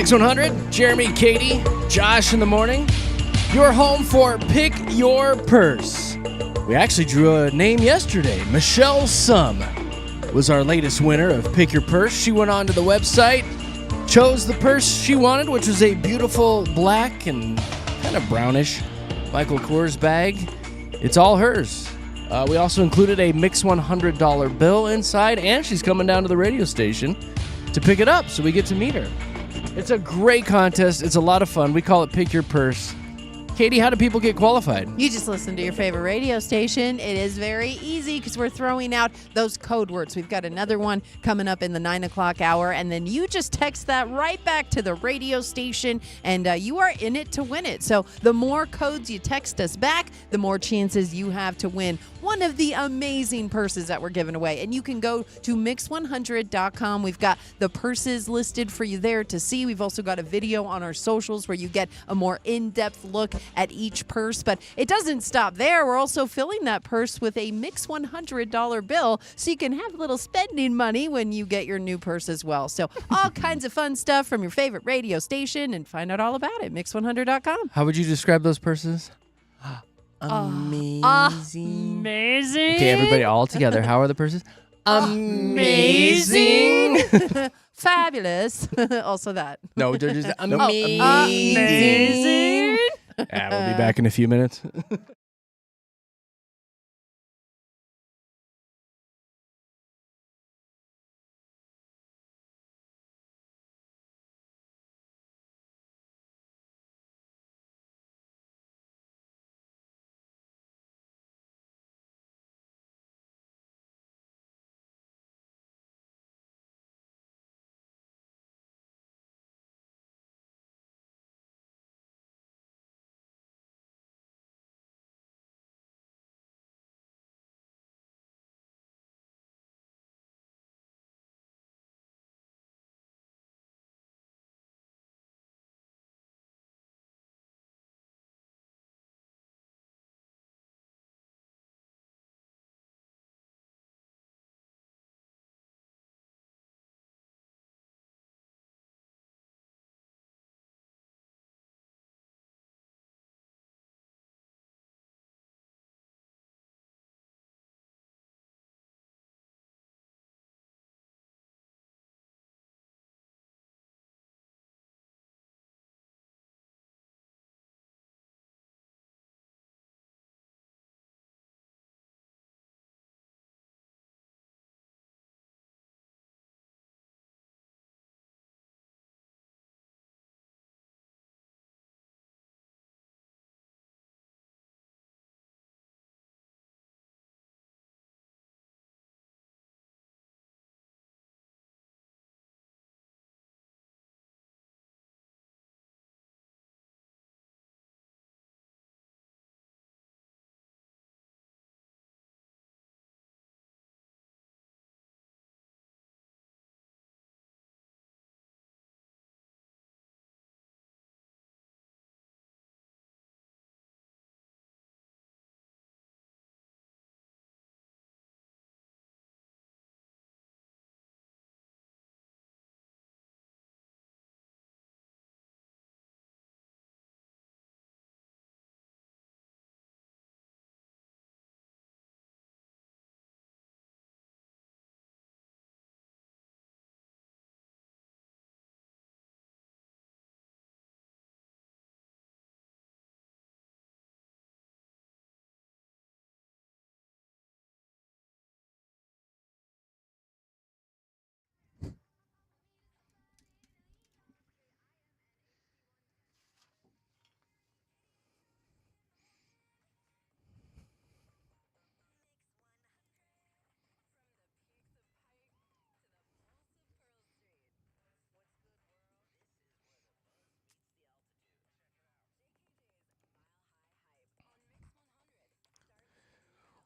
Mix 100, Jeremy, Katy, Josh in the morning. Your home for Pick Your Purse. We actually drew a name yesterday. Michelle Sum was our latest winner of Pick Your Purse. She went on to the website, chose the purse she wanted, which was a beautiful black and kind of brownish Michael Kors bag. It's all hers. We also included a Mix $100 bill inside, and she's coming down to the radio station to pick it up, so we get to meet her. It's a great contest. It's a lot of fun. We call it Pick Your Purse. Katy, how do people get qualified? You just listen to your favorite radio station. It is very easy because we're throwing out those code words. We've got another one coming up in the 9 o'clock hour, and then you just text that right back to the radio station, and you are in it to win it. So the more codes you text us back, the more chances you have to win one of the amazing purses that we're giving away. And you can go to mix100.com. We've got the purses listed for you there to see. We've also got a video on our socials where you get a more in-depth look at each purse. But it doesn't stop there. We're also filling that purse with a Mix $100 bill so you can have a little spending money when you get your new purse as well. So all kinds of fun stuff from your favorite radio station, and find out all about it, mix100.com. How would you describe those purses? Amazing. Amazing. Okay, everybody all together. How are the purses? Amazing. Fabulous. Also that. No, they're just amazing. We'll be back in a few minutes.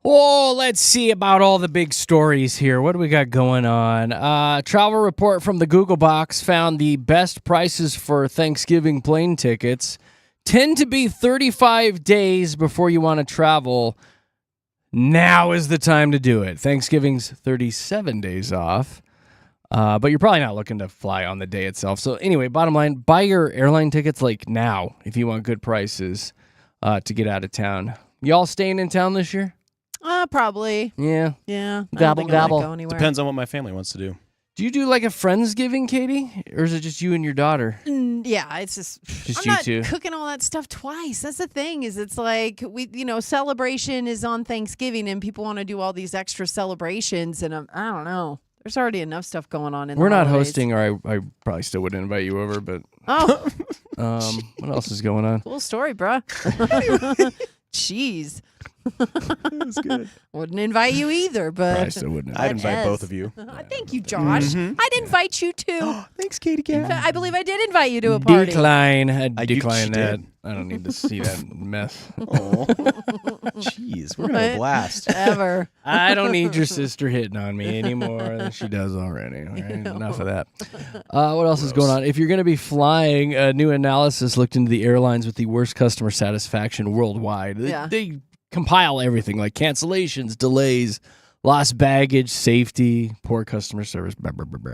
Oh, let's see about all the big stories here. What do we got going on? Travel report from the Google box found the best prices for Thanksgiving plane tickets tend to be 35 days before you want to travel. Now is the time to do it. Thanksgiving's 37 days off. But you're probably not looking to fly on the day itself. So anyway, bottom line, buy your airline tickets like now if you want good prices to get out of town. Y'all staying in town this year? Probably. Yeah. Yeah. I don't Gobble, think I'm gonna gobble. go anywhere. Depends on what my family wants to do. Do you do like a Friendsgiving, Katie? Or is it just you and your daughter? Yeah, it's just Just I'm you not two? cooking all that stuff twice. That's the thing is it's like celebration is on Thanksgiving and people want to do all these extra celebrations and I don't know. There's already enough stuff going on in We're the not holidays. hosting, or I probably still wouldn't invite you over, but Oh, what else is going on? cool story, bruh. Jeez. That's good. Wouldn't invite you either, Probably but still wouldn't. I'd That invite is. both of you. Thank you, Josh. I'd invite you too. Thanks, Katie Cat. I believe I did invite you to a party. Decline. I you- decline she that. did. I don't need to see that mess. Oh, jeez, we're gonna have a blast. Ever. I don't need your sister hitting on me anymore than she does already. All right? Enough of that. What else is going on? If you're going to be flying, a new analysis looked into the airlines with the worst customer satisfaction worldwide. Yeah. They compile everything like cancellations, delays, lost baggage, safety, poor customer service. Blah, blah, blah, blah.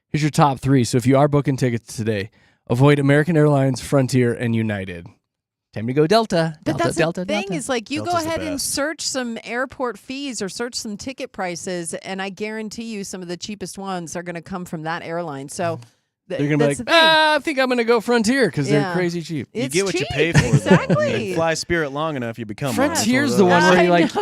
Here's your top 3. So if you are booking tickets today, avoid American Airlines, Frontier, and United. Time to go Delta. But Delta, that's Delta, the thing Delta. is like you Delta's go the ahead and best. search some airport fees or search some ticket prices, and I guarantee you some of the cheapest ones are going to come from that airline. So They're going to be that's like, the thing. I think I'm going to go Frontier because they're Yeah. crazy cheap. You It's get what you cheap. pay for. though. Exactly. You fly Spirit long enough, you become one. Frontier's That's the one one of those. where you I like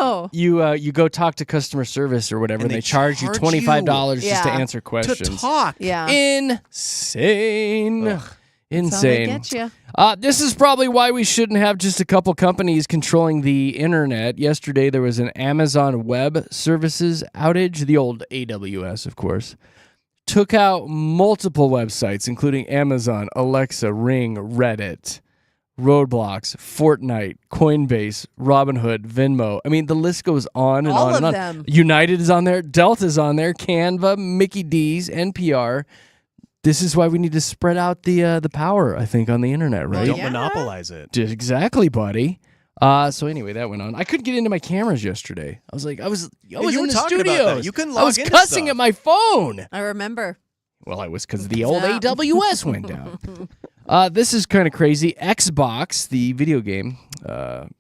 know. you go talk to customer service or whatever, and And they they charge you charge $25 just to Yeah. answer questions. to talk. Yeah. Insane. That's how they Insane. get you. This is probably why we shouldn't have just a couple companies controlling the internet. Yesterday, there was an Amazon Web Services outage, the old AWS, of course. Took out multiple websites, including Amazon, Alexa, Ring, Reddit, Roadblocks, Fortnite, Coinbase, Robinhood, Venmo. I mean, the list goes on and All on and of on. them. United is on there, Delta's on there, Canva, Mickey D's, NPR. This is why we need to spread out the power, I think, on the internet, right? Don't Yeah. monopolize it. Exactly, buddy. So anyway, that went on. I couldn't get into my cameras yesterday. I was like, I was you in were the talking about studio. that. You couldn't I was log into cussing stuff. at my phone. I remember. Well, I was because the old Yeah. AWS went down. This is kind of crazy. Xbox, the video game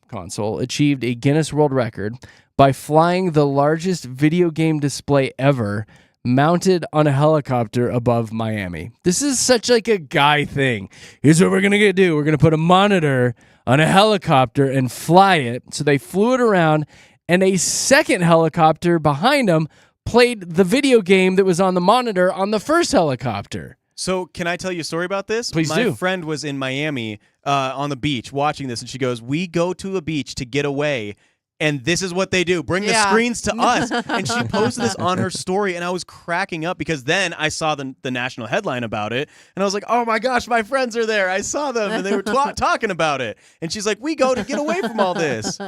console, achieved a Guinness World Record by flying the largest video game display ever, mounted on a helicopter above Miami. This is such like a guy thing. Here's what we're gonna do. We're gonna put a monitor on a helicopter and fly it. So they flew it around, and a second helicopter behind them played the video game that was on the monitor on the first helicopter. So can I tell you a story about this? Please My do. friend was in Miami on the beach watching this, and she goes, we go to a beach to get away, and this is what they do. Bring the Yeah. screens to us. And she posted this on her story, and I was cracking up because then I saw the national headline about it, and I was like, oh my gosh, my friends are there. I saw them, and they were talking about it. And she's like, we go to get away from all this.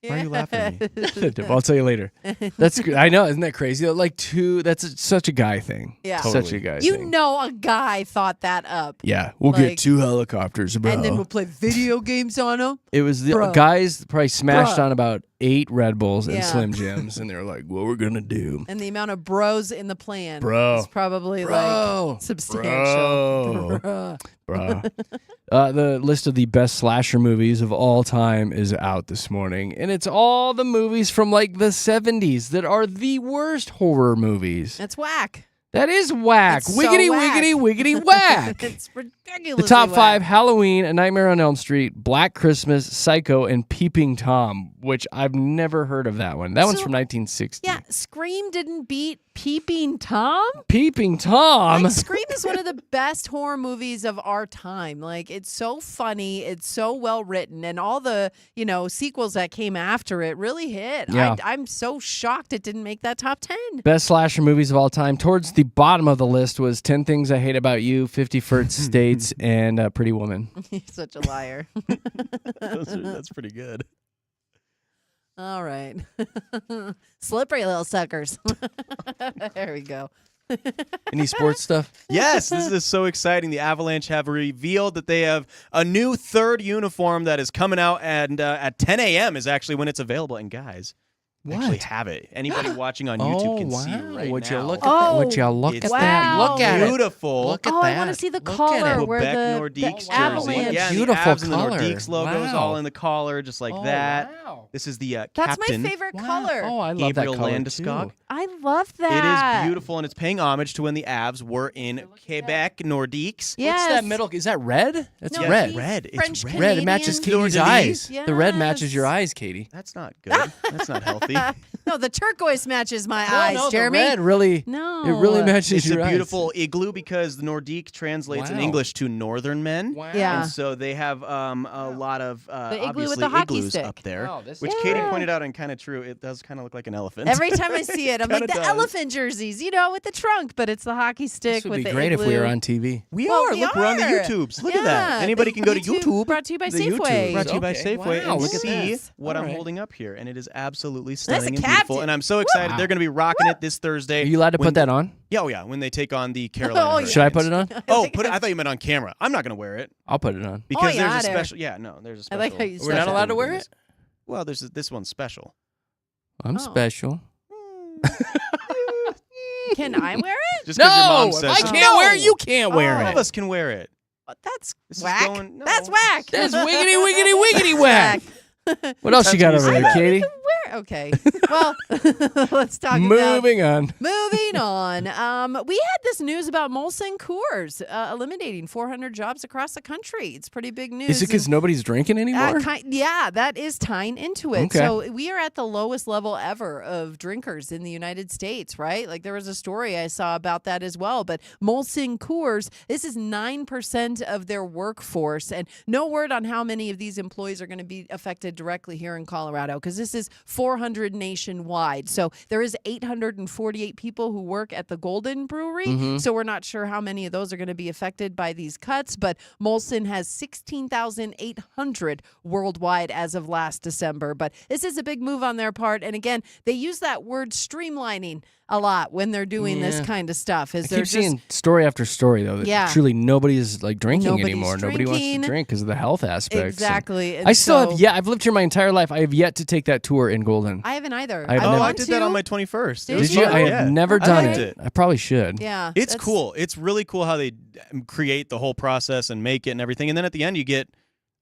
Why are you laughing at me? I'll tell you later. That's good. I know, isn't that crazy? Like such a guy thing. Yeah. Such a guy You thing. know a guy thought that up. Yeah, we'll Like- get 2 helicopters, bro. And then we'll play video games on them. It was the Bro. guys probably smashed Bruh. on about 8 Red Bulls and Yeah. Slim Jims, and they were like, what we're going to do. And the amount of bros in the plan Bro. is probably Bro. like substantial. Bro. Bruh. The list of the best slasher movies of all time is out this morning, and it's all the movies from like the 70s that are the worst horror movies. That's whack. That is whack. It's so Wiggity, whack. wiggity, wiggity, whack. It's ridiculous. The top 5: Halloween, A Nightmare on Elm Street, Black Christmas, Psycho, and Peeping Tom, which I've never heard of that one. That one's So- from 1960. Yeah, Scream didn't beat Peeping Tom. Peeping Tom? Like, Scream is one of the best horror movies of our time. Like, it's so funny, it's so well written, and all the sequels that came after it really hit. Yeah. I'm so shocked it didn't make that top 10. Best slasher movies of all time. Towards the bottom of the list was 10 Things I Hate About You, 50 First States, and Pretty Woman. You're such a liar. That's pretty good. All right. Slippery little suckers. There we go. Any sports stuff? Yes, this is so exciting. The Avalanche have revealed that they have a new third uniform that is coming out, and at 10 a.m. is actually when it's available. And guys, actually have it. Anybody watching on YouTube can see right Would now. you look at that? Would you look It's at that? wow. Look at it. beautiful. Look at Oh, that. I want to see the Look at collar it. where Quebec the Nordiques jersey. avalanche. Yeah, Beautiful the Avs and the color. Nordiques logos Wow. all in the collar, just like that. Wow. This is the That's captain. my favorite Wow. color. Oh, I love Gabriel that color Landeskog. too. I love It that. is beautiful, and it's paying homage to when the Avs were in Quebec Nordiques. Yes. What's that middle? Is that red? That's No, red. he's Red. It's French red. Red. It matches Canadian. Katie's Fleur-de-lis. eyes. The red matches Yes. your eyes, Katie. That's not good. That's not healthy. No, the turquoise matches my Oh, eyes, no, Jeremy. the red really. No. It really matches It's your a eyes. beautiful igloo because the Nordique translates in Wow. English to northern men. Wow. Yeah. And so they have a lot of igloo with obviously the hockey igloos stick. up there, Wow, this which is Katie Yeah. pointed out, and kind of true. It does kind of look like an elephant. Every time I see it, I'm like Kinda the does. elephant jerseys, with the trunk, but it's the hockey stick This would with be the great igloo. if we were on TV. we Well, are. we Look, we're on the are. YouTubes. Look Yeah, at that. Anybody the can go to YouTube. Brought to you by The Safeway. YouTube brought to you by Okay. Safeway Wow, and look at see this. what All I'm right. holding up here, and it is absolutely That's stunning a and beautiful. captain. And I'm so excited. Wow. They're going to be rocking it this Thursday. Are you allowed to when put that on? Yeah, oh yeah, when they take on the Carolina. Oh, Hurricanes. Should I put it on? Oh, put it. I thought you meant on camera. I'm not going to wear it I'll put it on. because yeah, there's a there. special. Yeah, no, there's a I special. like how you We're not said allowed that. to wear it? Well, this one's special. I'm Oh. special. Can I wear it? Just 'cause your No, mom if says I so. can't wear it, you can't wear All it. of us can wear it. That's This is whack. going- no. That's whack. That's wiggity, wiggity, wiggity whack. What else you got over there, Katie? Where? Okay. Well, let's talk about Moving on. Moving on. We had this news about Molson Coors eliminating 400 jobs across the country. It's pretty big news. Is it because nobody's drinking anymore? Yeah, that is tying into it. Okay. So we are at the lowest level ever of drinkers in the United States, right? Like there was a story I saw about that as well. But Molson Coors, this is 9% of their workforce. And no word on how many of these employees are going to be affected directly here in Colorado because this is 400 nationwide. So there is 848 people who work at the Golden Brewery. Mhm. So we're not sure how many of those are going to be affected by these cuts, but Molson has 16,800 worldwide as of last December. But this is a big move on their part. And again, they use that word streamlining a lot when they're doing this Yeah. kind of stuff. I Is they're keep just seeing story after story, though, that Yeah. truly nobody is like drinking Nobody's anymore. Nobody wants drinking. to drink because of the health aspects. exactly. And I still so- have, I've lived here my entire life. I have yet to take that tour in Golden. I haven't either. I have I never- Oh, I want did to. that on my 21st. It Did was Did you? fun. I Yeah. have never I done liked it. I probably should. Yeah. It's that's- cool. It's really cool how they create the whole process and make it and everything. And then at the end, you get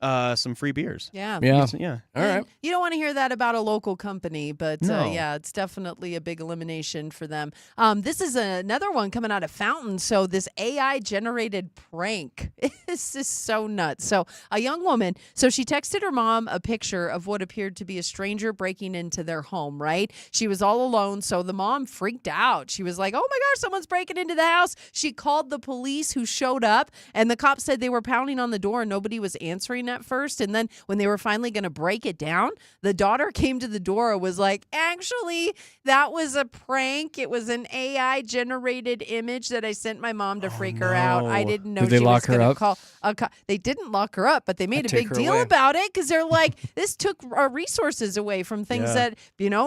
some free beers. Yeah. Yeah. Yeah. All right. You don't want to hear that about a local company, but No. yeah, it's definitely a big elimination for them. This is another one coming out of Fountain. So this AI generated prank. This is so nuts. So a young woman, so she texted her mom a picture of what appeared to be a stranger breaking into their home, right? She was all alone. So the mom freaked out. She was like, oh my gosh, someone's breaking into the house. She called the police who showed up and the cops said they were pounding on the door and nobody was answering at first. And then when they were finally going to break it down, the daughter came to the door and was like, actually, that was a prank. It was an AI generated image that I sent my mom to freak her out. I no. didn't know Did they she lock was her going to up? call a cop. They didn't lock her up, but they made I'd a take big her deal away. about it because they're like, this took our resources away from things Yeah. that,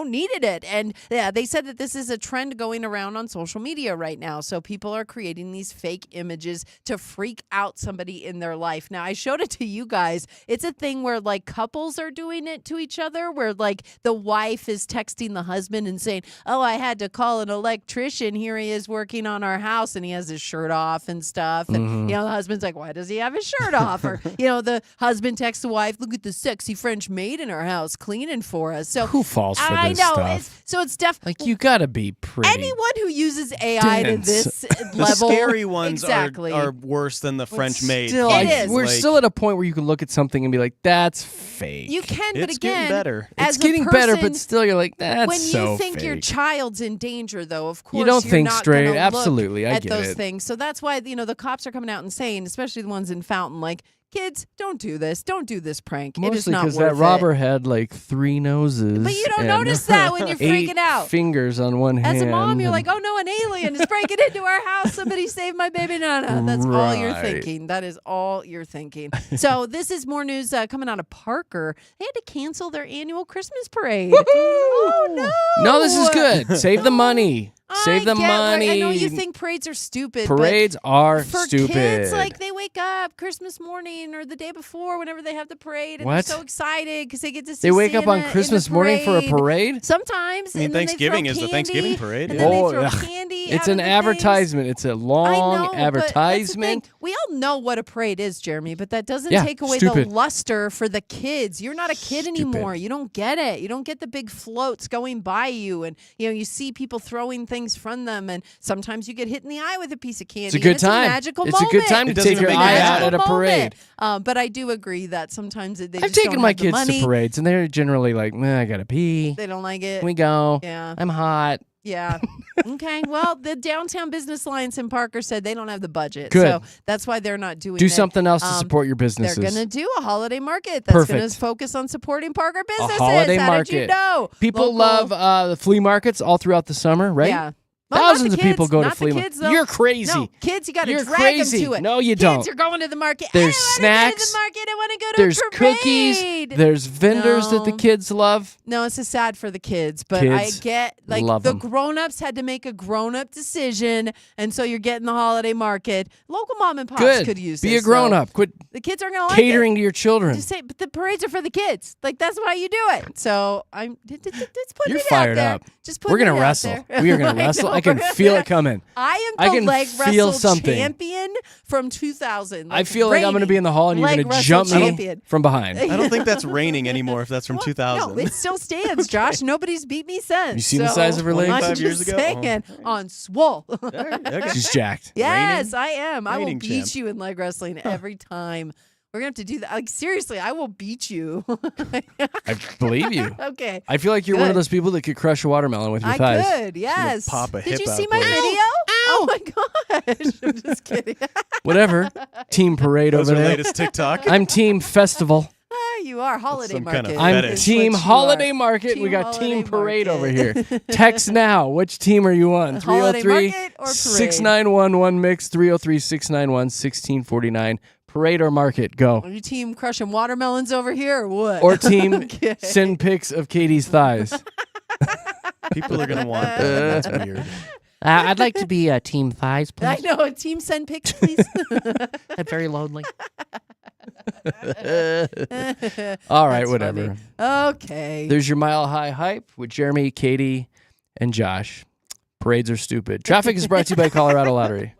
needed it. And yeah, they said that this is a trend going around on social media right now. So people are creating these fake images to freak out somebody in their life. Now, I showed it to you guys. It's a thing where like couples are doing it to each other, where like the wife is texting the husband and saying, oh, I had to call an electrician. Here he is working on our house and he has his shirt off and stuff. And, the husband's like, why does he have his shirt off? Or, the husband texts the wife, look at the sexy French maid in our house cleaning for us. So Who falls for I this know. stuff? It's definitely Like, you gotta be pretty. anyone who uses AI to dense. this The level. scary ones exactly. are worse than the French maid. Still, It is. We're Like, still at a point where you can look at something and be like, that's fake. You can, but It's again, getting better. as It's a getting better, person, but still, you're like, that's when you so think your fake. child's in danger, though, of course You don't you're think not straight. gonna look Absolutely, I at get those it. things. So that's why the cops are coming out and saying, especially the ones in Fountain, like, kids, don't do this. Don't do this prank. It is Mostly not because worth that robber had like 3 noses. But you don't and notice that when you're 8 freaking out. fingers on one hand. As a mom, you're and- like, oh no, an alien is breaking into our house. Somebody save my baby Nana. That's all you're Right. thinking. That is all you're thinking. So this is more news coming out of Parker. They had to cancel their annual Christmas parade. Oh no! No, this is good. Save the money. Save the money. I know you think parades are stupid. Parades are for stupid. Kids, like they wake up Christmas morning or the day before, whenever they have the parade, and What? they're so excited because they get to see. They wake up Santa on Christmas morning for a parade? Sometimes. I mean, and then they Thanksgiving throw is the candy, Thanksgiving parade. And Yeah. then they throw ugh. candy. It's out an of the things. advertisement. It's a I long know, advertisement. But we all know what a parade is, Jeremy, but that doesn't Yeah, take away stupid. the luster for the kids. You're not a kid anymore. You don't get it. You don't get the big floats going by you, and you see people throwing things from them, and sometimes you get hit in the eye with a piece of candy. It's a good and time. It's a magical It's moment. a good time to It doesn't take your even eye make out sense. at a parade. But I do agree that sometimes they I've just taken don't my have the kids money. to parades, and they're generally like, I gotta pee. They don't like it. Can we go? Yeah. I'm hot. Yeah. Okay. Well, the Downtown Business Alliance in Parker said they don't have the budget. Good. So that's why they're not doing Do it. something else to support your businesses. They're going to do a holiday market that's going Perfect. to focus on supporting Parker A businesses. holiday How market. did you know? People Local- love the flea markets all throughout the summer, right? Yeah. Well, not Thousands the of people kids, go to not flea the markets. kids, though. You're crazy. No, kids, you got to You're drag crazy. them to it. No, you kids don't. are going to the market. There's I snacks. Go to the market. I want to go to There's a parade. cookies. There's vendors that the No. kids love. No, it's just sad for the kids, but Kids I get love the 'em. grown-ups had to make a grown-up decision, and so you're getting the holiday market. Local mom and pops Good. could use Be this. a grown though. up. Quit The kids aren't gonna like catering it. to your children. Just say, but the parades are for the kids. Like that's why you do it. So I'm just putting You're it fired out there. up. Just We're putting gonna it out wrestle. there. We are gonna wrestle. I can feel it coming. I I am can the leg feel wrestle something. champion from 2000. I feel like I'm going to be in the hall and you're leg going to wrestle jump me champion. from behind. I don't think that's raining anymore if that's from 2000. No, it still stands, Josh. Nobody's beat me since. You seen the size of her legs? I'm 25 years just ago? saying, on swole. She's jacked. Yes, I am. I will Reigning beat champ. you in leg wrestling every time. We're gonna have to do that. Like seriously, I will beat you. I believe you. Okay. I feel like you're one of Good. those people that could crush a watermelon with your I thighs. could, yes. pop a Did hip you out see my for you. video? Oh my gosh. I'm just kidding. Whatever. Team parade That was over her there. latest TikTok. I'm team festival. You are holiday some kind market. of I'm fetish. team is what you holiday are. market. We Team got holiday team parade over market. here. Text now. Which team are you on? Holiday 303 market or parade? 6911 mix 303 691 1649. Parade or market? Go. Are you team crushing watermelons over here or what? Or team Okay. send pics of Katie's thighs. People are going to want that. That's weird. I'd like to be team thighs, I know. A team send pics, please. I'm very lonely. All right, That's whatever. funny. Okay. There's your Mile High Hype with Jeremy, Katie, and Josh. Parades are stupid. Traffic is brought to you by Colorado Lottery.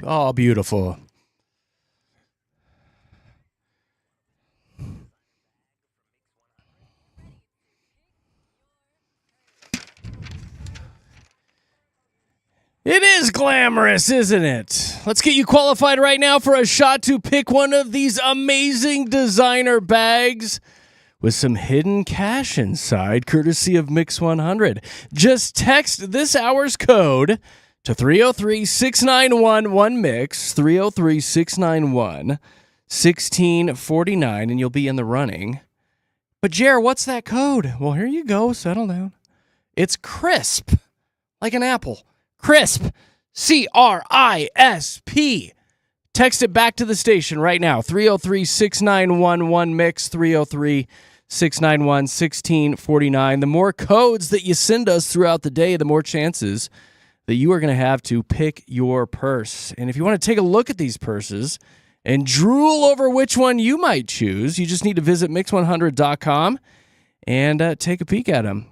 Oh, beautiful. It is glamorous, isn't it? Let's get you qualified right now for a shot to pick one of these amazing designer bags with some hidden cash inside, courtesy of Mix 100. Just text this hour's code to 303-691-1MIX, 303-691-1649, and you'll be in the running. But, Jer, what's that code? Well, here you go. Settle down. It's CRISP, like an apple. CRISP, CRISP. Text it back to the station right now, 303-691-1MIX, 303-691-1649. The more codes that you send us throughout the day, the more chances that you are going to have to pick your purse. And if you want to take a look at these purses and drool over which one you might choose, you just need to visit mix100.com and take a peek at them.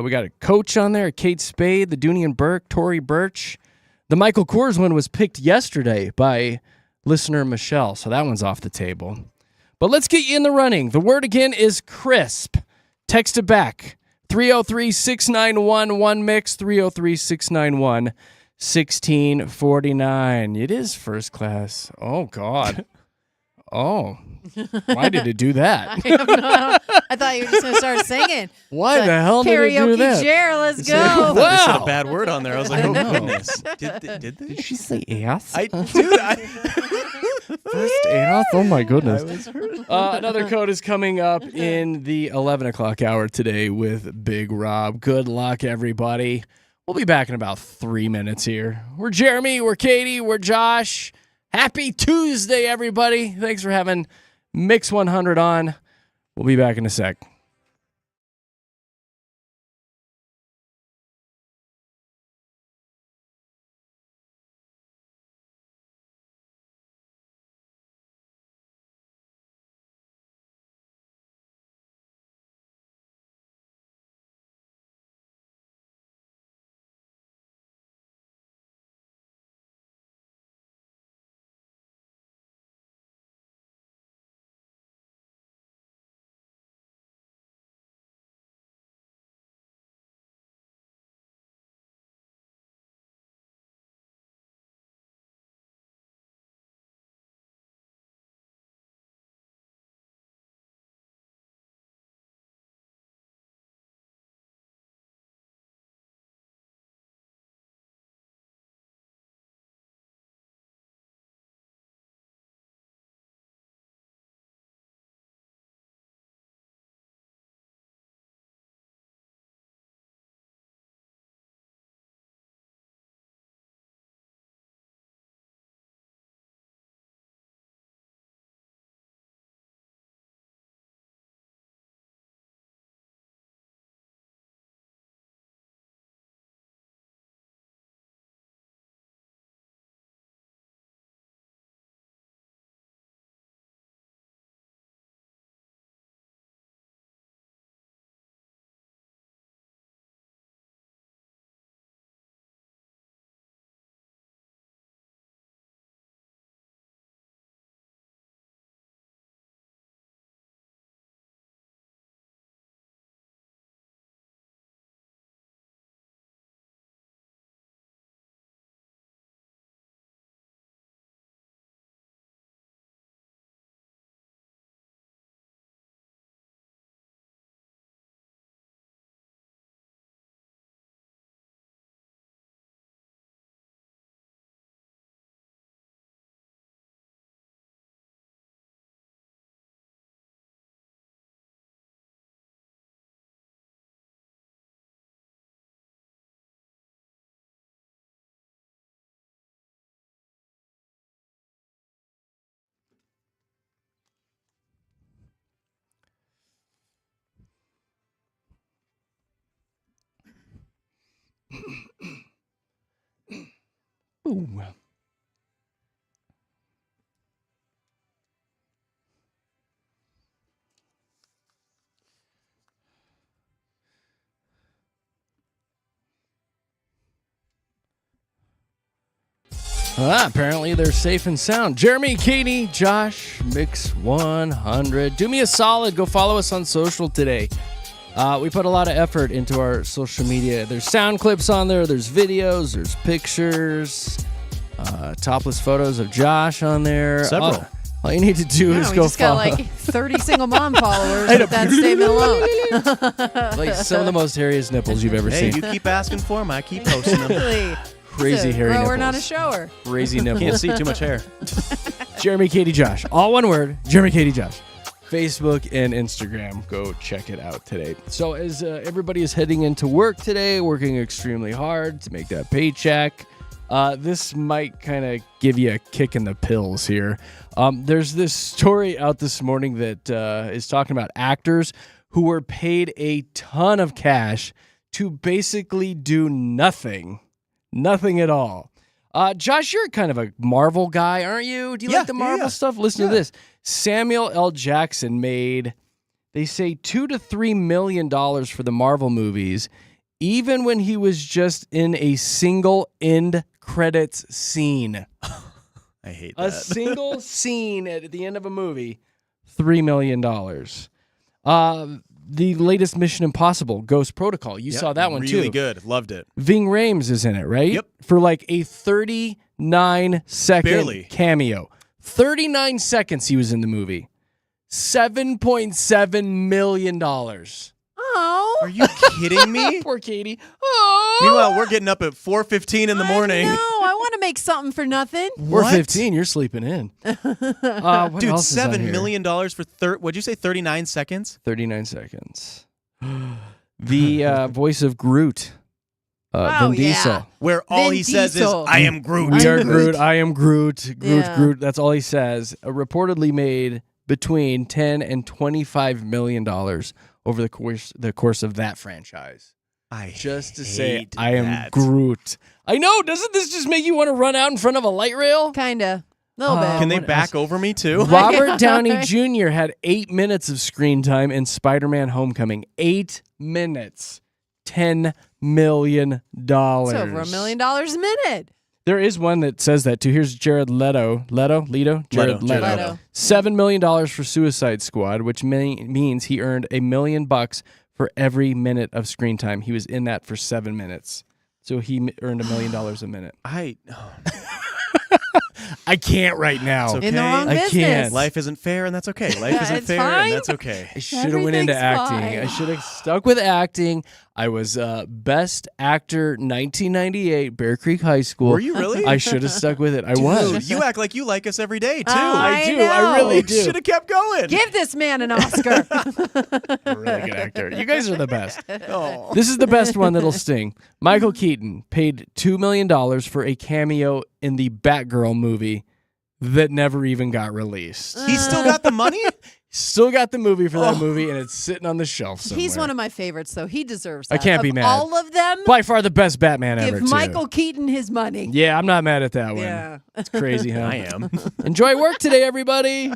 We got a Coach on there, Kate Spade, the Dooney and Burke, Tory Burch. The Michael Kors one was picked yesterday by listener Michelle, so that one's off the table. But let's get you in the running. The word again is crisp. Text it back. 303-691-1MIX, 303-691-1649. It is first class. Oh, God. Oh, why did it do that? I thought you were just going to start singing. Why the hell did it do that? Karaoke chair, let's go. Wow. Wow. They said a bad word on there. I was like, oh, goodness. Did they? Did she say ass? First ass? Oh, my goodness. Another code is coming up in the 11 o'clock hour today with Big Rob. Good luck, everybody. We'll be back in about 3 minutes here. We're Jeremy, we're Katie, we're Josh. Happy Tuesday, everybody. Thanks for having Mix 100 on. We'll be back in a sec. Ooh. Apparently they're safe and sound. Jeremy, Katy, Josh, Mix 100. Do me a solid. Go follow us on social today. We put a lot of effort into our social media. There's sound clips on there. There's videos. There's pictures. Topless photos of Josh on there. Several. All you need to do is we go just follow. got like 30 single mom followers with that statement alone. Like some of the most hairiest nipples you've ever Hey, seen. you keep asking for them, I keep posting them. Really. Crazy hairy Grower, nipples. not a shower. Crazy nipples. Can't see too much hair. Jeremy, Katy, Josh. All one word. Jeremy, Katy, Josh. Facebook and Instagram. Go check it out today. So as everybody is heading into work today, working extremely hard to make that paycheck, this might kind of give you a kick in the pills here. There's this story out this morning that is talking about actors who were paid a ton of cash to basically do nothing. Nothing at all. Josh, you're kind of a Marvel guy, aren't you? Do you like the Marvel stuff? Listen to this. Samuel L. Jackson made, they say, $2 to $3 million for the Marvel movies, even when he was just in a single end credits scene. I hate A that. single scene at the end of a movie, $3 million. The latest Mission Impossible, Ghost Protocol. You saw that one too. Really good. Loved it. Ving Rhames is in it, right? Yep. For like a 39-second Barely. cameo. 39 seconds he was in the movie. $7.7 million. Oh. Are you kidding me? Poor Katy. Oh. Meanwhile, we're getting up at 4:15 in the morning. No, I want to make something for nothing. We're What? 15. You're sleeping in. What Dude, else is on $7 here? million for what'd you say? 39 seconds? 39 seconds. The voice of Groot. Vin Diesel. Where all Vin he says is, Diesel. "I am Groot." We are Groot. I am Groot. Groot. Yeah. Groot. That's all he says. Reportedly made between $10 and $25 million over the course of that franchise. Just to say, hate I am that. Groot. I know. Doesn't this just make you want to run out in front of a light rail? Kinda. A little bit. Can they what back else? over me too? Robert Downey Jr. had 8 minutes of screen time in Spider-Man Homecoming. 8 minutes. $10 million. It's over $1 million a minute. There is one that says that too. Here's Jared Leto. Jared Leto. Leto. $7 million for Suicide Squad, which means he earned $1 million for every minute of screen time. He was in that for 7 minutes. So he earned $1 million a minute. I can't right now. It's okay. In the wrong I business. can't. Life isn't fair, and that's okay. Life isn't It's fair, fine. and that's okay. I should have went into Everything's acting. fine. I should have stuck with acting. I was Best Actor 1998, Bear Creek High School. Were you really? I should have stuck with it. I Dude, was. you act like you like us every day too. I I do. know. I really You do. should have kept going. Give this man an Oscar. A really good actor. You guys are the best. Oh. This is the best one that'll sting. Michael Keaton paid $2 million for a cameo in the Batgirl movie that never even got released. He still got the money? Still got the movie for that movie, and it's sitting on the shelf somewhere. He's one of my favorites, though. He deserves that. I can't be Of mad. all of them, By far the best Batman ever, give too. Michael Keaton his money. Yeah, I'm not mad at that one. Yeah. It's crazy, huh? I am. Enjoy work today, everybody.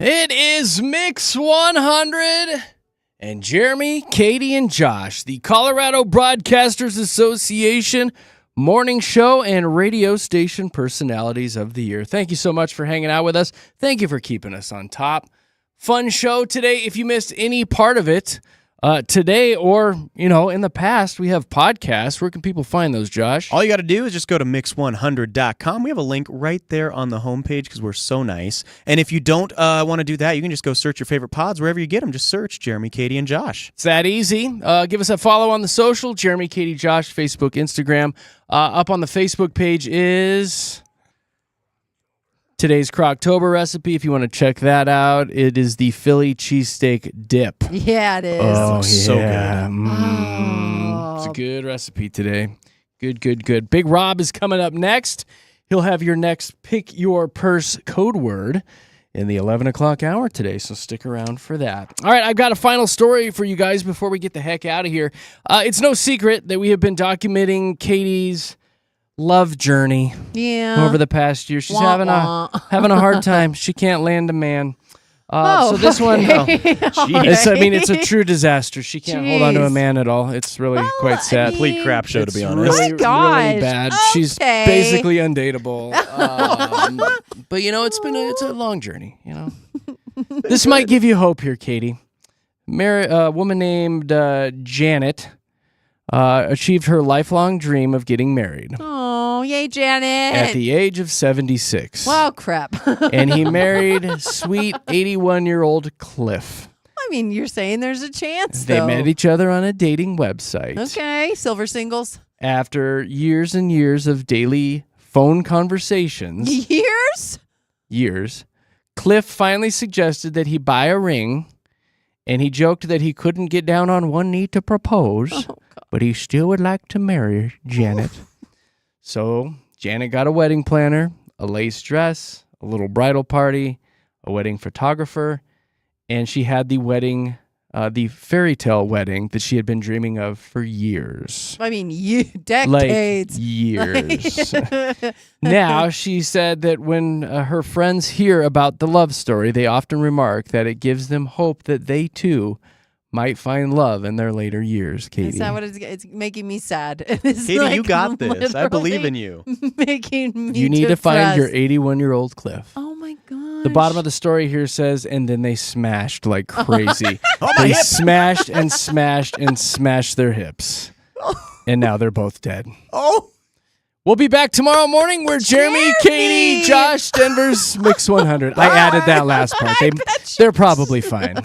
It is Mix 100 and Jeremy, Katy, and Josh, the Colorado Broadcasters Association morning show and radio station personalities of the year. Thank you so much for hanging out with us. Thank you for keeping us on top. Fun show today. If you missed any part of it today or, in the past, we have podcasts. Where can people find those, Josh? All you got to do is just go to mix100.com. We have a link right there on the homepage because we're so nice. And if you don't want to do that, you can just go search your favorite pods wherever you get them. Just search Jeremy, Katy, and Josh. It's that easy. Give us a follow on the social, Jeremy, Katy, Josh, Facebook, Instagram. Up on the Facebook page is today's Croctober recipe. If you want to check that out, it is the Philly cheesesteak dip. Yeah, it is. Oh, yeah. So good. It's a good recipe today. Good. Big Rob is coming up next. He'll have your next Pick Your Purse code word in the 11 o'clock hour today, so stick around for that. All right, I've got a final story for you guys before we get the heck out of here. It's no secret that we have been documenting Katy's love journey over the past year. She's having a hard time. She can't land a man. So this one, it's a true disaster. She can't hold on to a man at all. It's really quite sad. Complete crap show, to be honest. Really, really bad. She's basically undateable. But it's a long journey. This might give you hope here, Katy. A woman named Janet achieved her lifelong dream of getting married. Oh, yay, Janet. At the age of 76. Wow, crap. And he married sweet 81-year-old Cliff. I mean, you're saying there's a chance, They met each other on a dating website. Okay, silver singles. After years and years of daily phone conversations. Years. Cliff finally suggested that he buy a ring, and he joked that he couldn't get down on one knee to propose, but he still would like to marry Janet. So Janet got a wedding planner, a lace dress, a little bridal party, a wedding photographer, and she had the wedding, the fairy tale wedding that she had been dreaming of for years. I mean, decades. Like years. Now, she said that when her friends hear about the love story, they often remark that it gives them hope that they, too, might find love in their later years, Katy. Is that what it's making me sad? Katy, you got this. I believe in you. Making me You need to find your 81-year-old Cliff. Oh, my God. The bottom of the story here says, and then they smashed like crazy. They smashed and smashed and smashed their hips. And now they're both dead. Oh. We'll be back tomorrow morning. We're Jeremy, Katy, Josh, Denver's Mix 100. I added that last part. They're probably fine.